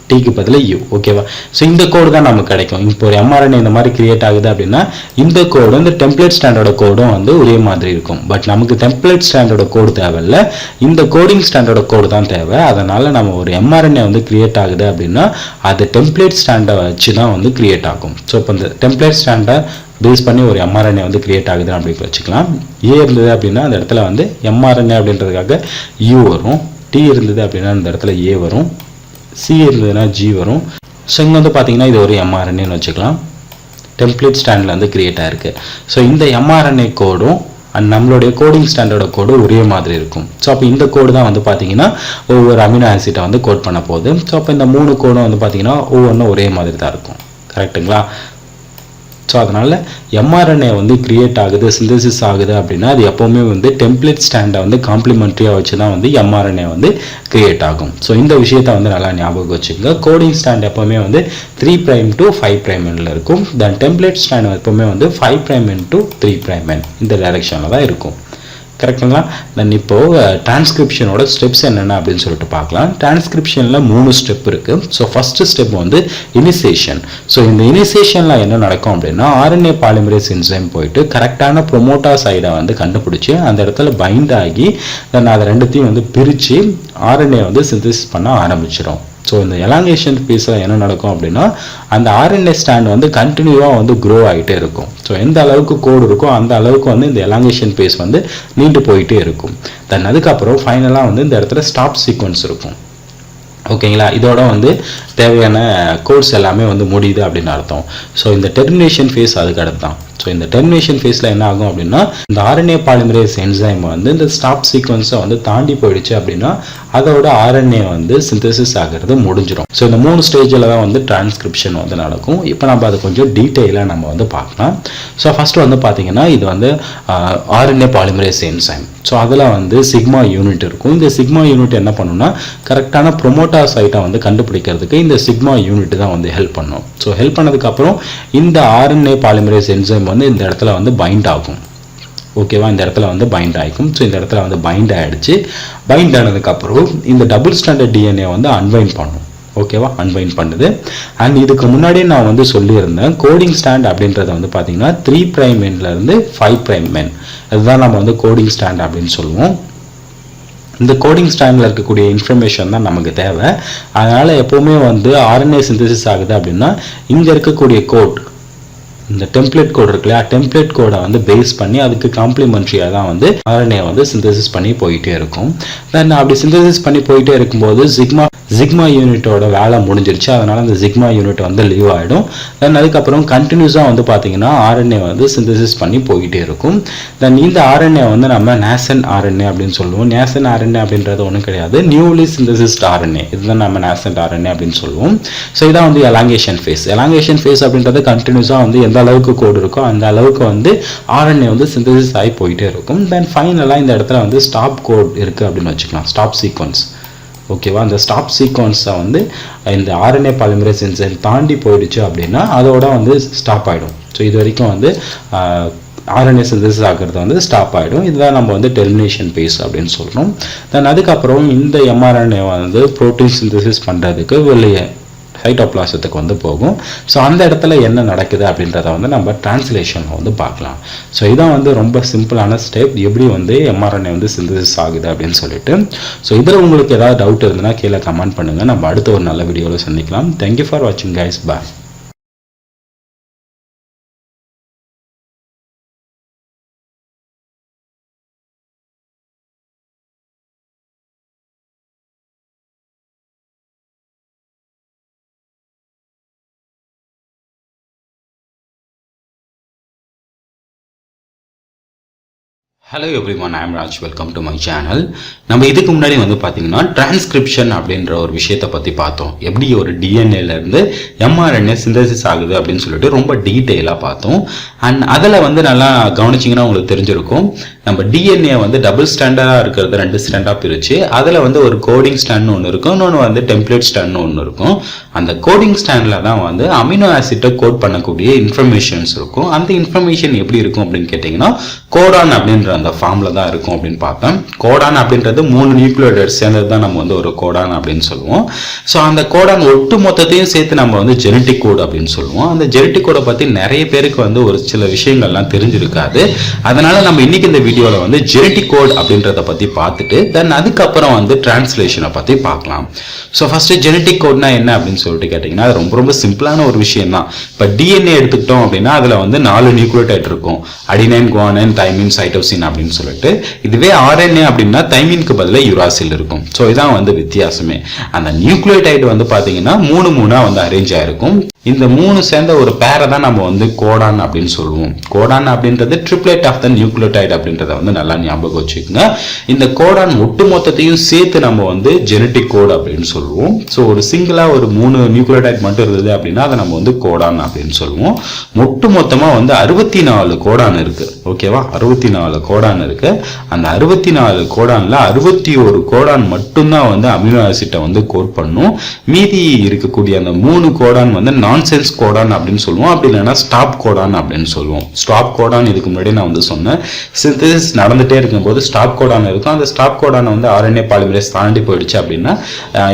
டீக்கு பதிலாக யூ. ஓகேவா? ஸோ இந்த கோடு தான் நமக்கு கிடைக்கும். இப்போ ஒரு எம்ஆர்என்ஏ இந்த மாதிரி கிரியேட் ஆகுது அப்படின்னா இந்த கோடும் இந்த டெம்ப்ளேட் ஸ்டாண்டோட கோடும் வந்து ஒரே மாதிரி இருக்கும். பட் நமக்கு டெம்ப்ளேட் ஸ்டாண்டோட கோடு தேவையில்லை, இந்த கோடிங் ஸ்டாண்டோட கோடு தான் தேவை. அதனால நம்ம ஒரு எம்ஆர்என்ஏ வந்து கிரியேட் ஆகுது அப்படின்னா அது டெம்ப்ளேட் ஸ்டாண்டை வச்சு தான் வந்து கிரியேட் ஆகும். ஸோ இப்போ இந்த டெம்ப்ளேட் ஸ்டாண்டை பேஸ் பண்ணி ஒரு எம்ஆர்என்ஏ வந்து கிரியேட் ஆகுது அப்படின்னு வச்சுக்கலாம். ஏ இருந்தது அப்படின்னா அந்த இடத்துல வந்து எம்ஆர்என்ஏ அப்படின்றதுக்காக யூ வரும். டி இருந்தது அப்படின்னா இந்த இடத்துல ஏ வரும். சி இருந்ததுன்னா ஜி வரும். ஸோ இங்கே வந்து பார்த்தீங்கன்னா இது ஒரு எம்ஆர்என்ஏன்னு வச்சுக்கலாம். டெம்ப்ளேட் ஸ்டாண்டில் வந்து கிரியேட் ஆகிருக்கு. ஸோ இந்த எம்ஆர்என்ஏ கோடும் அண்ட் நம்மளுடைய கோடிங் ஸ்டாண்டோட கோடு ஒரே மாதிரி இருக்கும். ஸோ அப்போ இந்த கோடு தான் வந்து பார்த்தீங்கன்னா ஒவ்வொரு அமினோ ஆசிட்டை வந்து கோட் பண்ண போகுது. ஸோ அப்போ இந்த 3 கோடும் வந்து பார்த்தீங்கன்னா ஒவ்வொன்றும் ஒரே மாதிரி தான் இருக்கும். கரெக்டுங்களா? ஸோ அதனால் எம்ஆர்என்ஏ வந்து கிரியேட் ஆகுது, சிந்தசிஸ் ஆகுது அப்படின்னா அது எப்போவுமே வந்து டெம்ப்ளேட் ஸ்டாண்டை வந்து காம்ப்ளிமெண்ட்ரியாக வச்சு தான் வந்து எம்ஆர்என்ஏ வந்து கிரியேட் ஆகும். ஸோ இந்த விஷயத்தை வந்து நல்லா ஞாபகம் வச்சுக்கோங்க. கோடிங் ஸ்டாண்ட் எப்போவுமே வந்து 3' 5' இருக்கும். தென் டெம்ப்ளேட் ஸ்டாண்ட் எப்போவுமே வந்து 5' 3' இந்த டைரக்ஷனில் தான் இருக்கும். கரெக்டுங்களா? தென் இப்போ டிரான்ஸ்கிரிப்ஷனோட ஸ்டெப்ஸ் என்னென்ன அப்படின்னு சொல்லிட்டு பார்க்கலாம். டிரான்ஸ்கிரிப்ஷனில் 3 ஸ்டெப் இருக்குது. ஸோ ஃபஸ்ட்டு ஸ்டெப் வந்து இனிஷியேஷன். ஸோ இந்த இனிஷியேஷனில் என்ன நடக்கும் அப்படின்னா RNA பாலிமரேஸ் என்சைம் போயிட்டு கரெக்டான ப்ரொமோட்டர் சைடை வந்து கண்டுபிடிச்சி அந்த இடத்துல பைண்ட் ஆகி தென் அதை ரெண்டுத்தையும் வந்து பிரித்து RNA வந்து சிந்தசிஸ் பண்ண ஆரம்பிச்சிடும். ஸோ இந்த எலாங்கேஷன் ஃபேஸில் என்ன நடக்கும் அப்படின்னா அந்த RNA ஸ்டாண்ட் வந்து கண்டினியூவாக வந்து க்ரோ ஆகிட்டே இருக்கும். ஸோ எந்த அளவுக்கு கோடு இருக்கோ அந்த அளவுக்கு வந்து இந்த எலாங்கேஷன் ஃபேஸ் வந்து நீண்டு போயிட்டே இருக்கும். தென் அதுக்கப்புறம் ஃபைனலாக வந்து இந்த இடத்துல ஸ்டாப் சீக்வன்ஸ் இருக்கும். ஓகேங்களா? இதோட வந்து தேவையான கோர்ஸ் எல்லாமே வந்து முடியுது அப்படின்னு அர்த்தம். ஸோ இந்த டெர்மினேஷன் ஃபேஸ் அதுக்கு அடுத்து தான். ஸோ இந்த டெர்மினேஷன் ஃபேஸில் என்ன ஆகும் அப்படின்னா இந்த RNA பாலிமரேஸ் என்சைம் வந்து இந்த ஸ்டாப் சீக்வன்ஸை வந்து தாண்டி போயிடுச்சு அப்படின்னா அதோட RNA வந்து சிந்தசிஸ் ஆகிறது முடிஞ்சிடும். ஸோ இந்த 3 ஸ்டேஜில் தான் வந்து டிரான்ஸ்கிரிப்ஷன் வந்து நடக்கும். இப்போ நம்ம அதை கொஞ்சம் டீட்டெயிலாக நம்ம வந்து பார்க்கலாம். ஸோ ஃபஸ்ட்டு வந்து பார்த்தீங்கன்னா இது வந்து RNA பாலிமரேஸ் என்சைம். ஸோ அதில் வந்து சிக்மா யூனிட் இருக்கும். இந்த சிக்மா யூனிட் என்ன பண்ணுன்னா கரெக்டான ப்ரொமோட்டர் சைட்டை வந்து கண்டுபிடிக்கிறதுக்கு இந்த சிக்மா யூனிட் தான் வந்து ஹெல்ப் பண்ணும். ஸோ ஹெல்ப் பண்ணதுக்கப்புறம் இந்த RNA பாலிமரேஸ் என்சைம் வந்து இந்த இடத்துல வந்து பைண்ட் ஆகும். ஓகேவா? இந்த இடத்துல வந்து பைண்ட் ஆகிக்கும். ஸோ இந்த இடத்துல வந்து பைண்ட் ஆகிடுச்சு. பைண்ட் ஆனதுக்கப்புறம் இந்த டபுள் ஸ்டாண்டர்ட் DNA வந்து அன்வைண்ட் பண்ணும். ஓகேவா? அன்வைண்ட் பண்ணுது. அண்ட் இதுக்கு முன்னாடியே நான் வந்து சொல்லியிருந்தேன் கோடிங் ஸ்டாண்ட் அப்படின்றத வந்து பார்த்தீங்கன்னா 3' எண்ட்லேருந்து 5' எண் அதுதான் நம்ம வந்து கோடிங் ஸ்டாண்ட் அப்படின்னு சொல்லுவோம். இந்த கோடிங் ஸ்டாண்டில் இருக்கக்கூடிய இன்ஃபர்மேஷன் தான் நமக்கு தேவை. அதனால் எப்போவுமே வந்து RNA சிந்தசிஸ் ஆகுது அப்படின்னா இங்கே இருக்கக்கூடிய கோட் இந்த டெம்ப்ளேட் கோட் இருக்கு இல்லையா, டெம்ப்ளேட் கோடை வந்து பேஸ் பண்ணி அதுக்கு காம்ப்ளிமெண்ட்ரியாக தான் வந்து RNA வந்து சிந்தசிஸ் பண்ணி போயிட்டே இருக்கும். தென் அப்படி சிந்தசிஸ் பண்ணி போயிட்டே இருக்கும்போது சிக்மா யூனிட்டோட வேலை முடிஞ்சிருச்சு. அதனால அந்த சிக்மா யூனிட் வந்து லீவ் ஆகிடும். தென் அதுக்கப்புறம் கண்டினியூஸாக வந்து பார்த்தீங்கன்னா RNA வந்து சிந்தசிஸ் பண்ணி போயிட்டே இருக்கும். தென் இந்த RNA வந்து நம்ம நேசன்ட் RNA அப்படின்னு சொல்லுவோம். நேசன்ட் RNA அப்படின்றது ஒன்றும் கிடையாது, நியூலி சிந்தசிஸ்ட் RNA. இதுதான் நம்ம நேசன்ட் RNA அப்படின்னு சொல்லுவோம். ஸோ இதான் வந்து எலாங்கேஷன் ஃபேஸ். எலாங்கேஷன் ஃபேஸ் அப்படின்றது கண்டினியூஸாக வந்து எந்த அளவுக்கு கோடு இருக்கோ அந்த அளவுக்கு வந்து RNA வந்து சிந்தசிஸ் ஆகி போயிட்டே இருக்கும். தென் ஃபைனலாக இந்த இடத்துல வந்து ஸ்டாப் கோட் இருக்குது அப்படின்னு வச்சுக்கலாம், ஸ்டாப் சீக்வன்ஸ். ஓகேவா? அந்த ஸ்டாப் சீக்வன்ஸை வந்து இந்த RNA பாலிமரேஸ் என்சைம் தாண்டி போயிடுச்சு அப்படின்னா அதோட வந்து ஸ்டாப் ஆகிடும். ஸோ இது வரைக்கும் வந்து RNA சிந்தசிஸ் ஆகிறது வந்து ஸ்டாப் ஆகிடும். இதுதான் நம்ம வந்து டெர்மினேஷன் ஃபேஸ் அப்படின்னு சொல்கிறோம். தென் அதுக்கப்புறம் இந்த mRNA வந்து ப்ரோட்டீன் சிந்தசிஸ் பண்ணுறதுக்கு வெளியே சைட்டோபிளாசத்துக்கு வந்து போகும். ஸோ அந்த இடத்துல என்ன நடக்குது அப்படின்றத வந்து நம்ம டிரான்ஸ்லேஷனில் வந்து பார்க்கலாம். ஸோ இதான் வந்து ரொம்ப சிம்பிளான ஸ்டெப் எப்படி வந்து mRNA வந்து சிந்தசிஸ் ஆகுது அப்படின்னு சொல்லிட்டு. ஸோ இதில் உங்களுக்கு ஏதாவது டவுட் இருந்ததுன்னா கீழே கமெண்ட் பண்ணுங்கள். நம்ம அடுத்த ஒரு நல்ல வீடியோவில் சந்திக்கலாம். தேங்க்யூ ஃபார் வாட்சிங் guys. Bye. Hello everyone, I am Raj. Welcome to my channel. நம்ம இதுக்கு முன்னாடி வந்து பார்த்தீங்கன்னா டிரான்ஸ்கிரிப்ஷன் அப்படின்ற ஒரு விஷயத்தை பற்றி பார்த்தோம். எப்படி ஒரு டிஎன்ஏலேருந்து mRNA சிந்தசிஸ் ஆகுது அப்படின்னு சொல்லிட்டு ரொம்ப டீட்டெயிலாக பார்த்தோம். அண்ட் அதில் வந்து நல்லா கவனிச்சிங்கன்னா உங்களுக்கு தெரிஞ்சிருக்கும், நம்ம டிஎன்ஏ வந்து டபுள் ஸ்டாண்டர்டாக இருக்கிறது 2 ஸ்டாண்டாக பிரித்து அதில் வந்து ஒரு கோடிங் ஸ்டாண்ட்னு ஒன்று இருக்கும், இன்னொன்று வந்து டெம்ப்ளேட் ஸ்டாண்ட்னு ஒன்று இருக்கும். அந்த கோடிங் ஸ்டாண்டில் தான் வந்து அமினோ ஆசிட்டை கோட் பண்ணக்கூடிய இன்ஃபர்மேஷன்ஸ் இருக்கும். அந்த இன்ஃபர்மேஷன் எப்படி இருக்கும் அப்படின்னு கேட்டிங்கன்னா கோடான் அப்படின்ற அந்த ஃபார்மில் தான் இருக்கும் அப்படின்னு பார்த்தோம். கோடான் அப்படின்றது 3 நியூக்ளியோடைட் சேர்ந்தது தான் நம்ம வந்து ஒரு கோடான் அப்படின்னு சொல்லுவோம். ஸோ அந்த கோடான் ஒட்டு மொத்தத்தையும் சேர்த்து நம்ம வந்து ஜெனட்டிக் கோட் அப்படின்னு சொல்லுவோம். அந்த ஜெனட்டிக் கோடை பற்றி நிறைய பேருக்கு வந்து ஒரு சில விஷயங்கள்லாம் தெரிஞ்சிருக்காது. அதனால நம்ம இன்னைக்கு இந்த வீடியோவில் வந்து ஜெனட்டிக் கோட் அப்படின்றத பற்றி பார்த்துட்டு தென் அதுக்கப்புறம் வந்து டிரான்ஸ்லேஷனை பற்றி பார்க்கலாம். ஸோ ஃபர்ஸ்ட் ஜெனட்டிக் கோட்னா என்ன அப்படின்னு சொல்லிட்டு கேட்டிங்கன்னா அது ரொம்ப ரொம்ப சிம்பிளான ஒரு விஷயம் தான். இப்போ டிஎன்ஏ எடுத்துக்கிட்டோம் அப்படின்னா அதில் வந்து 4 நியூக்ளியோடைட் இருக்கும், அடினைன், குவானைன், தைமின், சைட்டோசின் அப்படின்னு சொல்லிட்டு. இதுவே RNA அப்படின்னா தைமினுக்கு பதிலாக யுராசில் இருக்கும். ஸோ இதான் வந்து வித்தியாசமே. அந்த நியூக்ளியோடைடு வந்து பார்த்தீங்கன்னா 3 வந்து அரேஞ்ச் ஆயிருக்கும். இந்த 3 சேர்ந்த ஒரு பேரை தான் நம்ம வந்து கோடான் அப்படின்னு சொல்லுவோம். கோடான் அப்படின்றது ட்ரிப்ளெட் ஆஃப் த நியூக்ளியோடைடு அப்படின்றத வந்து நல்லா ஞாபகம் வச்சுக்கோங்க. இந்த கோடான் ஒட்டு மொத்தத்தையும் சேர்த்து நம்ம வந்து ஜெனட்டிக் கோட் அப்படின்னு சொல்லுவோம். ஸோ ஒரு சிங்கிளா ஒரு 3 நியூக்ளியோடைடு மட்டும் இருந்தது அப்படின்னா அதை நம்ம வந்து கோடான் அப்படின்னு சொல்லுவோம். ஒட்டு மொத்தமா வந்து 64 கோடான் இருக்கு. ஓகேவா? 64 கோடான் இருக்கு. அந்த 64 கோடான்ல 61 கோடான் மட்டும்தான் வந்து அமினோ ஆசிட்டை வந்து கோட் பண்ணும். மீதி இருக்கக்கூடிய அந்த 3 கோடான் வந்து நான்சென்ஸ் கோடான் அப்படின்னு சொல்லுவோம். அப்படி இல்லைன்னா ஸ்டாப் கோடான் அப்படின்னு சொல்லுவோம். ஸ்டாப் கோடான் இதுக்கு முன்னாடி நான் வந்து சொன்னேன், சிந்தசிஸ் நடந்துட்டே இருக்கும்போது ஸ்டாப் கோடான் இருக்கும். அந்த ஸ்டாப் கோடானை வந்து RNA பாலிமரேஸ் தாண்டி போயிடுச்சு அப்படின்னா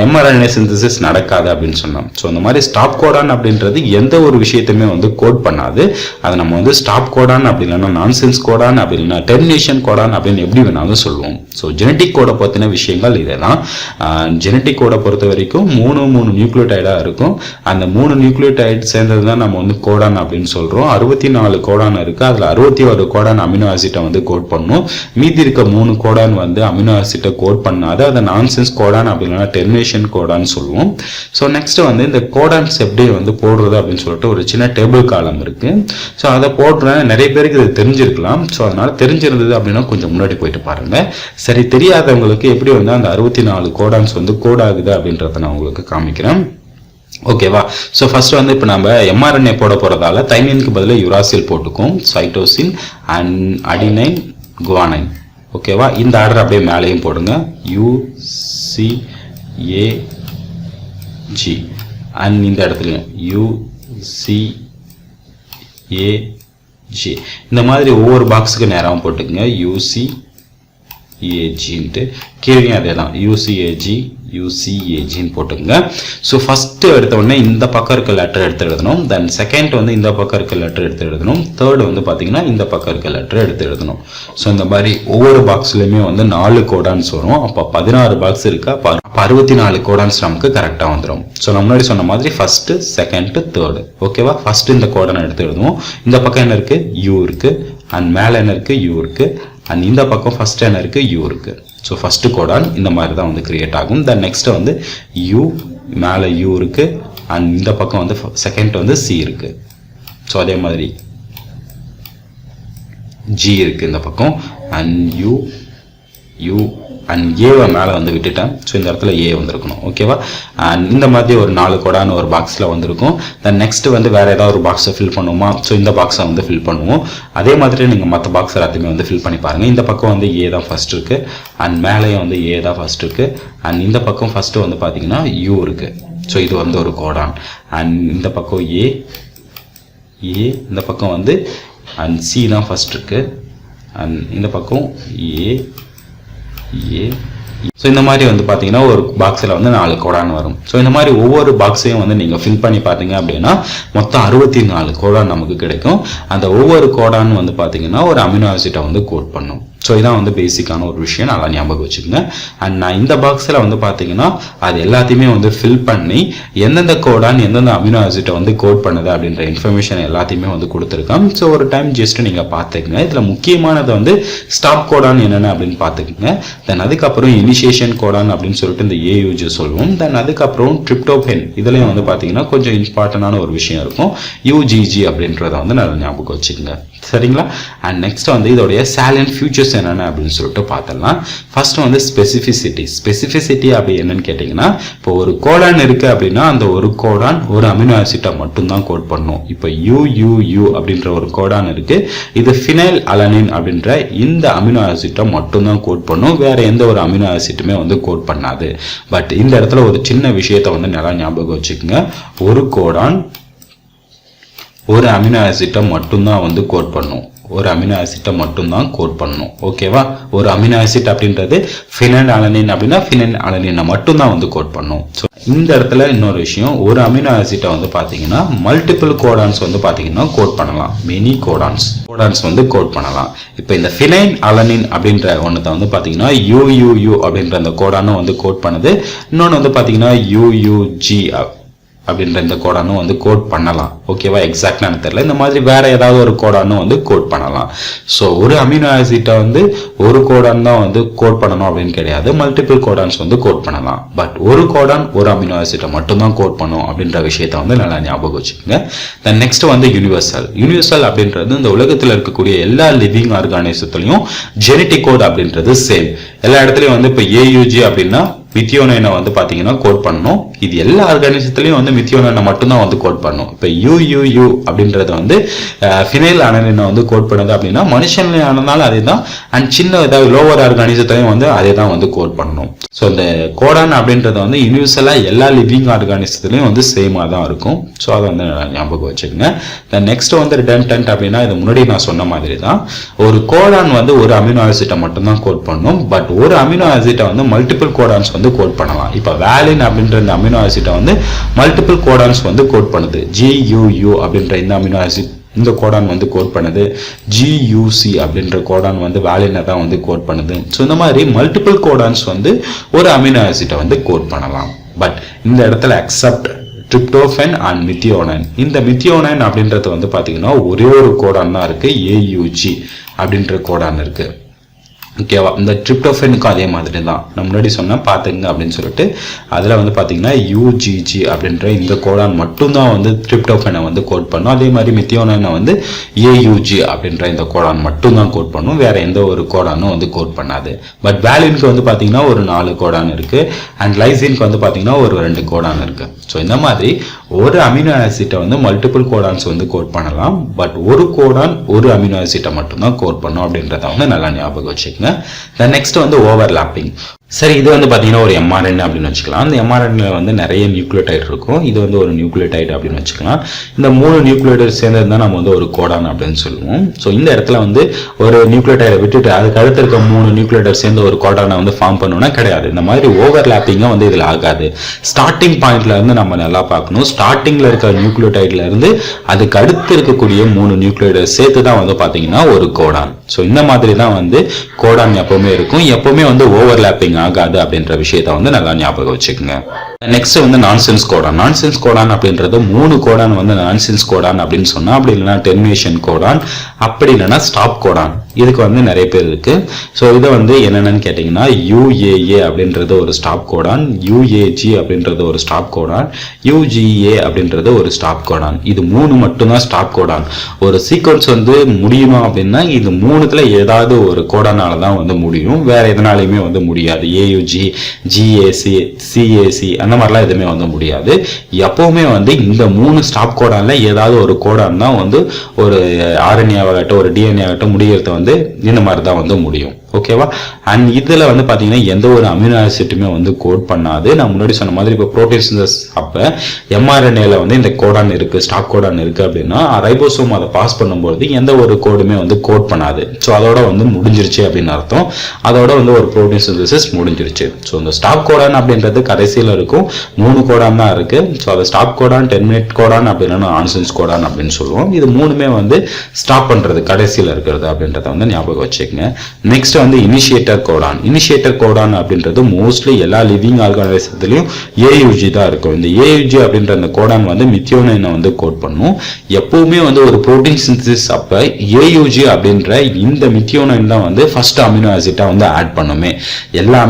mRNA சிந்தசிஸ் நடக்காது அப்படின்னு சொன்னோம். ஸோ அந்த மாதிரி ஸ்டாப் கோடான் அப்படின்றது எந்த ஒரு விஷயத்தையுமே வந்து கோட் பண்ணாது. அதை நம்ம வந்து ஸ்டாப் கோடான் அப்படி இல்லைன்னா நான்சென்ஸ் கோடான் அப்படி இல்லைன்னா டெர்மினேஷன் கோடான் அப்படின்னு எப்படி வேணாலும் சொல்லுவோம். ஸோ ஜெனட்டிக் கோடை பற்றின விஷயங்கள் இதெல்லாம். ஜெனட்டிக் கோடை பொறுத்த வரைக்கும் மூணு நியூக்ளியோடைடாக இருக்கும். அந்த 3 நியூக்ளியோடைட் சேர்ந்தது தான் நம்ம வந்து கோடான் அப்படின்னு சொல்கிறோம். 64 கோடான் இருக்குது. அதில் 61 கோடான் அமினோ ஆசிட்டை வந்து கோட் பண்ணும். மீதி இருக்க 3 கோடான் வந்து அமினோ ஆசிட்டை கோட் பண்ணாது. அதை நான்சென்ஸ் கோடான் அப்படி இல்லைன்னா டெர்மினேஷன் கோடான்னு சொல்லுவோம். ஸோ நெக்ஸ்ட் வந்து இந்த கோடான்ஸ் எப்படி வந்து போடுறது அப்படின்னு சொல்லிட்டு ஒரு சின்ன டேபிள் காலம் இருக்கு. ஸோ அதை போடுறேன். நிறைய பேருக்கு இது தெரிஞ்சிருக்கலாம். ஸோ அதனால தெரிஞ்சிருந்தது அப்படின்னா கொஞ்சம் முன்னாடி போயிட்டு பாருங்க. சரி, தெரியாதவங்களுக்கு எப்படி வந்து அந்த 64 கோடான்ஸ் வந்து கோட் ஆகுது அப்படின்றத நான் உங்களுக்கு காமிக்கிறேன். ஓகேவா? ஸோ ஃபர்ஸ்ட் வந்து இப்போ நம்ம mRNA போட போறதால தைமினுக்கு பதிலாக யுராசில் போட்டுக்கும். Cytosine and adenine guanine. ஓகேவா? இந்த ஆர்டர் அப்படியே மேலேயும் போடுங்க. UCAG அண்ட் இந்த இடத்துலையும் UCAG. இந்த மாதிரி ஒவ்வொரு பாக்ஸுக்கு நேராகவும் போட்டுக்குங்க. UCAGன்ட்டு கீழே அதே தான் UCAGன்னு போட்டுங்க. ஸோ ஃபர்ஸ்ட் எடுத்த உடனே இந்த பக்கம் இருக்க லெட்டர் எடுத்து எழுதணும். தென் செகண்ட் வந்து இந்த பக்கம் இருக்க லெட்டர் எடுத்து எழுதணும். தேர்ட் வந்து பார்த்தீங்கன்னா இந்த பக்கம் இருக்க லெட்டர் எடுத்து எழுதணும். ஸோ இந்த மாதிரி ஒவ்வொரு பாக்ஸ்லையுமே வந்து 4 கோடான்ஸ் வரும். அப்போ 16 பாக்ஸ் இருக்கு. அப்போ 64 கோடான்ஸ் நமக்கு கரெக்டாக வந்துடும். ஸோ நான் முன்னாடி சொன்ன மாதிரி ஃபர்ஸ்ட், செகண்ட், தேர்டு. ஓகேவா? ஃபர்ஸ்ட் இந்த கோடானை எடுத்து எழுதுவோம். இந்த பக்கம் என்ன இருக்கு? U இருக்கு. அண்ட் மேலே என்ன இருக்கு? U இருக்கு. அண்ட் இந்த பக்கம் ஃபர்ஸ்ட் என்ன இருக்கு? U இருக்கு. ஸோ ஃபர்ஸ்ட் கோடான் இந்த மாதிரி தான் வந்து கிரியேட் ஆகும். தென் நெக்ஸ்ட் வந்து U, மேலே U இருக்கு. அண்ட் இந்த பக்கம் வந்து செகண்ட் வந்து C இருக்கு. ஸோ அதே மாதிரி G இருக்கு இந்த பக்கம். அண்ட் U அண்ட் ஏவை மேலே வந்து விட்டுட்டேன். ஸோ இந்த இடத்துல ஏ வந்திருக்கணும். ஓகேவா? அண்ட் இந்த மாதிரி ஒரு 4 கோடான ஒரு பாக்ஸில் வந்திருக்கும். தென் நெக்ஸ்ட் வந்து வேற ஏதாவது ஒரு பாக்ஸை ஃபில் பண்ணுவோமா? ஸோ இந்த பாக்ஸை வந்து ஃபில் பண்ணுவோம். அதே மாதிரி நீங்கள் மற்ற பாக்ஸ் எல்லாத்தையுமே வந்து ஃபில் பண்ணி பாருங்க. இந்த பக்கம் வந்து ஏ தான் ஃபர்ஸ்ட் இருக்கு. அண்ட் மேலேயும் வந்து ஏ தான் ஃபர்ஸ்ட் இருக்கு. அண்ட் இந்த பக்கம் ஃபர்ஸ்ட் வந்து பார்த்தீங்கன்னா U இருக்கு. ஸோ இது வந்து ஒரு கோடான். அண்ட் இந்த பக்கம் ஏ, இந்த பக்கம் வந்து அண்ட் C தான் ஃபர்ஸ்ட் இருக்கு. அண்ட் இந்த பக்கம் ஏ. ஸோ இந்த மாதிரி வந்து பார்த்தீங்கன்னா ஒரு பாக்ஸில் வந்து 4 கோடான் வரும். ஸோ இந்த மாதிரி ஒவ்வொரு பாக்ஸையும் வந்து நீங்கள் ஃபில் பண்ணி பார்த்தீங்க அப்படின்னா மொத்தம் 64 கோடான் நமக்கு கிடைக்கும். அந்த ஒவ்வொரு கோடான் வந்து பார்த்தீங்கன்னா ஒரு அமினோ ஆசிட்டை வந்து கோட் பண்ணும். ஸோ இதான் வந்து பேசிக்கான ஒரு விஷயம். நல்லா ஞாபகம் வச்சுக்கோங்க. அண்ட் நான் இந்த பாக்ஸில் வந்து பார்த்தீங்கன்னா அது எல்லாத்தையுமே வந்து ஃபில் பண்ணி எந்தெந்த கோடான் எந்தெந்த அமினோ ஆசிட்டை வந்து கோட் பண்ணுது அப்படின்ற இன்ஃபர்மேஷன் எல்லாத்தையுமே வந்து கொடுத்துருக்கேன். ஸோ ஒரு டைம் ஜஸ்ட் நீங்கள் பார்த்துக்குங்க. இதில் முக்கியமானது வந்து ஸ்டாப் கோடான் என்னென்ன அப்படின்னு பார்த்துக்குங்க. தென் அதுக்கப்புறம் இனிஷியேஷன் கோடான் அப்படின்னு சொல்லிட்டு இந்த AUG சொல்லுவோம். தென் அதுக்கப்புறம் ட்ரிப்டோபன் இதுலேயும் வந்து பார்த்தீங்கன்னா கொஞ்சம் இம்பார்ட்டண்டான ஒரு விஷயம் இருக்கும். UGG அப்படின்றத வந்து நல்லா ஞாபகம் வச்சுக்கோங்க. சரிங்களா? அண்ட் நெக்ஸ்ட் வந்து இதோடைய சாலியன்ட் ஃபியூச்சர்ஸ் என்னென்ன அப்படின்னு சொல்லிட்டு பார்த்துடலாம். ஃபர்ஸ்ட் வந்து ஸ்பெசிஃபிசிட்டி அப்படி என்னன்னு கேட்டிங்கன்னா, இப்போ ஒரு கோடான் இருக்கு அப்படின்னா அந்த ஒரு கோடான் ஒரு அமினோ ஆசிட்டை மட்டும்தான் கோட் பண்ணும். இப்போ UUU அப்படின்ற ஒரு கோடான் இருக்கு. இது ஃபினைல் அலனின் அப்படின்ற இந்த அமினோ ஆசிட்டை மட்டும்தான் கோட் பண்ணும். வேற எந்த ஒரு அமினோ ஆசிட்டுமே வந்து கோட் பண்ணாது. பட் இந்த இடத்துல ஒரு சின்ன விஷயத்தை வந்து நல்லா ஞாபகம் வச்சுக்கோங்க. ஒரு கோடான் ஒரு அமினோ ஆசிட்டை மட்டும்தான் வந்து கோட் பண்ணும். ஒரு அமினோ ஆசிட்டை மட்டும்தான் கோட் பண்ணும். ஓகேவா? ஒரு அமினோ ஆசிட் அப்படின்றது ஃபினைல் அலனின் அப்படின்னா ஃபினைல் அலனினை மட்டும்தான் வந்து கோட் பண்ணும். ஸோ இந்த இடத்துல இன்னொரு விஷயம், ஒரு அமினோ ஆசிட்டை வந்து பார்த்தீங்கன்னா மல்டிபிள் கோடான்ஸ் வந்து பார்த்தீங்கன்னா கோட் பண்ணலாம். மெனி கோடான்ஸ் வந்து கோட் பண்ணலாம். இப்போ இந்த ஃபினைல் அலனின் அப்படின்ற ஒன்றத்தை வந்து பார்த்தீங்கன்னா UUU அப்படின்ற அந்த கோடானும் வந்து கோட் பண்ணுது. இன்னொன்று வந்து பார்த்தீங்கன்னா UUG அப்படின்ற இந்த கோடானும் வந்து கோட் பண்ணலாம். ஓகேவா? எக்ஸாக்டா எனக்கு தெரியல. இந்த மாதிரி வேற ஏதாவது ஒரு கோடானும் வந்து கோட் பண்ணலாம். ஸோ ஒரு அமினோ ஆசிட்டை வந்து ஒரு கோடான் தான் வந்து கோட் பண்ணணும் அப்படின்னு கிடையாது. மல்டிபிள் கோடான்ஸ் வந்து கோட் பண்ணலாம். பட் ஒரு கோடான் ஒரு அமினோ ஆசிட்டை மட்டும்தான் கோட் பண்ணும் அப்படின்ற விஷயத்த வந்து நல்லா ஞாபகம் வச்சுக்கோங்க. தென் நெக்ஸ்ட் வந்து யூனிவர்சல் அப்படின்றது இந்த உலகத்தில் இருக்கக்கூடிய எல்லா லிவிங் ஆர்கானிசத்துலையும் ஜெனட்டிக் கோட் அப்படின்றது சேம். எல்லா இடத்துலையும் வந்து இப்போ AUG அப்படின்னா மித்தியோனைனை வந்து பார்த்தீங்கன்னா கோட் பண்ணணும். இது எல்லா ஆர்கானிசத்துலையும் வந்து மித்தியோனைனை மட்டும்தான் வந்து கோட் பண்ணும். இப்போ யூ அப்படின்றது வந்து ஃபினைல் அனலினை வந்து கோட் பண்ணுது அப்படின்னா மனுஷன்ல ஆனதுனால அதே தான். அண்ட் சின்ன ஏதாவது லோவர் ஆர்கானிசத்துலையும் வந்து அதே தான் வந்து கோட் பண்ணணும். ஸோ இந்த கோடான் அப்படின்றது வந்து யூனிவர்சலா எல்லா லிவிங் ஆர்கானிசத்துலையும் வந்து சேமா தான் இருக்கும். ஸோ அதை வந்து ஞாபகம் வச்சுக்கோங்க. நெக்ஸ்ட் வந்து ரிடண்டன்ட் அப்படின்னா இது முன்னாடி நான் சொன்ன மாதிரி தான். ஒரு கோடான் வந்து ஒரு அமினோ ஆசிட்டை மட்டும்தான் கோட் பண்ணும். பட் ஒரு அமினோ ஆசிட்டை வந்து மல்டிபிள் கோடான்ஸ் வந்து கோட் பண்ணலாம். இப்போ வேலின் அப்படின்ற இந்த அமினோ ஆசிட்டை வந்து மல்டிபிள் கோடான்ஸ் வந்து கோட் பண்ணுது. GUU அப்படின்ற இந்த அமினோ ஆசிட் இந்த கோடான் வந்து கோட் பண்ணுது. GUC அப்படின்ற கோடான் வந்து வேலினை தான் வந்து கோட் பண்ணுது. ஸோ இந்த மாதிரி மல்டிபிள் கோடான்ஸ் வந்து ஒரு அமினோ ஆசிட்டை வந்து கோட் பண்ணலாம். பட் இந்த இடத்துல அக்செப்ட் ட்ரிப்டோஃபன் அண்ட் மித்தியோனைன். இந்த மித்தியோனைன் அப்படின்றது வந்து பார்த்தீங்கன்னா ஒரே ஒரு கோடான் தான் இருக்கு. AUG அப்படின்ற கோடான் இருக்கு. ஓகேவா? இந்த ட்ரிப்டோஃபனுக்கும் அதே மாதிரி தான் நான் முன்னாடி சொன்னேன் பார்த்துங்க அப்படின்னு சொல்லிட்டு. அதில் வந்து பார்த்தீங்கன்னா UGG அப்படின்ற இந்த கோடான் மட்டும்தான் வந்து ட்ரிப்டோஃபனை வந்து கோட் பண்ணும். அதே மாதிரி மித்தியோனைனை வந்து AUG அப்படின்ற இந்த கோடான் மட்டும்தான் கோட் பண்ணும். வேற எந்த ஒரு கோடானும் வந்து கோட் பண்ணாது. பட் வேலினுக்கு வந்து பார்த்தீங்கன்னா ஒரு 4 கோடான் இருக்கு. அண்ட் லைசினுக்கு வந்து பார்த்தீங்கன்னா ஒரு 2 கோடான் இருக்கு. ஸோ இந்த மாதிரி ஒரு அமினோ ஆசிட்டை வந்து மல்டிபிள் கோடான்ஸ் வந்து கோட் பண்ணலாம். பட் ஒரு கோடான் ஒரு அமினோ ஆசிட்டை மட்டும்தான் கோட் பண்ணும் அப்படின்றத வந்து நல்லா ஞாபகம் வச்சுக்கோங்க. நெக்ஸ்ட் வந்து ஓவர்லாப்பிங். சரி, இது வந்து பார்த்தீங்கன்னா ஒரு mRNA அப்படின்னு வச்சுக்கலாம். அந்த mRNA வந்து நிறைய நியூக்ளியோடைட் இருக்கும். இது வந்து ஒரு நியூக்ளியோடைட் அப்படின்னு வச்சுக்கலாம். இந்த 3 நியூக்ளியோடைட் சேர்ந்தது தான் நம்ம வந்து ஒரு கோடான் அப்படின்னு சொல்லுவோம். ஸோ இந்த இடத்துல வந்து ஒரு நியூக்ளியோடைடை விட்டுட்டு அதுக்கு அடுத்து இருக்க 3 நியூக்ளியோடைட் சேர்ந்து ஒரு கோடானை வந்து ஃபார்ம் பண்ணணும்னா கிடையாது. இந்த மாதிரி ஓவர்லாப்பிங்காக வந்து இதில் ஆகாது. ஸ்டார்டிங் பாயிண்ட்ல இருந்து நம்ம நல்லா பார்க்கணும். ஸ்டார்டிங்ல இருக்க நியூக்ளியோடைட்ல இருந்து அதுக்கு அடுத்து இருக்கக்கூடிய 3 நியூக்ளியோடைட் சேர்த்து தான் வந்து பார்த்தீங்கன்னா ஒரு கோடான். ஸோ இந்த மாதிரி தான் வந்து கோடான் எப்பவுமே இருக்கும். எப்பவுமே வந்து ஓவர்லாப்பிங் ஆகாது அப்படின்ற விஷயத்தை வந்து நல்லா ஞாபகம் வச்சுக்கோங்க. நெக்ஸ்ட் வந்து நான்சென்ஸ் கோடான். நான்சென்ஸ் கோடான் அப்படின்றது 3 கோடான் வந்து நான்சென்ஸ் கோடான் அப்படின்னு சொன்னா, அப்படி இல்லைன்னா டெர்மினேஷன் கோடான், அப்படி இல்லைன்னா ஸ்டாப் கோடான். இதுக்கு வந்து நிறைய பேர் இருக்கு. ஸோ இதை வந்து என்னென்னு கேட்டிங்கன்னா UAA அப்படின்றது ஒரு ஸ்டாப் கோடான், UAG அப்படின்றது ஒரு ஸ்டாப் கோடான், UGA அப்படின்றது ஒரு ஸ்டாப் கோடான். இது 3 மட்டும்தான் ஸ்டாப் கோடான். ஒரு சீக்வன்ஸ் வந்து முடியணும் அப்படின்னா இது 3த்துல ஏதாவது ஒரு கோடானால தான் வந்து முடியும். வேற எதனாலையுமே வந்து முடியாது. AUG, GAC, CAC அந்த மாதிரிலாம் எதுவுமே வந்து முடியாது. எப்பவுமே வந்து இந்த 3 ஸ்டாப் கோடான்ல ஏதாவது ஒரு கோடான் தான் வந்து ஒரு RNA ஆகட்டும் ஒரு DNA ஆகட்டும் முடியறது வந்து இந்த மாதிரி தான் வந்து முடியும். ஓகேவா? அண்ட் இதுல வந்து பாத்தீங்கன்னா எந்த ஒரு அமினோ ஆசிட்டுமே வந்து கோட் பண்ணாது. நான் முன்னாடி சொன்ன மாதிரி இப்போ புரோட்டீன் சிந்தசிஸ் அப்ப mRNAல வந்து இந்த கோடான் இருக்கு, ஸ்டாப் கோடான் இருக்கு அப்படின்னா ரைபோசோம் அதை பாஸ் பண்ணும்போது எந்த ஒரு கோடுமே வந்து கோட் பண்ணாது. ஸோ அதோட வந்து முடிஞ்சிருச்சு அப்படின்னு அர்த்தம். அதோட வந்து ஒரு புரோட்டீன் சிந்தசிஸ் முடிஞ்சிருச்சு. ஸோ இந்த ஸ்டாப் கோடான் அப்படின்றது கடைசியில் இருக்கும். 3 கோடான் தான் இருக்கு. ஸோ அதை ஸ்டாப் கோடான், டெர்மினேட் கோடான் அப்படின்னா நான்சென்ஸ் கோடான் அப்படின்னு சொல்லுவோம். இது 3மே வந்து ஸ்டாப் பண்றது கடைசியில் இருக்கிறது அப்படின்றத வந்து ஞாபகம் வச்சுக்கோங்க. நெக்ஸ்ட் வந்து இனிஷியேட்டர் கோடான். இனிஷியேட்டர் கோடான் அப்படின்றது மோஸ்ட்லி எல்லா லிவிங் ஆர்கானிசத்திலையும் AUG தான் இருக்கும். இந்த AUG அப்படின்ற அந்த கோடான் வந்து மித்தியோனைனை வந்து கோட் பண்ணும். எப்பவுமே வந்து ஒரு புரோட்டீன் சிந்தசிஸ் அப்ப AUG அப்படின்ற இந்த மித்தியோனைன் தான் வந்து ஃபர்ஸ்ட் அமினோ ஆசிட்டா வந்து ஆட் பண்ணுமே. எல்லா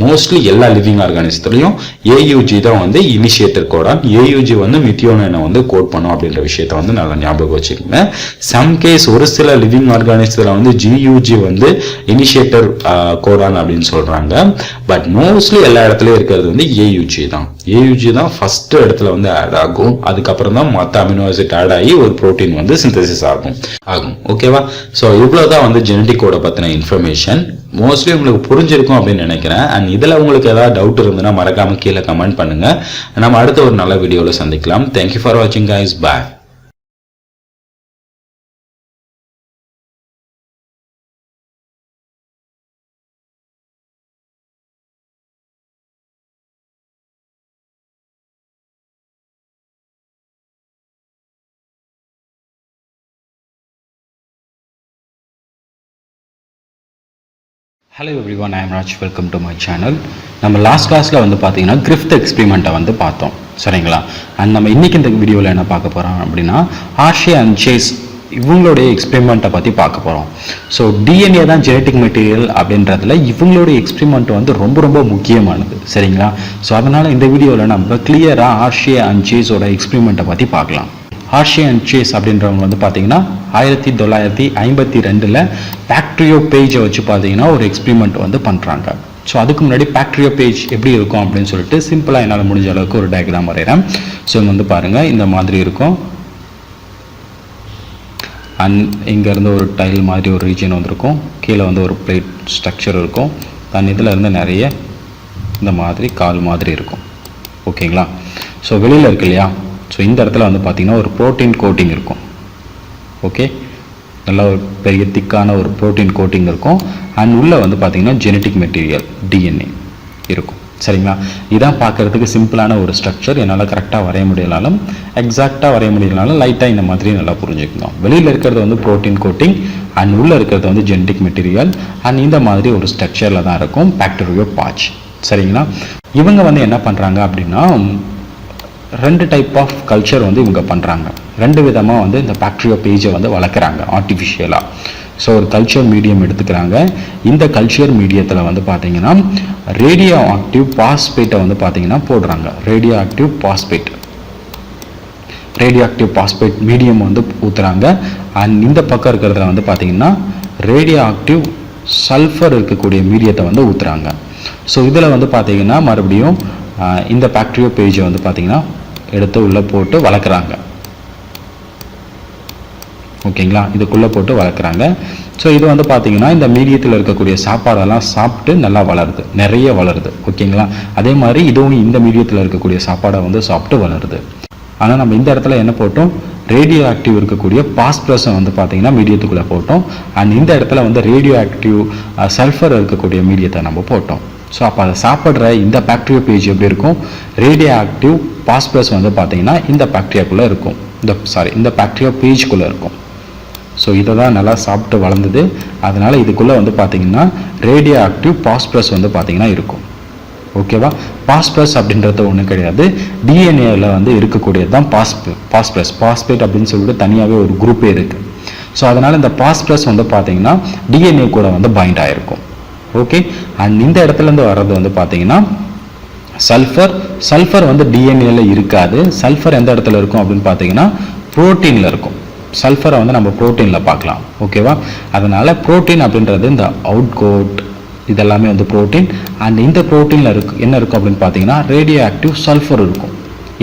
மோஸ்ட்லி எல்லா லிவிங் ஆர்கானிசத்திலையும் AUG தான் வந்து இனிஷியேட்டர் கோடான். AUG வந்து மித்தியோனைனை வந்து கோட் பண்ணும் அப்படின்ற விஷயத்தை வந்து நல்லா ஞாபகம் வச்சுக்கோங்க. சம் கேஸ் ஒரு சில லிவிங் ஆர்கானிசத்துல வந்து GUG வந்து இனிஷியேட்டர் கோடான் அப்படின்னு சொல்றாங்க. பட் மோஸ்ட்லி எல்லா இடத்துலயும் இருக்கிறது வந்து AUG தான். AUG தான் ஃபர்ஸ்ட் இடத்துல வந்து ஆட் ஆகும். அதுக்கப்புறம் தான் மற்ற அமினோ ஆசிட் ஆட் ஆகி ஒரு புரோட்டீன் வந்து சிந்தசிஸ் ஆகும். ஓகேவா? ஸோ இவ்வளவுதான் வந்து ஜெனடிக் கோடை பத்தின இன்ஃபர்மேஷன். மோஸ்ட்லி உங்களுக்கு புரிஞ்சிருக்கும் அப்படின்னு நினைக்கிறேன். அண்ட் இதுல உங்களுக்கு ஏதாவது டவுட் இருந்ததுன்னா மறக்காம கீழே கமெண்ட் பண்ணுங்க. நம்ம அடுத்த ஒரு நல்ல வீடியோல சந்திக்கலாம். தேங்க்யூ ஃபார் வாட்சிங் guys. Bye. Hello everyone, I am Raj. Welcome to my channel. நம்ம லாஸ்ட் கிளாஸில் வந்து பார்த்தீங்கன்னா கிரிஃப்த் எக்ஸ்பெரிமெண்ட்டை வந்து பார்த்தோம், சரிங்களா? அண்ட் நம்ம இன்றைக்கி இந்த வீடியோவில் என்ன பார்க்க போகிறோம் அப்படின்னா ஹார்ஷே அண்ட் சேஸ் இவங்களுடைய எக்ஸ்பெரிமெண்ட்டை பற்றி பார்க்க போகிறோம். ஸோ DNA தான் ஜெனட்டிக் மெட்டீரியல் அப்படின்றதுல இவங்களுடைய எக்ஸ்பெரிமெண்ட் வந்து ரொம்ப ரொம்ப முக்கியமானது, சரிங்களா? ஸோ அதனால் இந்த வீடியோவில் நம்ம கிளியராக ஹார்ஷே அண்ட் சேஸோட எக்ஸ்பெரிமெண்ட்டை பற்றி பார்க்கலாம். ஹார்ஷே அண்ட் சேஸ் அப்படின்றவங்க வந்து பார்த்தீங்கன்னா 1952 பேக்டீரியோ பேஜை வச்சு பார்த்தீங்கன்னா ஒரு எக்ஸ்பெரிமெண்ட் வந்து பண்ணுறாங்க. ஸோ அதுக்கு முன்னாடி பாக்டீரியோபேஜ் எப்படி இருக்கும் அப்படின்னு சொல்லிட்டு சிம்பிளாக என்னால் முடிஞ்ச அளவுக்கு ஒரு டயக்ராம் வரைகிறேன். ஸோ இங்கே வந்து பாருங்கள், இந்த மாதிரி இருக்கும். அண்ட் இங்கேருந்து ஒரு டைல் மாதிரி ஒரு ரீஜன் வந்திருக்கும். கீழே வந்து ஒரு பிளேட் ஸ்ட்ரக்சர் இருக்கும். அண்ட் இதில் இருந்து நிறைய இந்த மாதிரி கால் மாதிரி இருக்கும். ஓகேங்களா? ஸோ வெளியில் இருக்கு இல்லையா, ஸோ இந்த இடத்துல வந்து பார்த்திங்கன்னா ஒரு ப்ரோட்டீன் கோட்டிங் இருக்கும். ஓகே, நல்லா ஒரு பெரிய திக்கான ஒரு ப்ரோட்டீன் கோட்டிங் இருக்கும். அண்ட் உள்ளே வந்து பார்த்திங்கன்னா ஜெனட்டிக் மெட்டீரியல் டிஎன்ஏ இருக்கும். சரிங்களா? இதான் பார்க்குறதுக்கு சிம்பிளான ஒரு ஸ்ட்ரக்சர். என்னால் கரெக்டாக வரைய முடியலாலும் எக்ஸாக்டாக வரைய முடியலனாலும் லைட்டாக இந்த மாதிரி நல்லா புரிஞ்சுக்கணும். வெளியில் இருக்கிறது வந்து ப்ரோட்டீன் கோட்டிங் அண்ட் உள்ளே இருக்கிறது வந்து ஜெனட்டிக் மெட்டீரியல். அண்ட் இந்த மாதிரி ஒரு ஸ்ட்ரக்சரில் தான் இருக்கும் பாக்டீரியோபாஜ். சரிங்களா? இவங்க வந்து என்ன பண்ணுறாங்க அப்படின்னா 2 டைப் ஆஃப் கல்ச்சர் வந்து இவங்க பண்ணுறாங்க. 2 விதமாக வந்து இந்த பாக்டீரியோபேஜை வந்து வளர்க்குறாங்க ஆர்டிஃபிஷியலாக. ஸோ ஒரு கல்ச்சர் மீடியம் எடுத்துக்கிறாங்க. இந்த கல்ச்சர் மீடியத்தில் வந்து பார்த்தீங்கன்னா ரேடியோ ஆக்டிவ் பாஸ்பேட்டை வந்து பார்த்தீங்கன்னா போடுறாங்க. ரேடியோ ஆக்டிவ் பாஸ்பேட் மீடியம் வந்து ஊற்றுறாங்க. அண்ட் இந்த பக்கம் இருக்கிறதுல வந்து பார்த்தீங்கன்னா ரேடியோ ஆக்டிவ் சல்ஃபர் இருக்கக்கூடிய மீடியத்தை வந்து ஊற்றுறாங்க. ஸோ இதில் வந்து பார்த்தீங்கன்னா மறுபடியும் இந்த பாக்டீரியோபேஜை வந்து பார்த்தீங்கன்னா எடுத்து உள்ளே போட்டு வளர்க்குறாங்க. ஓகேங்களா? இதுக்குள்ளே போட்டு வளர்க்குறாங்க. ஸோ இது வந்து பார்த்தீங்கன்னா இந்த மீடியத்தில் இருக்கக்கூடிய சாப்பாடெல்லாம் சாப்பிட்டு நல்லா வளருது, நிறைய வளருது. ஓகேங்களா? அதே மாதிரி இதுவும் இந்த மீடியத்தில் இருக்கக்கூடிய சாப்பாடை வந்து சாப்பிட்டு வளருது. ஆனால் நம்ம இந்த இடத்துல என்ன போட்டோம், ரேடியோ ஆக்டிவ் இருக்கக்கூடிய பாஸ்பரஸை வந்து பார்த்தீங்கன்னா மீடியத்துக்குள்ளே போட்டோம். அண்ட் இந்த இடத்துல வந்து ரேடியோ ஆக்டிவ் சல்ஃபர் இருக்கக்கூடிய மீடியத்தை நம்ம போட்டோம். ஸோ அப்போ அதை சாப்பிட்ற இந்த பாக்டீரியோபேஜ் எப்படி இருக்கும், ரேடியோ ஆக்டிவ் பாஸ்பரஸ் வந்து பார்த்தீங்கன்னா இந்த பாக்டீரியாக்குள்ளே இருக்கும். இந்த பாக்டீரியோபேஜ்குள்ளே இருக்கும். ஸோ இதை தான் நல்லா சாப்பிட்டு வளர்ந்தது. அதனால் இதுக்குள்ளே வந்து பார்த்தீங்கன்னா ரேடியோ ஆக்டிவ் பாஸ்பரஸ் வந்து பார்த்தீங்கன்னா இருக்கும். ஓகேவா? பாஸ்பரஸ் அப்படின்றது ஒன்றும் கிடையாது, டிஎன்ஏவில் வந்து இருக்கக்கூடியது தான் பாஸ்பேட் அப்படின்னு சொல்லிட்டு தனியாகவே ஒரு குரூப்பே இருக்குது. ஸோ அதனால் இந்த பாஸ்பரஸ் வந்து பார்த்தீங்கன்னா டிஎன்ஏ கூட வந்து பைண்ட் ஆகிருக்கும். ஓகே, அண்ட் இந்த இடத்துலேருந்து வர்றது வந்து பார்த்தீங்கன்னா சல்ஃபர் வந்து டிஎன்ஏல இருக்காது. சல்ஃபர் எந்த இடத்துல இருக்கும் அப்படின்னு பார்த்தீங்கன்னா புரோட்டீனில் இருக்கும். சல்ஃபரை வந்து நம்ம புரோட்டீனில் பார்க்கலாம். ஓகேவா? அதனால் புரோட்டீன் அப்படின்றது இந்த அவுட் கோட் இதெல்லாமே வந்து புரோட்டீன். அண்ட் இந்த புரோட்டீனில் என்ன இருக்கும் அப்படின்னு பார்த்தீங்கன்னா ரேடியோ ஆக்டிவ் சல்ஃபர் இருக்கும்.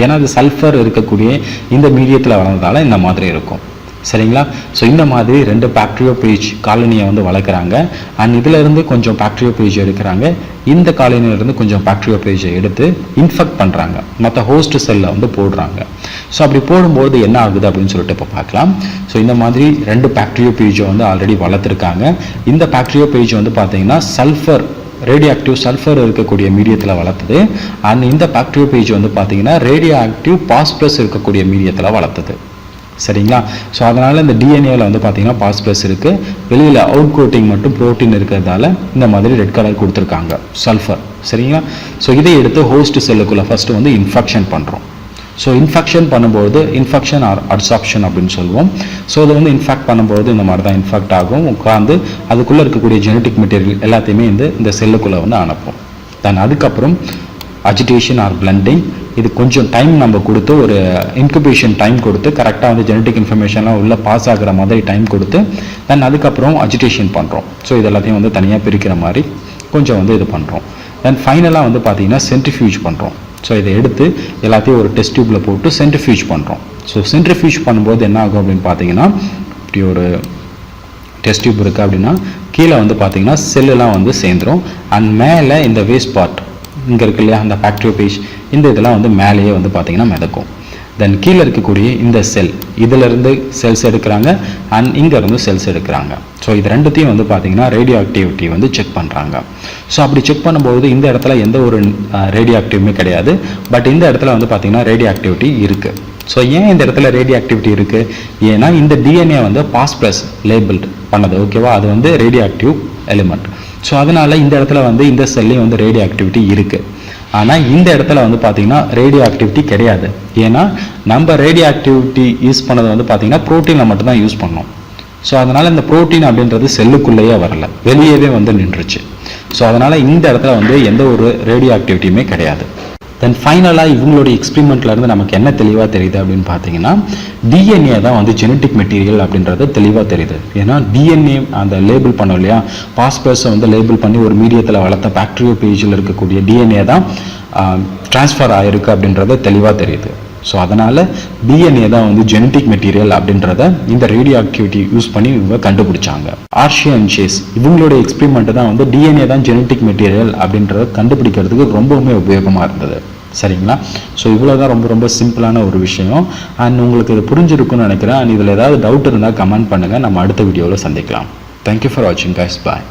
ஏன்னா அது சல்ஃபர் இருக்கக்கூடிய இந்த மீடியத்தில் வளர்ந்ததால இந்த மாதிரி இருக்கும். சரிங்களா? ஸோ இந்த மாதிரி 2 பாக்டீரியோபேஜ் காலனியை வந்து வளர்க்குறாங்க. அண்ட் இதிலிருந்து கொஞ்சம் பாக்டீரியோபேஜ் எடுக்கிறாங்க. இந்த காலனியிலிருந்து கொஞ்சம் பாக்டீரியோபேஜை எடுத்து இன்ஃபெக்ட் பண்ணுறாங்க, மற்ற ஹோஸ்ட் செல்லில் வந்து போடுறாங்க. ஸோ அப்படி போடும்போது என்ன ஆகுது அப்படின்னு சொல்லிட்டு இப்போ பார்க்கலாம். ஸோ இந்த மாதிரி 2 பாக்டீரியோபேஜை வந்து ஆல்ரெடி வளர்த்துருக்காங்க. இந்த பாக்டீரியோபேஜ் வந்து பார்த்தீங்கன்னா ரேடியோ ஆக்டிவ் சல்ஃபர் இருக்கக்கூடிய மீடியத்தில் வளர்த்தது. அண்ட் இந்த பாக்டீரியோபேஜ் வந்து பார்த்தீங்கன்னா ரேடியோ ஆக்டிவ் பாஸ்பரஸ் இருக்கக்கூடிய மீடியத்தில் வளர்த்தது. சரிங்களா? ஸோ அதனால் இந்த டிஎன்ஏவில் வந்து பார்த்தீங்கன்னா பாஸ்பரஸ் இருக்குது, வெளியில் அவுட் கோட்டிங் மட்டும் ப்ரோட்டீன் இருக்கிறதால இந்த மாதிரி ரெட் கலர் கொடுத்துருக்காங்க சல்ஃபர். சரிங்களா? ஸோ இதை எடுத்து ஹோஸ்ட் செல்லுக்குள்ளே ஃபஸ்ட்டு வந்து இன்ஃபெக்ஷன் பண்ணுறோம். ஸோ இன்ஃபெக்ஷன் பண்ணும்போது இன்ஃபெக்ஷன் ஆர் அட்சாப்ஷன் அப்படின்னு சொல்லுவோம். ஸோ அதை வந்து இன்ஃபெக்ட் பண்ணும்போது இந்த மாதிரி தான் இன்ஃபெக்ட் ஆகும். உட்காந்து அதுக்குள்ளே இருக்கக்கூடிய ஜெனட்டிக் மெட்டீரியல் எல்லாத்தையுமே இந்த செல்லுக்குள்ளே வந்து அனுப்பும். தென் அதுக்கப்புறம் அஜிடேஷன் ஆர் பிளண்டிங், இது கொஞ்சம் டைம் நம்ம கொடுத்து ஒரு இன்குபேஷன் டைம் கொடுத்து கரெக்டாக வந்து ஜெனட்டிக் இன்ஃபர்மேஷன்லாம் உள்ளே பாஸ் ஆகிற மாதிரி டைம் கொடுத்து தென் அதுக்கப்புறம் அஜிடேஷன் பண்ணுறோம். ஸோ இது எல்லாத்தையும் வந்து தனியாக பிரிக்கிற மாதிரி கொஞ்சம் வந்து இது பண்ணுறோம். தென் ஃபைனலாக வந்து பார்த்திங்கன்னா சென்ட்ரிஃபியூஜ் பண்ணுறோம். ஸோ இதை எடுத்து எல்லாத்தையும் ஒரு டெஸ்ட் டியூப்பில் போட்டு சென்ட்ரிஃபியூஜ் பண்ணுறோம். ஸோ சென்ட்ரிஃபியூஜ் பண்ணும்போது என்ன ஆகும் அப்படின்னு பார்த்தீங்கன்னா இப்படி ஒரு டெஸ்ட் டியூப் இருக்குது அப்படின்னா கீழே வந்து பார்த்தீங்கன்னா செல்லுலாம் வந்து சேர்ந்துடும். அண்ட் மேலே இந்த வேஸ்ட் பார்ட் இங்கே இருக்கு இல்லையா, அந்த பாக்டீரியோபேஜ் இந்த இதெல்லாம் வந்து மேலேயே வந்து பார்த்தீங்கன்னா மிதக்கும். தென் கீழே இருக்கக்கூடிய இந்த செல் இதிலிருந்து செல்ஸ் எடுக்கிறாங்க அண்ட் இங்கேருந்து செல்ஸ் எடுக்கிறாங்க. ஸோ இது ரெண்டுத்தையும் வந்து பார்த்தீங்கன்னா ரேடியோ ஆக்டிவிட்டி வந்து செக் பண்ணுறாங்க. ஸோ அப்படி செக் பண்ணும்போது இந்த இடத்துல எந்த ஒரு ரேடியோ ஆக்டிவுமே கிடையாது. பட் இந்த இடத்துல வந்து பார்த்தீங்கன்னா ரேடியோ ஆக்டிவிட்டி இருக்குது. ஸோ ஏன் இந்த இடத்துல ரேடியோ ஆக்டிவிட்டி இருக்குது, ஏன்னா இந்த டிஎன்ஏ வந்து பாஸ்பரஸ் லேபிள்டு பண்ணது. ஓகேவா? அது வந்து ரேடியோ ஆக்டிவ் எலிமெண்ட். ஸோ அதனால் இந்த இடத்துல வந்து இந்த செல்லையும் வந்து ரேடியோ ஆக்டிவிட்டி இருக்குது. ஆனால் இந்த இடத்துல வந்து பார்த்தீங்கன்னா ரேடியோ ஆக்டிவிட்டி கிடையாது. ஏன்னா நம்ம ரேடியோ ஆக்டிவிட்டி யூஸ் பண்ணது வந்து பார்த்தீங்கன்னா ப்ரோட்டீனில் மட்டும்தான் யூஸ் பண்ணோம். ஸோ அதனால் இந்த ப்ரோட்டீன் அப்படின்றது செல்லுக்குள்ளேயே வரல, வெளியவே வந்து நின்றுச்சு. ஸோ அதனால் இந்த இடத்துல வந்து எந்த ஒரு ரேடியோ ஆக்டிவிட்டியுமே கிடையாது. தென் ஃபைனலாக இவங்களுடைய எக்ஸ்பெரிமெண்ட்ல இருந்து நமக்கு என்ன தெளிவாக தெரியுது அப்படின்னு பார்த்தீங்கன்னா டிஎன்ஏ தான் வந்து ஜெனட்டிக் மெட்டீரியல் அப்படின்றது தெளிவாக தெரியுது. ஏன்னா டிஎன்ஏ அந்த லேபிள் பண்ணோம் இல்லையா, பாஸ்பர்ஸை வந்து லேபிள் பண்ணி ஒரு மீடியத்தில் வளர்த்த பாக்டீரியோ பேஜில் இருக்கக்கூடிய டிஎன்ஏ தான் டிரான்ஸ்ஃபர் ஆயிருக்கு அப்படின்றது தெளிவாக தெரியுது. ஸோ அதனால் டிஎன்ஏ தான் வந்து ஜெனட்டிக் மெட்டீரியல் அப்படின்றத இந்த ரேடியோ ஆக்டிவிட்டி யூஸ் பண்ணி இவங்க கண்டுபிடிச்சாங்க. ஆர்ஷியா அண்ட் சேஸ் இவங்களுடைய எக்ஸ்பெரிமெண்ட் தான் வந்து டிஎன்ஏ தான் ஜெனட்டிக் மெட்டீரியல் அப்படின்றத கண்டுபிடிக்கிறதுக்கு ரொம்பவுமே உபயோகமாக இருந்தது. சரிங்களா? ஸோ இவ்வளோ தான் ரொம்ப ரொம்ப சிம்பிளான ஒரு விஷயம். அண்ட் உங்களுக்கு இது புரிஞ்சிருக்குன்னு நினைக்கிறேன். அண்ட் இதில் ஏதாவது டவுட் இருந்தால் கமெண்ட் பண்ணுங்கள். நம்ம அடுத்த வீடியோவில் சந்திக்கலாம். தேங்க்யூ ஃபார் வாட்சிங் கைஸ். பாய்.